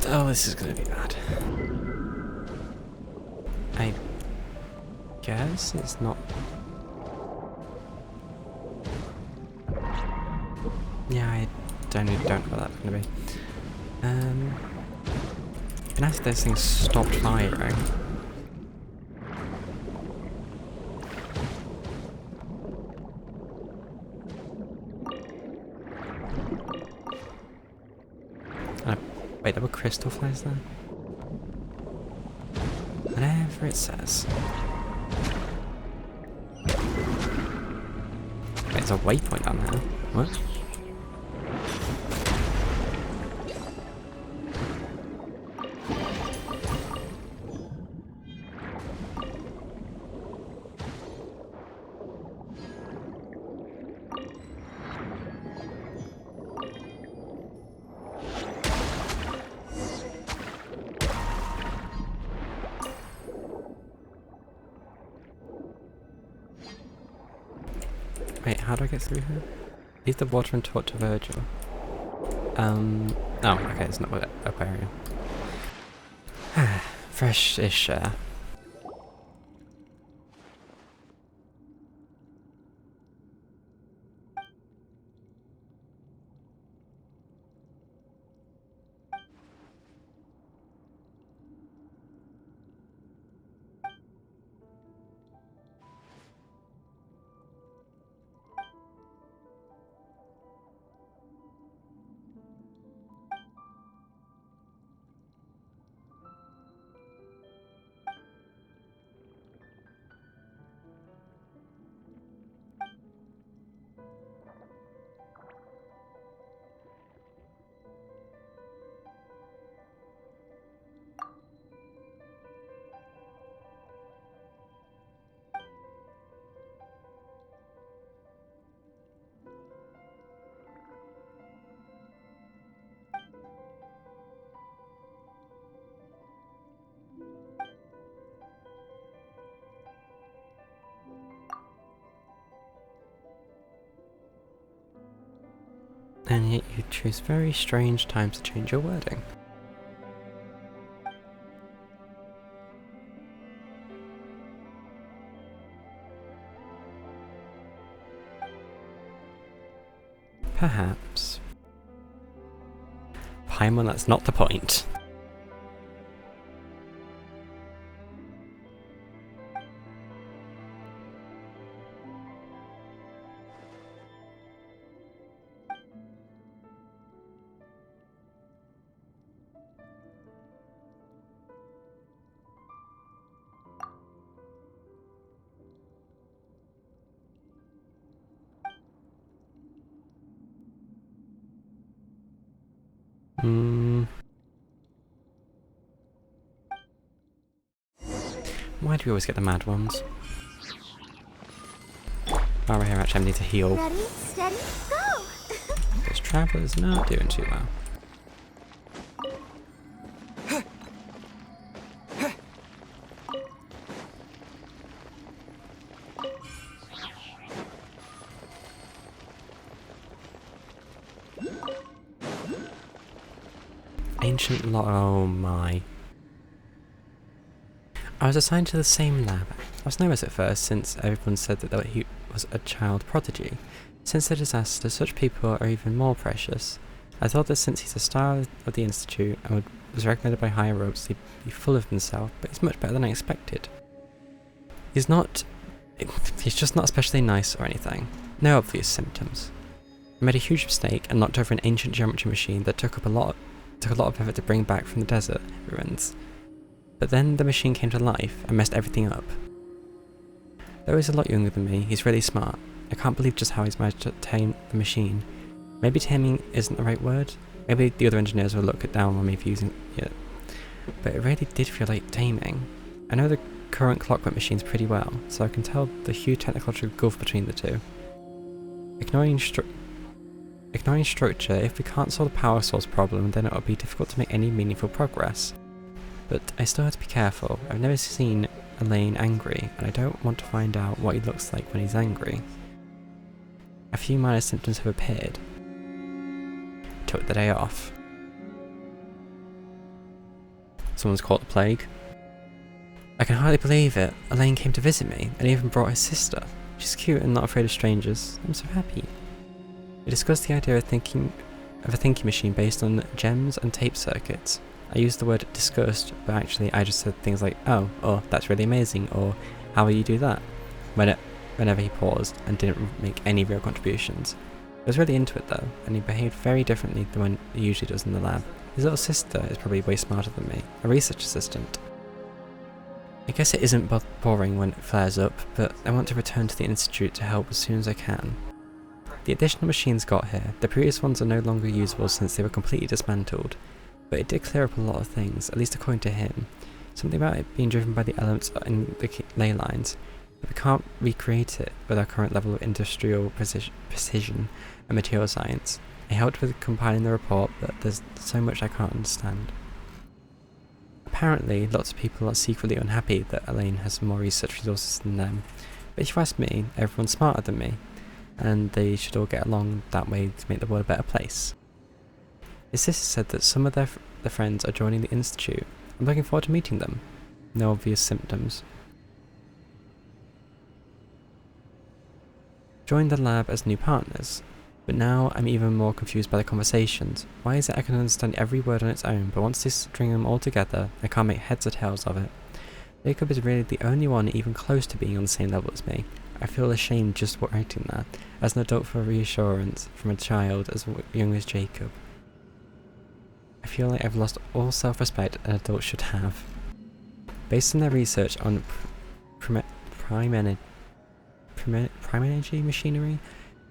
Oh, this is gonna be bad. I guess it's not. Yeah, I don't know what that's gonna be. And as those things stopped firing. Wait, there were crystal flares there? Whatever it says. Wait, there's a waypoint down there. What? Wait, how do I get through here? Leave the water and talk to Virgil. Oh, okay, it's not up area. Fresh-ish air. And yet you choose very strange times to change your wording. Perhaps. Paimon, that's not the point. Why do we always get the mad ones? Oh, right here, actually, I need to heal. Ready, steady, go! This traveler's not doing too well. Ancient oh my. I was assigned to the same lab. I was nervous at first since everyone said that he was a child prodigy. Since the disaster, such people are even more precious. I thought that since he's a star of the Institute and was recommended by higher ups, he'd be full of himself, but he's much better than I expected. He's just not especially nice or anything. No obvious symptoms. I made a huge mistake and knocked over an ancient geometry machine that took a lot of effort to bring back from the desert ruins. But then the machine came to life and messed everything up. Though he's a lot younger than me, he's really smart. I can't believe just how he's managed to tame the machine. Maybe taming isn't the right word. Maybe the other engineers will look down on me for using it. But it really did feel like taming. I know the current clockwork machines pretty well, so I can tell the huge technological gulf between the two. Ignoring structure, if we can't solve the power source problem, then it'll be difficult to make any meaningful progress. But I still have to be careful. I've never seen Elaine angry, and I don't want to find out what he looks like when he's angry. A few minor symptoms have appeared. Took the day off. Someone's caught the plague. I can hardly believe it. Elaine came to visit me, and even brought his sister. She's cute and not afraid of strangers. I'm so happy. We discussed the idea of a thinking machine based on gems and tape circuits. I used the word discussed, but actually I just said things like, oh, or that's really amazing, or how will you do that? Whenever he paused and didn't make any real contributions. I was really into it though, and he behaved very differently than when he usually does in the lab. His little sister is probably way smarter than me, a research assistant. I guess it isn't boring when it flares up, but I want to return to the Institute to help as soon as I can. The additional machines got here. The previous ones are no longer usable since they were completely dismantled, but it did clear up a lot of things, at least according to him. Something about it being driven by the elements in the ley lines, but we can't recreate it with our current level of industrial precision and material science. I helped with compiling the report, but there's so much I can't understand. Apparently, lots of people are secretly unhappy that Elaine has more research resources than them, but if you ask me, everyone's smarter than me, and they should all get along that way to make the world a better place. His sister said that some of their friends are joining the Institute. I'm looking forward to meeting them. No obvious symptoms. Joined the lab as new partners, but now I'm even more confused by the conversations. Why is it I can understand every word on its own, but once they string them all together, I can't make heads or tails of it? Jacob is really the only one even close to being on the same level as me. I feel ashamed just writing that, as an adult for reassurance from a child as young as Jacob. I feel like I've lost all self-respect an adult should have. Based on their research on prime energy machinery,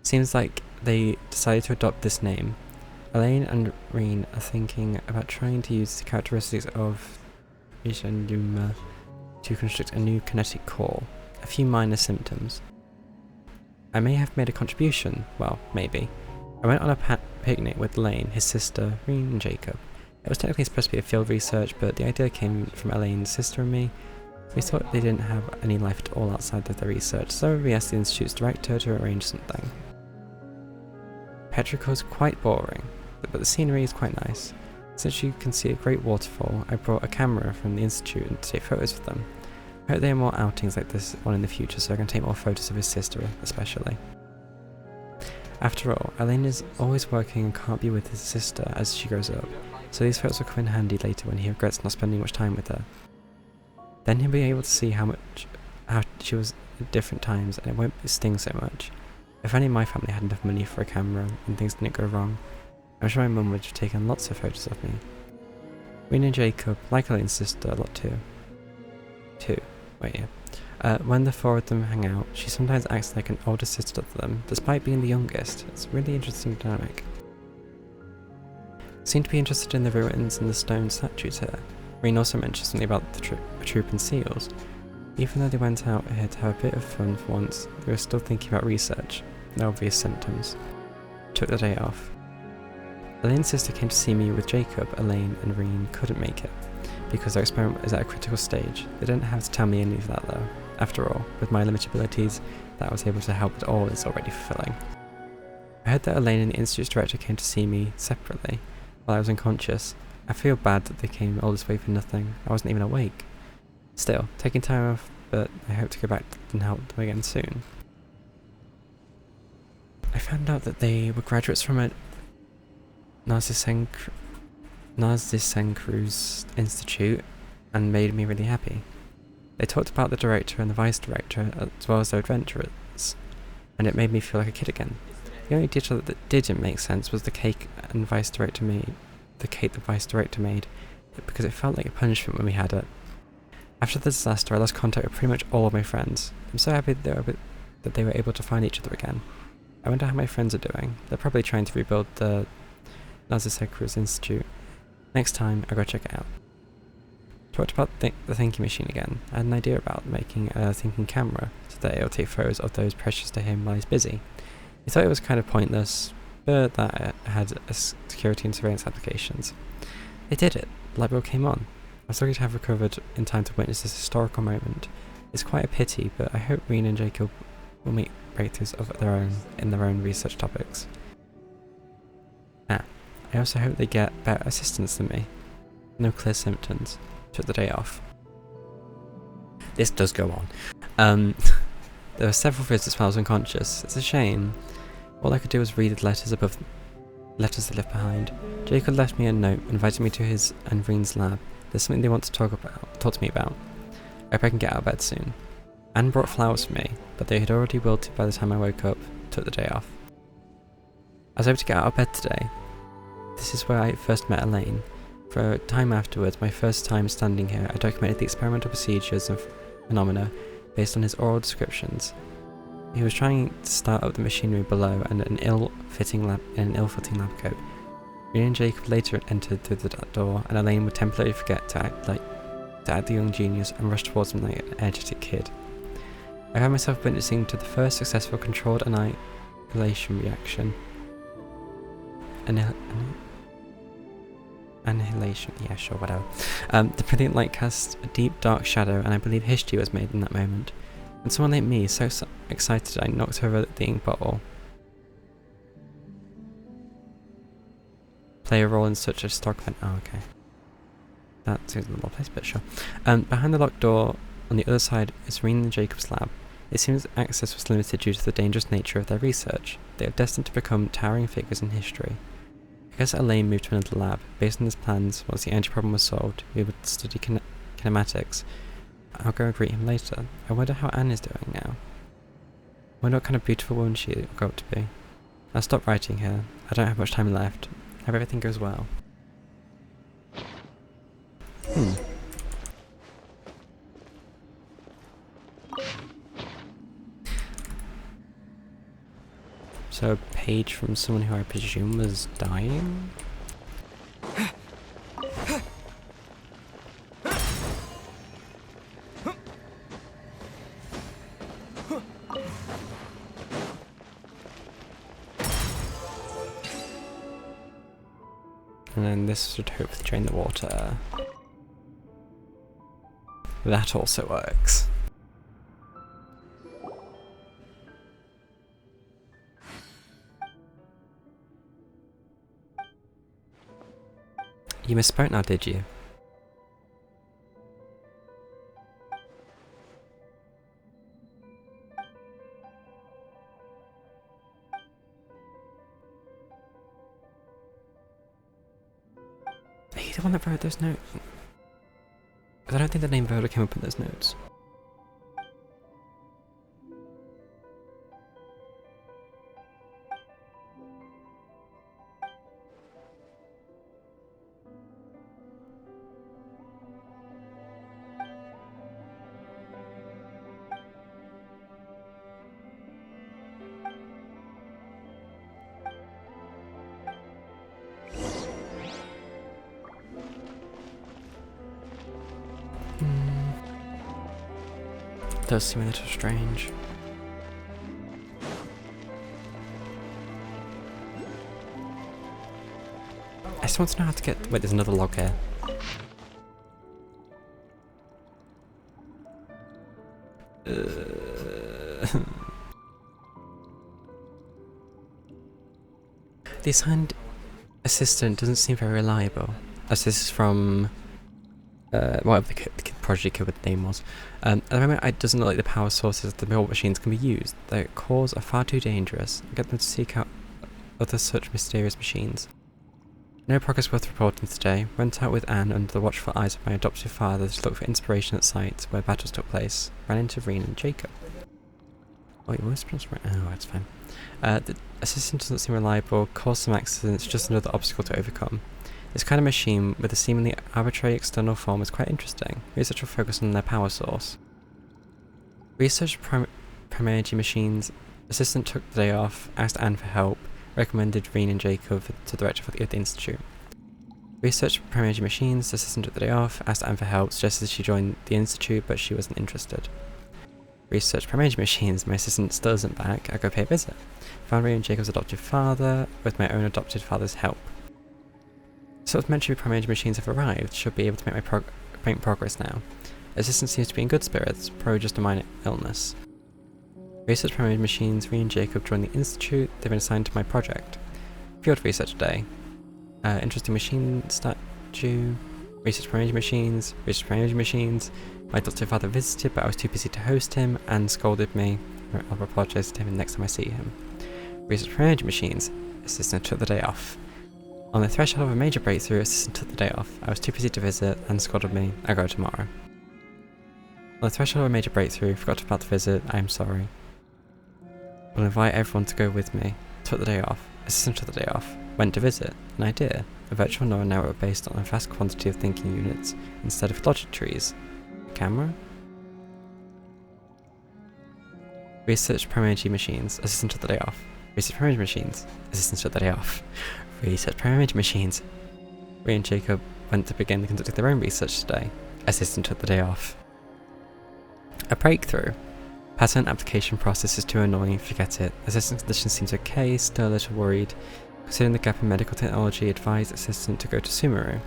seems like they decided to adopt this name. Elaine and Reen are thinking about trying to use the characteristics of Ishanuma to construct a new kinetic core. A few minor symptoms. I may have made a contribution. Well, maybe. I went on a picnic with Elaine, his sister, Reen and Jacob. It was technically supposed to be a field research, but the idea came from Elaine's sister and me. We thought they didn't have any life at all outside of their research, so we asked the Institute's director to arrange something. Petrichor's quite boring, but the scenery is quite nice. Since you can see a great waterfall, I brought a camera from the Institute and to take photos of them. I hope there are more outings like this one in the future so I can take more photos of his sister, especially. After all, Elaine is always working and can't be with his sister as she grows up, so these photos will come in handy later when he regrets not spending much time with her. Then he'll be able to see how she was at different times and it won't sting so much. If only my family had enough money for a camera and things didn't go wrong, I'm sure my mum would have taken lots of photos of me. Reen and Jacob like Elaine's sister a lot too. When the four of them hang out, she sometimes acts like an older sister to them, despite being the youngest. It's a really interesting dynamic. Seemed to be interested in the ruins and the stone statues here. Reen also mentioned something about the troop and seals. Even though they went out here to have a bit of fun for once, they were still thinking about research, no obvious symptoms. Took the day off. Elaine's sister came to see me with Jacob. Elaine and Reen couldn't make it, because their experiment is at a critical stage. They didn't have to tell me any of that though. After all, with my limited abilities, that I was able to help at all is already fulfilling. I heard that Elaine and the Institute's director came to see me separately, while I was unconscious. I feel bad that they came all this way for nothing. I wasn't even awake. Still, taking time off, but I hope to go back and help them again soon. I found out that they were graduates from a Narcissenkruz Institute, and made me really happy. They talked about the director and the vice director, as well as their adventurers, and it made me feel like a kid again. The only detail that didn't make sense was the cake the vice director made, because it felt like a punishment when we had it. After the disaster, I lost contact with pretty much all of my friends. I'm so happy that they were able to find each other again. I wonder how my friends are doing. They're probably trying to rebuild the Narcissenkruz Institute. Next time, I go check it out. Talked about the thinking machine again. I had an idea about making a thinking camera, so that it'll take photos of those precious to him while he's busy. He thought it was kind of pointless, but that it had security and surveillance applications. It did it. The light bulb came on. I was lucky to have recovered in time to witness this historical moment. It's quite a pity, but I hope Reen and Jacob will make breakthroughs of their own in their own research topics. I also hope they get better assistance than me. No clear symptoms. Took the day off. This does go on. There were several visits while I was unconscious. It's a shame. All I could do was read the letters they left behind. Jacob left me a note, inviting me to his and Reen's lab. There's something they want to talk to me about. I hope I can get out of bed soon. Anne brought flowers for me, but they had already wilted by the time I woke up. Took the day off. I was able to get out of bed today. This is where I first met Elaine. For a time afterwards, my first time standing here, I documented the experimental procedures and phenomena based on his oral descriptions. He was trying to start up the machinery below and an ill-fitting lab coat. Reen and Jacob later entered through the door, and Elaine would temporarily forget to act the young genius and rush towards him like an energetic kid. I found myself witnessing to the first successful controlled annihilation reaction. Annihilation, yeah, sure, whatever. The brilliant light cast a deep, dark shadow, and I believe history was made in that moment. And someone like me, so excited, I knocked over the ink bottle. Play a role in such a stock event. Oh, okay. That's a little place, but sure. Behind the locked door, on the other side, is Reen and Jacob's lab. It seems access was limited due to the dangerous nature of their research. They are destined to become towering figures in history. I guess Elaine moved to another lab. Based on his plans, once the energy problem was solved, we would study kinematics. I'll go and greet him later. I wonder how Anne is doing now. I wonder what kind of beautiful woman she will grow up to be. I'll stop writing here. I don't have much time left. Hope everything goes well. So a page from someone who I presume was dying? And then this should hopefully drain the water. That also works. You misspoke now, did you? Are you the one that wrote those notes? Because I don't think the name Voda came up in those notes. Does seem a little strange. I just want to know how to get... Wait, there's another log here. The assigned assistant doesn't seem very reliable. As this is from... whatever the Prodigy kid with the name was. At the moment, it doesn't look like the power sources of the mill machines can be used. Their cores are far too dangerous. Get them to seek out other such mysterious machines. No progress worth reporting today. Went out with Anne under the watchful eyes of my adoptive father to look for inspiration at sites where battles took place. Ran into Reen and Jacob. Wait, what was pronounced right? Oh, it's fine. The assistant doesn't seem reliable, caused some accidents, just another obstacle to overcome. This kind of machine with a seemingly arbitrary external form is quite interesting. Research will focus on their power source. Research primary energy machines. Assistant took the day off, asked Anne for help, recommended Reen and Jacob to the director of the institute. Research primary energy machines. Assistant took the day off, asked Anne for help, suggested she join the institute, but she wasn't interested. Research primary energy machines. My assistant still isn't back. I go pay a visit. Found Reen and Jacob's adoptive father, with my own adopted father's help. Sort of mentioned primary energy machines have arrived. Should be able to make progress now. Assistant seems to be in good spirits, probably just a minor illness. Research primary energy machines. Reen and Jacob joined the institute. They've been assigned to my project. Field research day. Interesting machine statue. Research primary energy machines. Research primary energy machines. My adoptive father visited, but I was too busy to host him and scolded me. I'll apologise to him next time I see him. Research primary energy machines. Assistant took the day off. On the threshold of a major breakthrough, assistant took the day off. I was too busy to visit and scolded me. I go tomorrow. On the threshold of a major breakthrough, forgot about the visit. I am sorry. Will invite everyone to go with me. Took the day off. Assistant took the day off. Went to visit. An idea. A virtual neural network based on a vast quantity of thinking units instead of logic trees. Camera? Research primary energy machines. Assistant took the day off. Research primary energy machines. Assistant took the day off. Research primary energy machines. Reen and Jacob went to begin conducting their own research today. Assistant took the day off. A breakthrough. Patent application process is too annoying, forget it. Assistant's condition seems okay, still a little worried. Considering the gap in medical technology, advised assistant to go to Sumeru.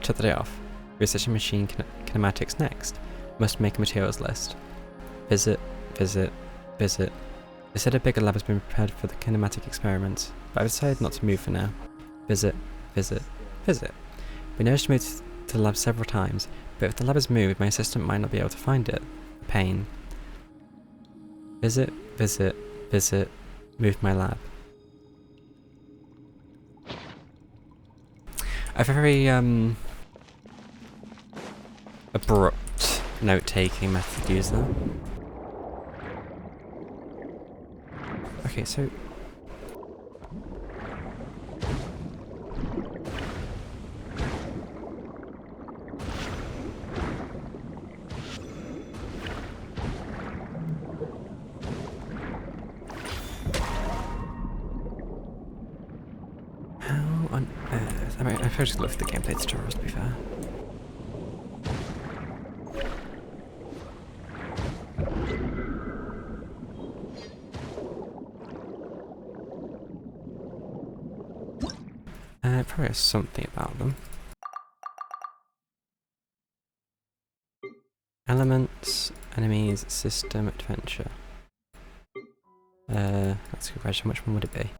Took the day off. Researching machine kinematics next. Must make a materials list. Visit, visit, visit. They said a bigger lab has been prepared for the kinematic experiments, but I've decided not to move for now. Visit, visit, visit. We managed to move to the lab several times, but if the lab is moved, my assistant might not be able to find it. A pain. Visit, visit, visit. Moved my lab. I have a very, abrupt note-taking method user. Okay, so... how on earth... I mean, I've just looked at the gameplay tutorials, to be fair. Probably has something about them. Elements, enemies, system, adventure. That's a good question. How much one would it be?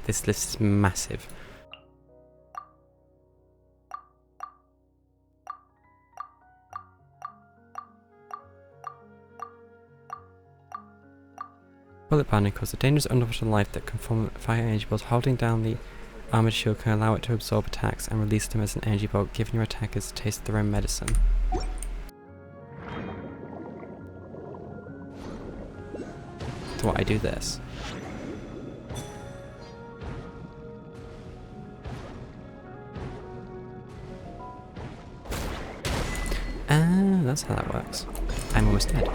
This list is massive. Bullet binding causes a dangerous underwater life that can form fire energy bolts. Holding down the armored shield can allow it to absorb attacks and release them as an energy bolt, giving your attackers a taste of their own medicine. So what, I do this? Ah, that's how that works. I'm almost dead.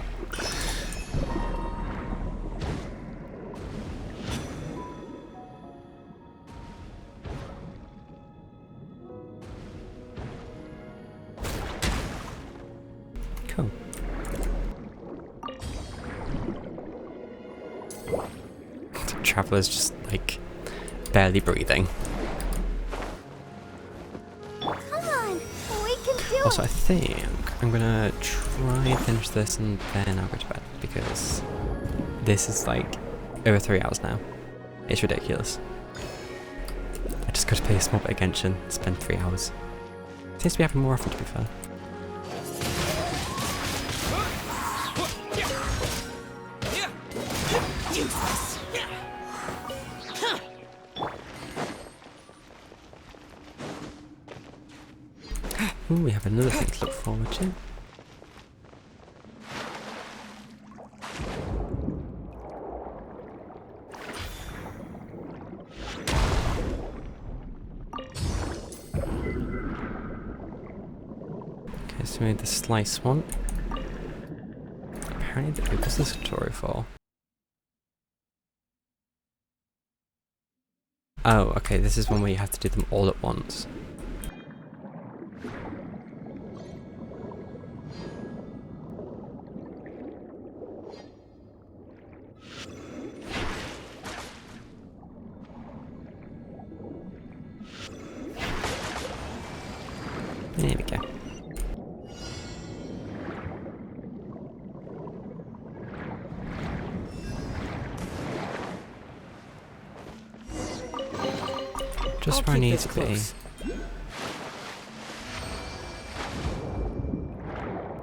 Cool. The traveler's just like barely breathing. Also, I think I'm gonna try and finish this and then I'll go to bed because this is like over 3 hours now. It's ridiculous. I just got to play a small bit of Genshin, spend 3 hours. Seems to be happening more often, to be fair. Ooh, we have another thing to look forward to. Okay, so we made the slice one. Apparently, what's this tutorial for? Oh, okay, this is one where you have to do them all at once. There we go. Just where I need to be.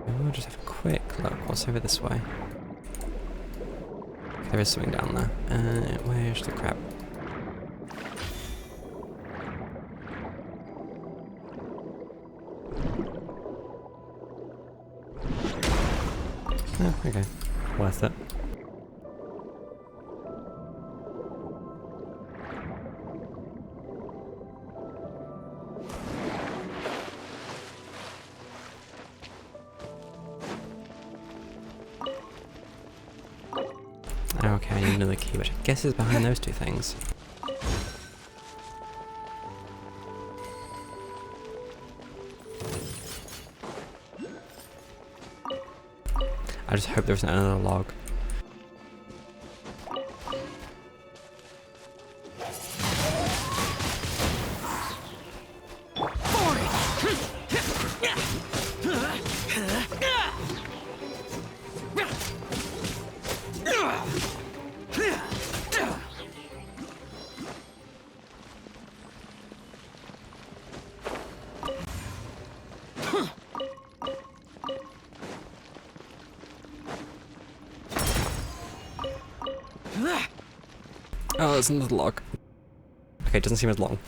We'll just have a quick look. What's over this way? There is something down there. Where's the crab? Oh, okay. Worth it. Okay, I need another key, which I guess is behind those two things. I just hope there's another log. Oh, there's another log. Okay, it doesn't seem as long.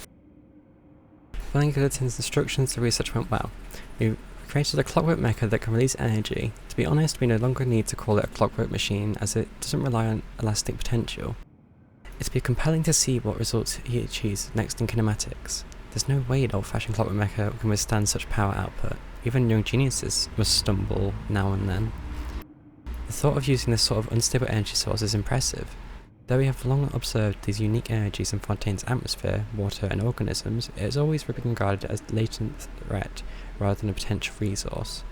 Following Gillitin's instructions, the research went well. We created a clockwork mecha that can release energy. To be honest, we no longer need to call it a clockwork machine, as it doesn't rely on elastic potential. It'd be compelling to see what results he achieves next in kinematics. There's no way an old-fashioned clockwork mecha can withstand such power output. Even young geniuses must stumble now and then. The thought of using this sort of unstable energy source is impressive. Though we have long observed these unique energies in Fontaine's atmosphere, water and organisms, it has always been regarded as a latent threat rather than a potential resource.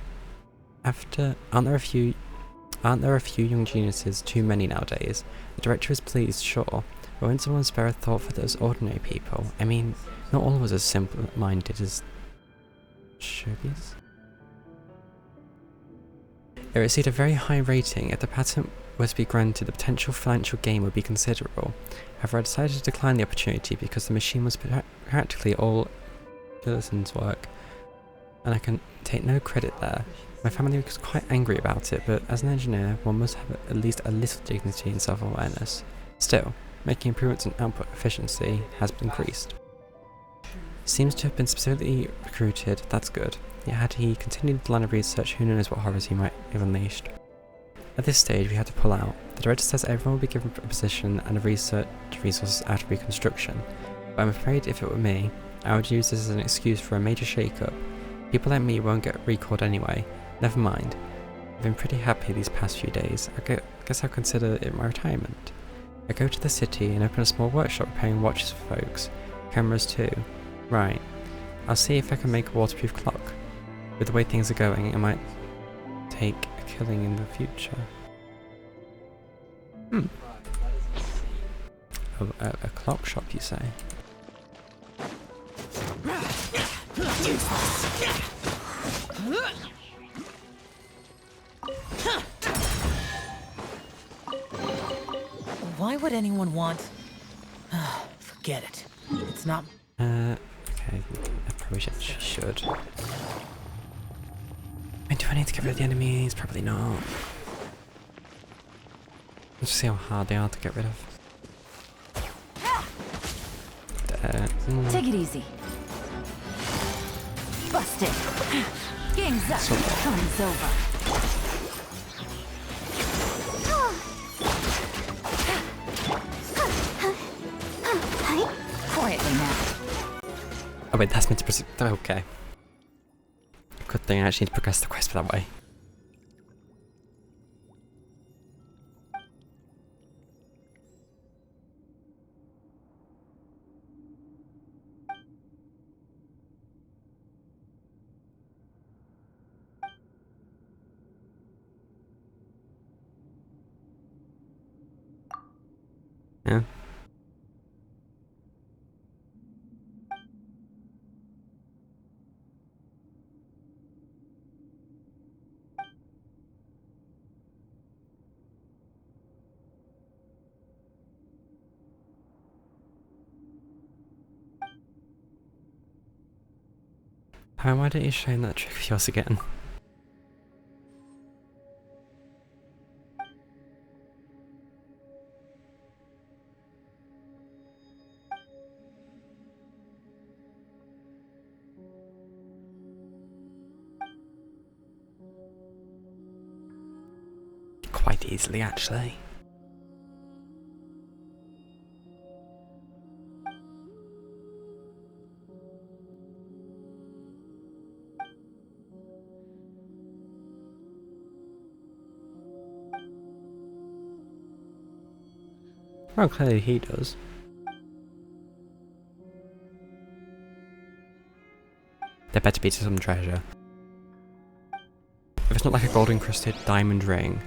Aren't there a few young geniuses too many nowadays? The director is pleased, sure, but when someone spare a thought for those ordinary people, I mean, not all of us as simple-minded as Shurbies? It received a very high rating. If the patent were to be granted, the potential financial gain would be considerable. However, I decided to decline the opportunity because the machine was practically all Gillitin's work, and I can take no credit there. My family was quite angry about it, but as an engineer, one must have at least a little dignity and self-awareness. Still, making improvements in output efficiency has increased. Seems to have been specifically recruited, that's good. Yet had he continued the line of research, who knows what horrors he might have unleashed. At this stage, we had to pull out. The director says everyone will be given a position and a research resources out of reconstruction, but I'm afraid if it were me, I would use this as an excuse for a major shake-up. People like me won't get recalled anyway, Never mind. I've been pretty happy these past few days. I guess I'll consider it my retirement. I go to the city and open a small workshop repairing watches for folks. Cameras too. Right. I'll see if I can make a waterproof clock. With the way things are going, it might take a killing in the future. A clock shop, you say? Why would anyone want... Forget it. It's not... Okay, I probably should. I do I need to get rid of the enemies? Probably not. Let's see how hard they are to get rid of. Take it easy. Busted. Game's up. Fun's over. Quietly now. Oh wait, that's meant to proceed. Okay. Good thing I actually need to progress the quest that way. Yeah. Why don't you show that trick of yours again? Quite easily, actually. Well, clearly he does. There better be some treasure. If it's not like a gold encrusted diamond ring,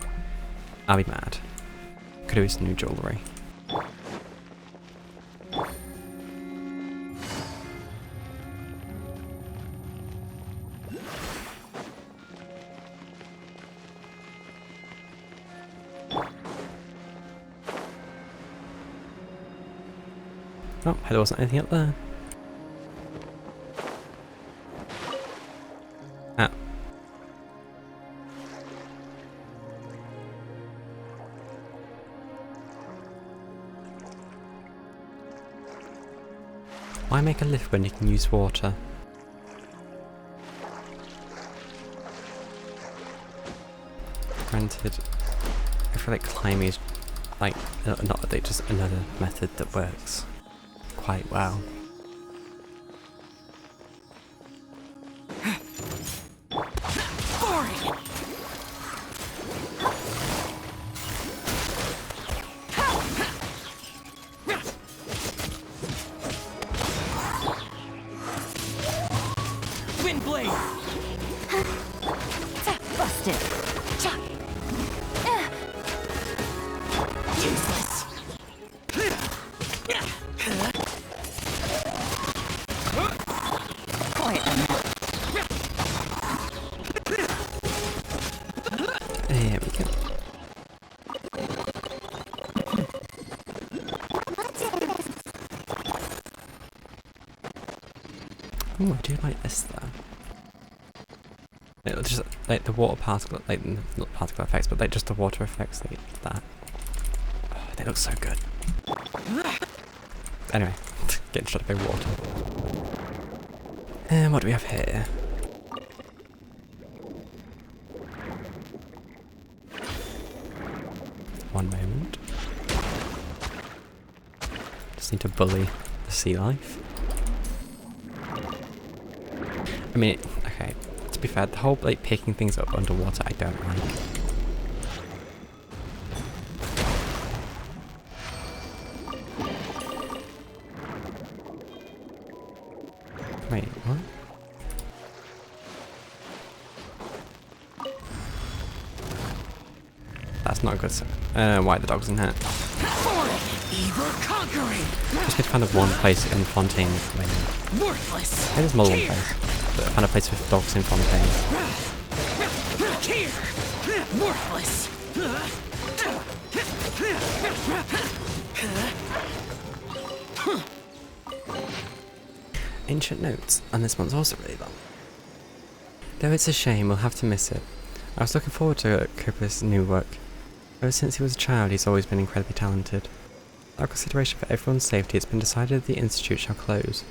I'll be mad. Could do with some new jewellery. Oh, there wasn't anything up there. Ah. Why make a lift when you can use water? Granted, I feel like climbing is like not just another method that works quite well. Wind blade. Busted. Useless. There we go. Oh, I do like this though. It's just like the water particle, like not particle effects, but like just the water effects, like that. Oh, they look so good. Anyway, getting shot by water. And what do we have here? One moment. Just need to bully the sea life. I mean, okay, To be fair, the whole like picking things up underwater I don't like. Wait, what? That's not good. Why the dog's in here? Just need to find the one place in Fontaine. Worthless. There's more than one place. But I found a place with dogs in Fontaine. Worthless. Ancient notes, and this one's also really long. Though it's a shame, we'll have to miss it. I was looking forward to Cooper's new work. Ever since he was a child, he's always been incredibly talented. Out of consideration for everyone's safety, it's been decided that the Institute shall close.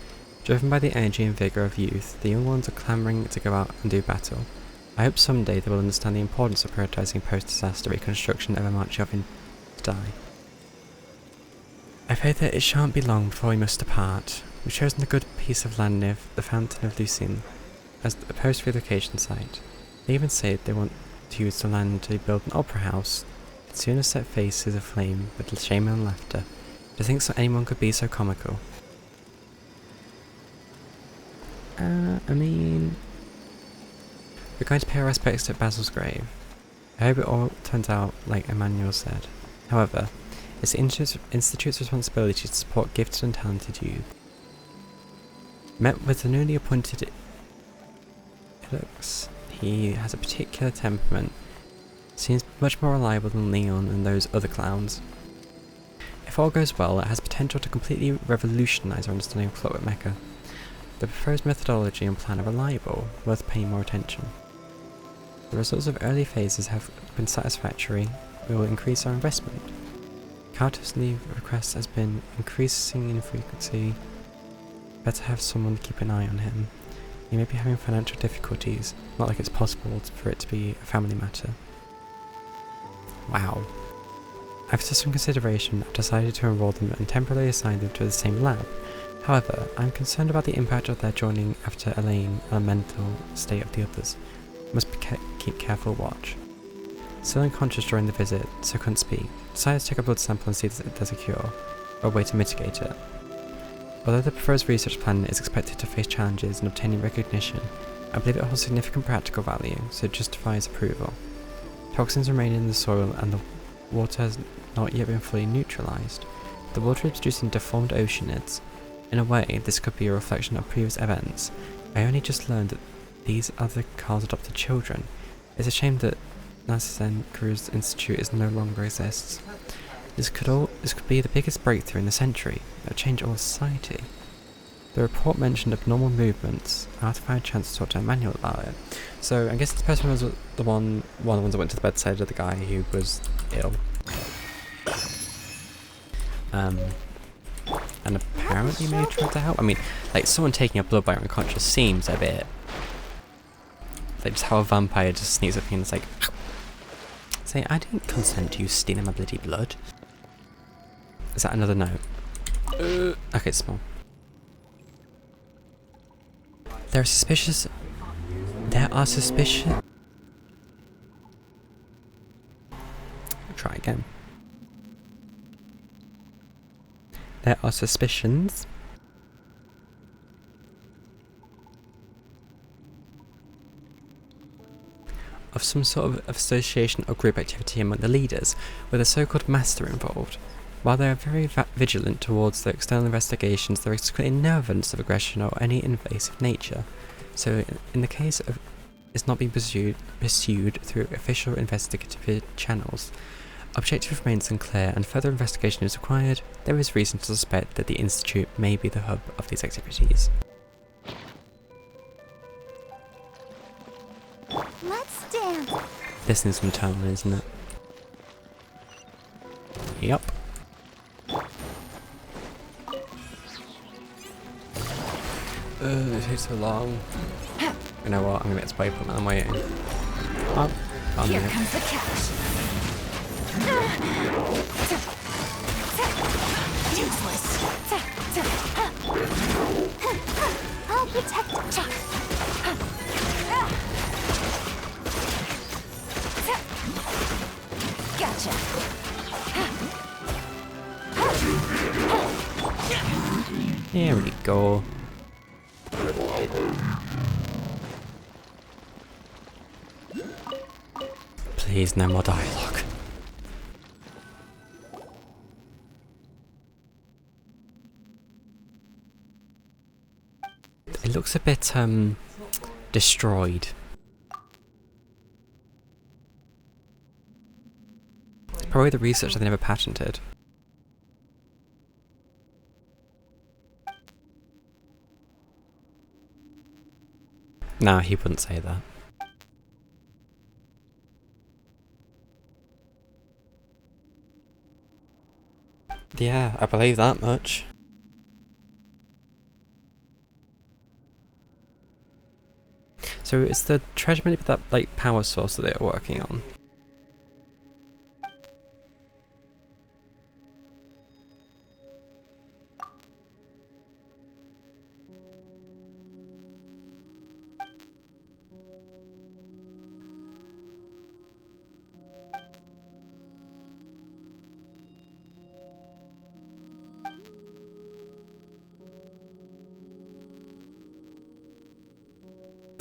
Driven by the energy and vigour of youth, the young ones are clamouring to go out and do battle. I hope someday they will understand the importance of prioritising post-disaster reconstruction over marching off to die. I fear that it shan't be long before we must depart. We've chosen the good piece of land near the Fountain of Lucine as a post-relocation site. They even say they want to use the land to build an opera house. It soon as set faces aflame with shame and laughter. To think so anyone could be so comical. I mean... We're going to pay our respects at Basil's grave. I hope it all turns out like Emmanuel said. However, it's the Institute's responsibility to support gifted and talented youth. Met with the newly appointed Ilux, he has a particular temperament. Seems much more reliable than Leon and those other clowns. If all goes well, it has potential to completely revolutionise our understanding of Clockwork Mecha. The proposed methodology and plan are reliable, worth paying more attention. The results of early phases have been satisfactory. We will increase our investment. Carter's leave request has been increasing in frequency. Better have someone to keep an eye on him. He may be having financial difficulties, not like it's possible for it to be a family matter. Wow. After some consideration, I've decided to enroll them and temporarily assign them to the same lab. However, I'm concerned about the impact of their joining after Elaine and the mental state of the others. Must keep careful watch. Still unconscious during the visit, so couldn't speak. Decided to take a blood sample and see if there's a cure, or a way to mitigate it. Although the proposed research plan is expected to face challenges in obtaining recognition, I believe it holds significant practical value, so it justifies approval. Toxins remain in the soil and the water has not yet been fully neutralized. The water is producing deformed oceanids. In a way, this could be a reflection of previous events. I only just learned that these are Carl's adopted children. It's a shame that Narcissan Cruz Institute no longer exists. This could be the biggest breakthrough in the century. It would change all society. The report mentioned abnormal movements. I had to find a chance to talk to Emmanuel about it. So I guess this person was one of the ones that went to the bedside of the guy who was ill. And apparently may have tried to help. I mean, like someone taking a blood by unconscious seems a bit like just how a vampire just sneaks up and it's like, say, I didn't consent to you stealing my bloody blood. Is that another note? Okay, it's small. There are suspicious. Try again. There are suspicions of some sort of association or group activity among the leaders, with a so-called master involved. While they are very vigilant towards their external investigations, there is clearly no evidence of aggression or any invasive nature. So, in the case of it's not being pursued through official investigative channels, objective remains unclear and further investigation is required. There is reason to suspect that the Institute may be the hub of these activities. Let's dance. This needs some tone, isn't it? Yup. This takes so long. You know what? I'm gonna get this paper and I'm waiting. Oh, here comes the catch. Useless. I'll protect you. Here we go. Please, no more dialogue. It looks a bit, destroyed. It's probably the research that they never patented. No, he wouldn't say that. Yeah, I believe that much. So is the treasure maybe that like power source that they are working on?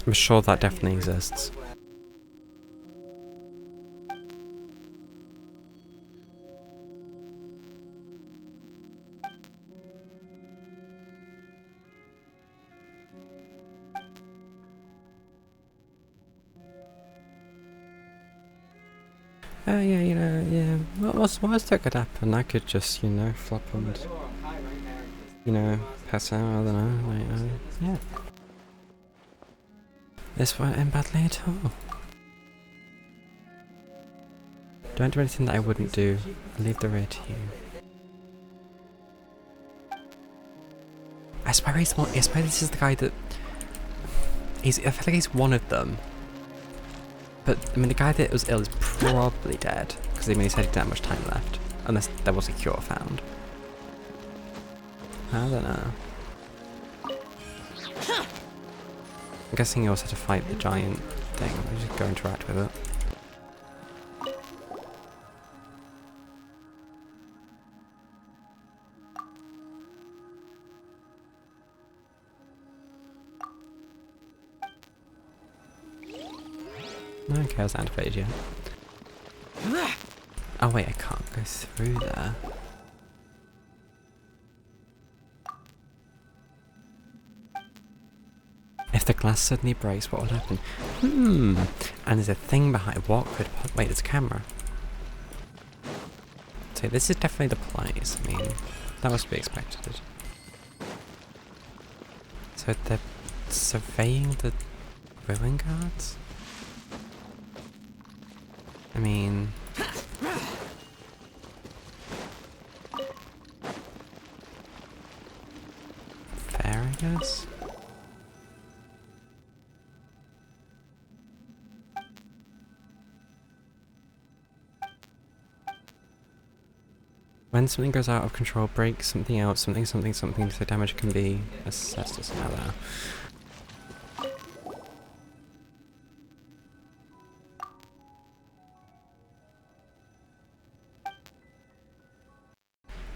I'm sure that definitely exists. Oh yeah, you know, yeah. What else that could happen? I could just, you know, flop and, you know, pass out, I don't know, like, yeah. This won't end badly at all. Don't do anything that I wouldn't do. I'll leave the rear to you. I swear he's one. I swear this is the guy that. I feel like he's one of them. But I mean, the guy that was ill is probably dead because I mean, he said he didn't have much time left, unless there was a cure found. I don't know. I'm guessing he also had to fight the giant thing. I'll just go interact with it. Okay, I was activated yet. Oh wait, I can't go through there. If the glass suddenly breaks, what would happen? And there's a thing behind. What could? Wait, there's a camera. So this is definitely the place. I mean, that was to be expected. So they're surveying the ruin guards? I mean... fair, I guess? When something goes out of control, break something out, something, so damage can be assessed as another.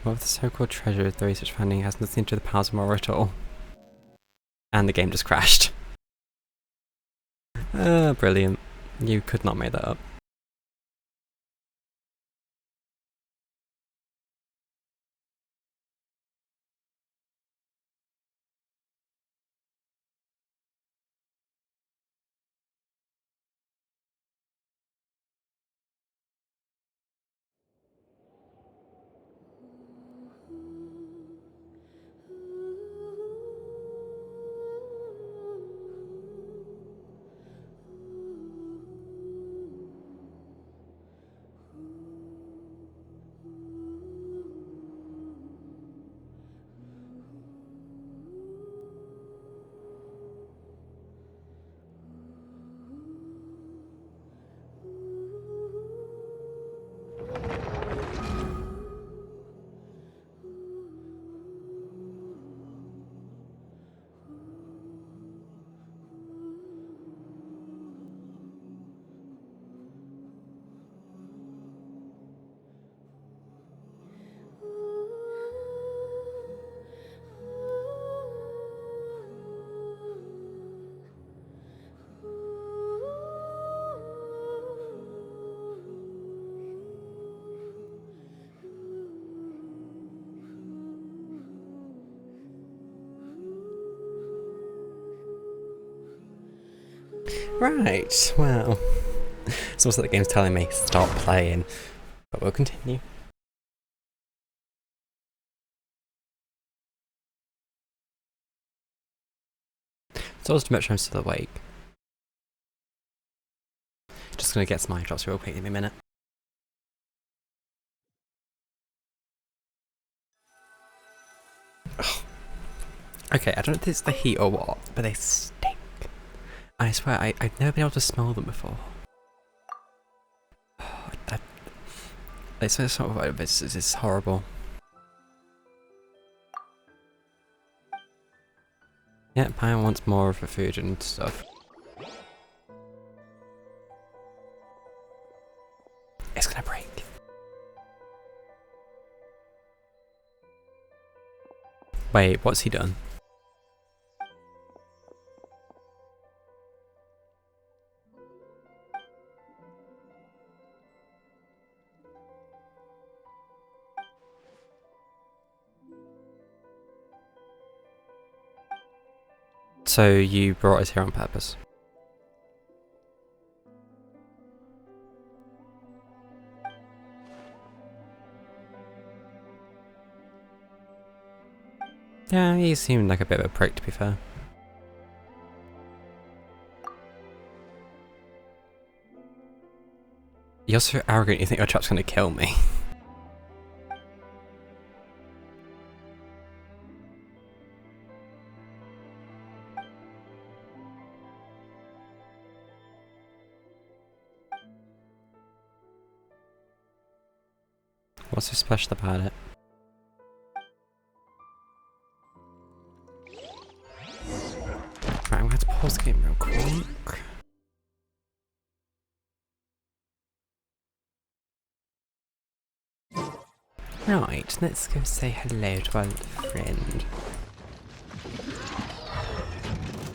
What if the so-called treasure the research finding has nothing to do with the powers of Mora at all? And the game just crashed. Brilliant. You could not make that up. Right, well, it's also the game's telling me stop playing, but we'll continue. So as to much I'm still awake. Just gonna get some eye drops real quick, give me a minute. Oh. Okay, I don't know if it's the heat or what, but they stink. I swear, I've never been able to smell them before. Oh, it's sort of, it's horrible. Yeah, Pine wants more of the food and stuff. It's gonna break. Wait, what's he done? So you brought us here on purpose? Yeah, he seemed like a bit of a prick, to be fair. You're so arrogant, you think your trap's gonna kill me. What's so special about it? Right, I'm going to pause the game real quick. Right, let's go say hello to our friend.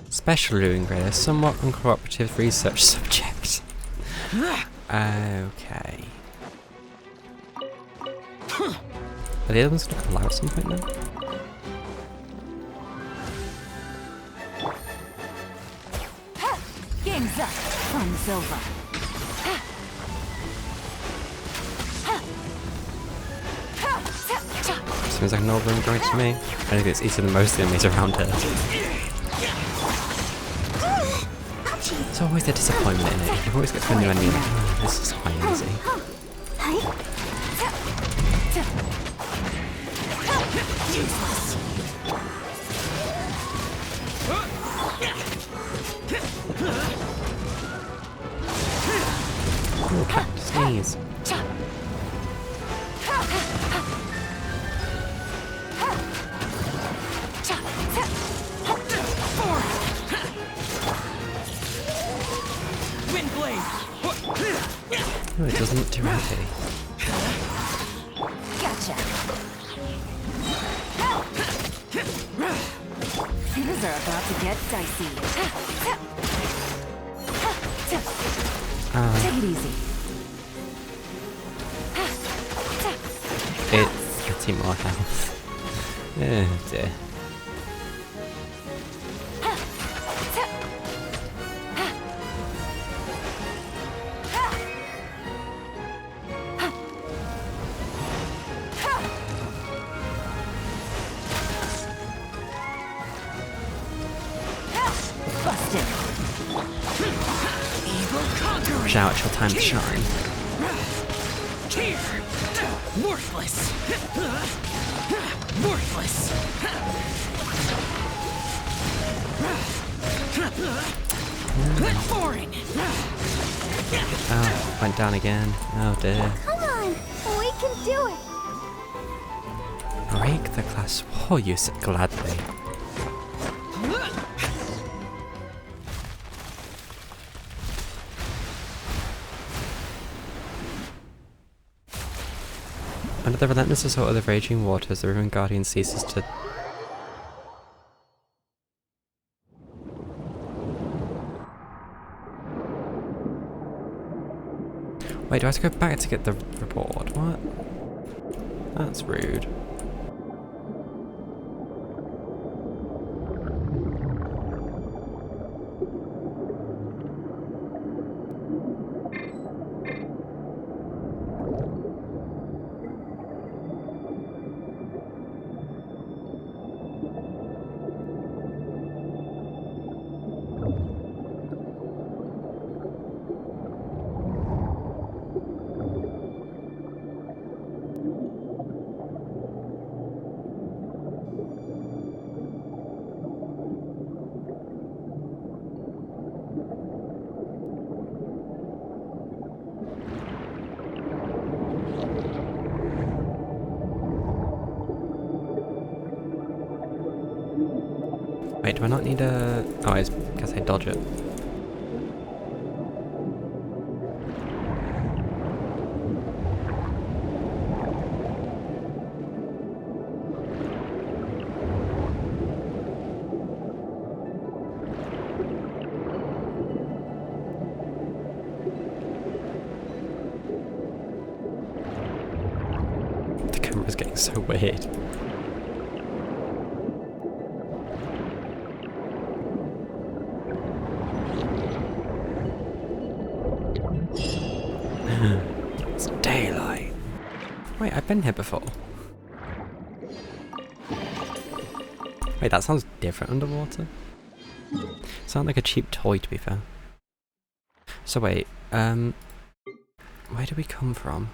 Special ingredient, a somewhat uncooperative research subject. Okay. Are the other ones going to come out at some point then? Game's up. Fun's over. Seems like an old room joint to me. I think it's eaten most of the enemies around her. It's always the disappointment in it. You always get to a new enemy and oh, this is quite easy. Oh, cat, sneeze. No, it doesn't look too happy. Gotcha. Things are about to get dicey. Take it easy. It's getting more health. Oh dear. Now it's your time to shine. Worthless. Worthless. Boring. Oh, went down again. Oh dear. Come on, we can do it. Break the glass wall, you said gladly. Under the relentless assault of the raging waters, the Ruined Guardian ceases to... Wait, do I have to go back to get the report? What? That's rude. Do I not need a... Oh, I guess I dodge it. The camera's getting so weird. It's daylight. Wait, I've been here before. Wait, that sounds different underwater. Sounds like a cheap toy, to be fair. So wait, where do we come from?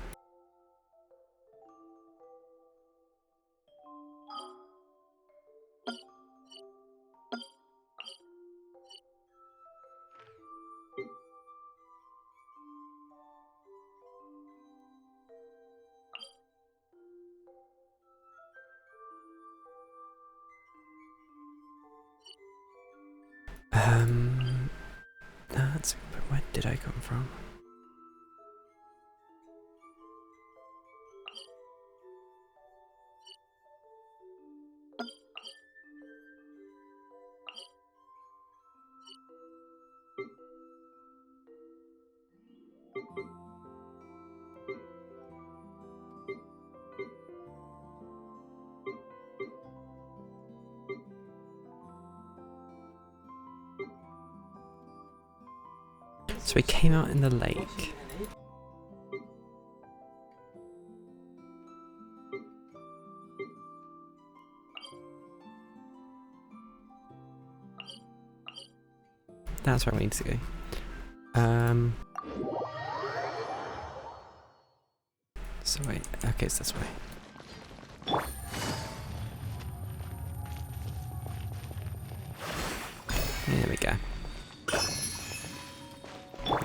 But where did I come from? So we came out in the lake. That's where we need to go. So wait, okay, it's this way. There we go.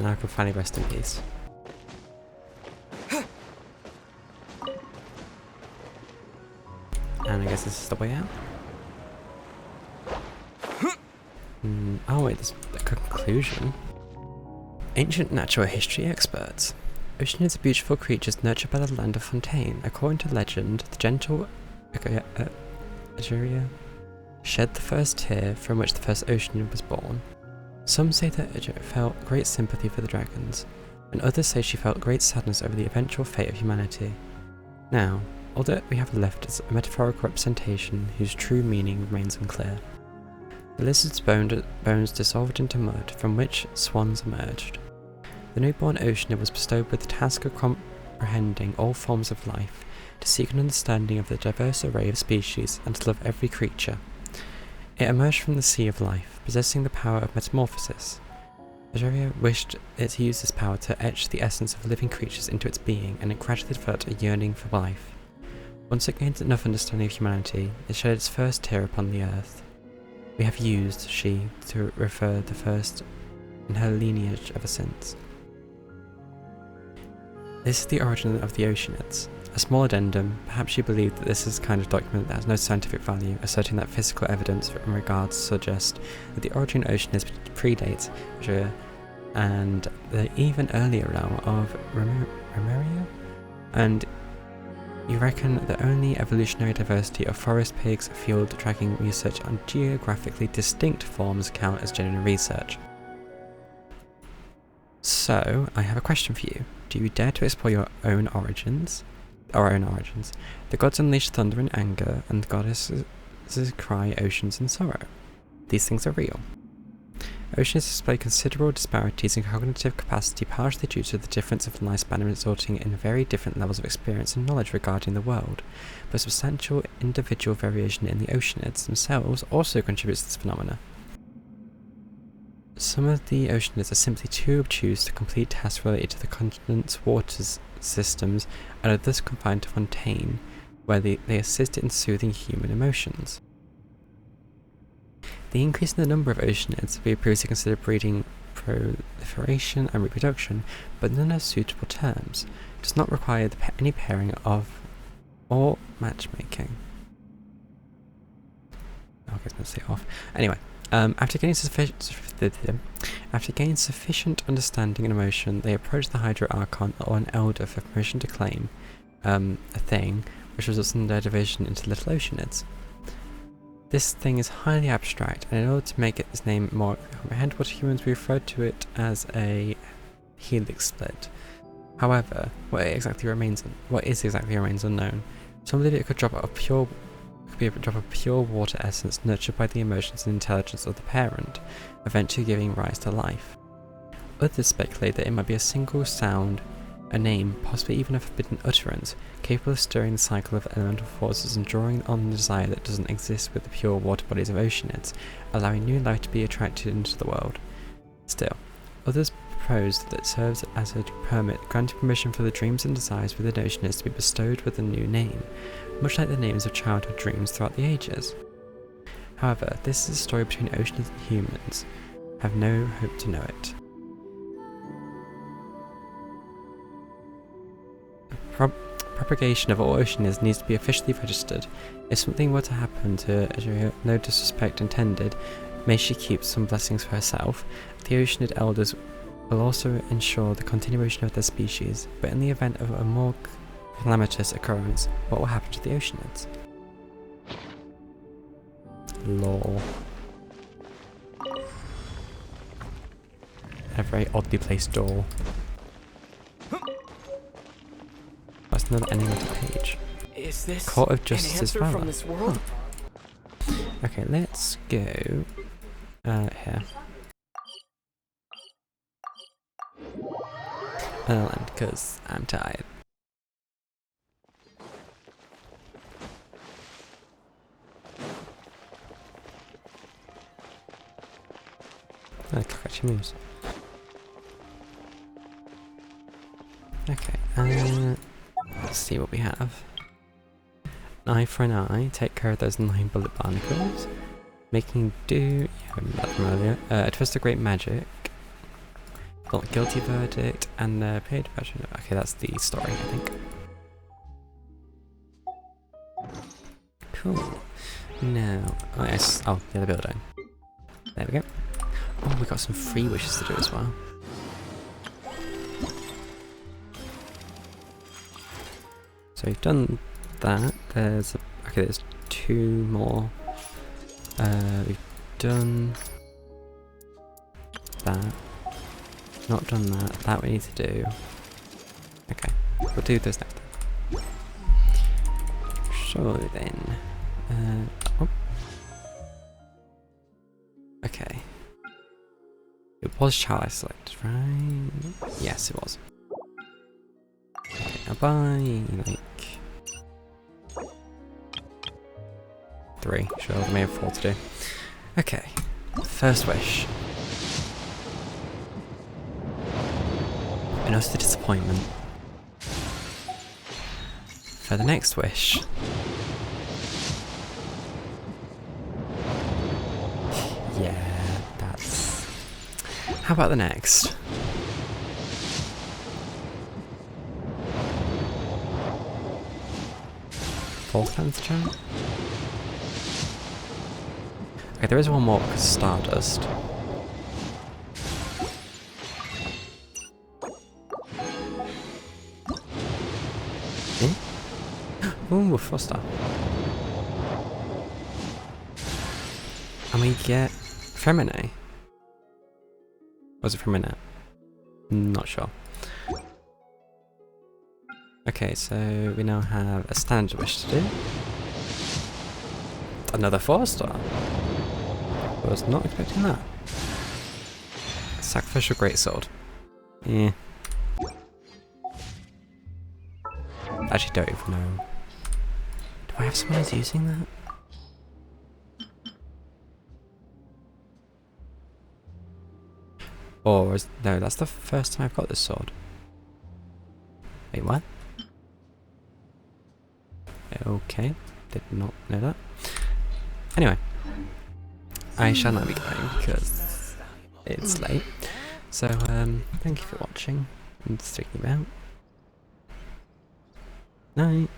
Now I can finally rest in peace. And I guess this is the way out. Oh wait, there's a conclusion. Ancient natural history experts. Oceanids are beautiful creatures nurtured by the land of Fontaine. According to legend, the gentle Azuria shed the first tear from which the first Oceanid was born. Some say that Azuria felt great sympathy for the dragons, and others say she felt great sadness over the eventual fate of humanity. Now, all that we have left is a metaphorical representation whose true meaning remains unclear. The lizard's bones dissolved into mud, from which swans emerged. The newborn Oceanid was bestowed with the task of comprehending all forms of life, to seek an understanding of the diverse array of species, and to love every creature. It emerged from the sea of life, possessing the power of metamorphosis. Azuria wished it to use this power to etch the essence of living creatures into its being, and it gradually developed a yearning for life. Once it gained enough understanding of humanity, it shed its first tear upon the earth. We have used she to refer the first in her lineage ever since. This is the origin of the Oceanids. A small addendum, perhaps you believe that this is the kind of document that has no scientific value, asserting that physical evidence in regards suggest that the origin of Oceanids predates Azuria and the even earlier realm of Remeria, and you reckon the only evolutionary diversity of forest pigs, field tracking research on geographically distinct forms count as genuine research. So, I have a question for you. Do you dare to explore your own origins? Our own origins. The gods unleash thunder in anger, and the goddesses cry oceans in sorrow. These things are real. Oceans display considerable disparities in cognitive capacity, partially due to the difference of lifespan resulting in very different levels of experience and knowledge regarding the world, but substantial individual variation in the Oceanids themselves also contributes to this phenomena. Some of the Oceanids are simply too obtuse to complete tasks related to the continent's water systems and are thus confined to Fontaine, where they assist in soothing human emotions. The increase in the number of Oceanids we previously considered breeding, proliferation and reproduction, but none are suitable terms. It does not require any pairing of or matchmaking. Okay, let's say off. Anyway, After gaining sufficient understanding and emotion, they approach the Hydro Archon or an Elder for permission to claim a thing, which results in their division into little oceanids. This thing is highly abstract, and in order to make its name more comprehensible to humans, we refer to it as a helix split. However, what exactly remains unknown. Some believe it could be a drop of pure water essence nurtured by the emotions and intelligence of the parent, eventually giving rise to life. Others speculate that it might be a single sound, a name, possibly even a forbidden utterance, capable of stirring the cycle of elemental forces and drawing on the desire that doesn't exist with the pure water bodies of oceanids, allowing new life to be attracted into the world. Still, others propose that it serves as a permit granting permission for the dreams and desires within oceanids to be bestowed with a new name, much like the names of childhood dreams throughout the ages. However, this is a story between oceanids and humans. Have no hope to know it. Propagation of all oceanids needs to be officially registered. If something were to happen to Azure, no disrespect intended, may she keep some blessings for herself, the Oceanid Elders will also ensure the continuation of their species, but in the event of a more calamitous occurrence, what will happen to the Oceanids? Lol. A very oddly placed door. That's another ending of the page. Is this Court of Justice's an answer from this world? Okay, let's go here. And because I'm tired. Oh, the clock actually moves. Okay, let's see what we have. An eye for an eye, take care of those 9 bullet barnacles. Making do, yeah, I remember that from earlier. A twist of great magic. Got guilty verdict and paid version. Okay, that's the story, I think. Cool. Now, oh yes, oh, the other building. There we go. Oh, we got some free wishes to do as well. So we've done that. There's there's 2 more. We've done that. Not done that. That we need to do. Okay, we'll do this next time. So then, oh. Okay. It was child I selected, right? Yes, it was. Okay, now by like 3. Sure, I may have 4 to do. Okay, first wish. Enough of the disappointment. For the next wish. Yeah, that's... How about the next? Volcans chant? Okay, there is one more because Stardust. Ooh, 4-star. And we get Femine. Was it Femine? Not sure. Okay, so we now have a standard wish to do. Another 4-star. Was not expecting that. Sacrificial Greatsword. Yeah. Actually don't even know. Do I have someone who's using that? Or is... No, that's the first time I've got this sword. Wait, what? Okay, did not know that. Anyway, I shall now be going because it's late. So, thank you for watching and sticking about. Night.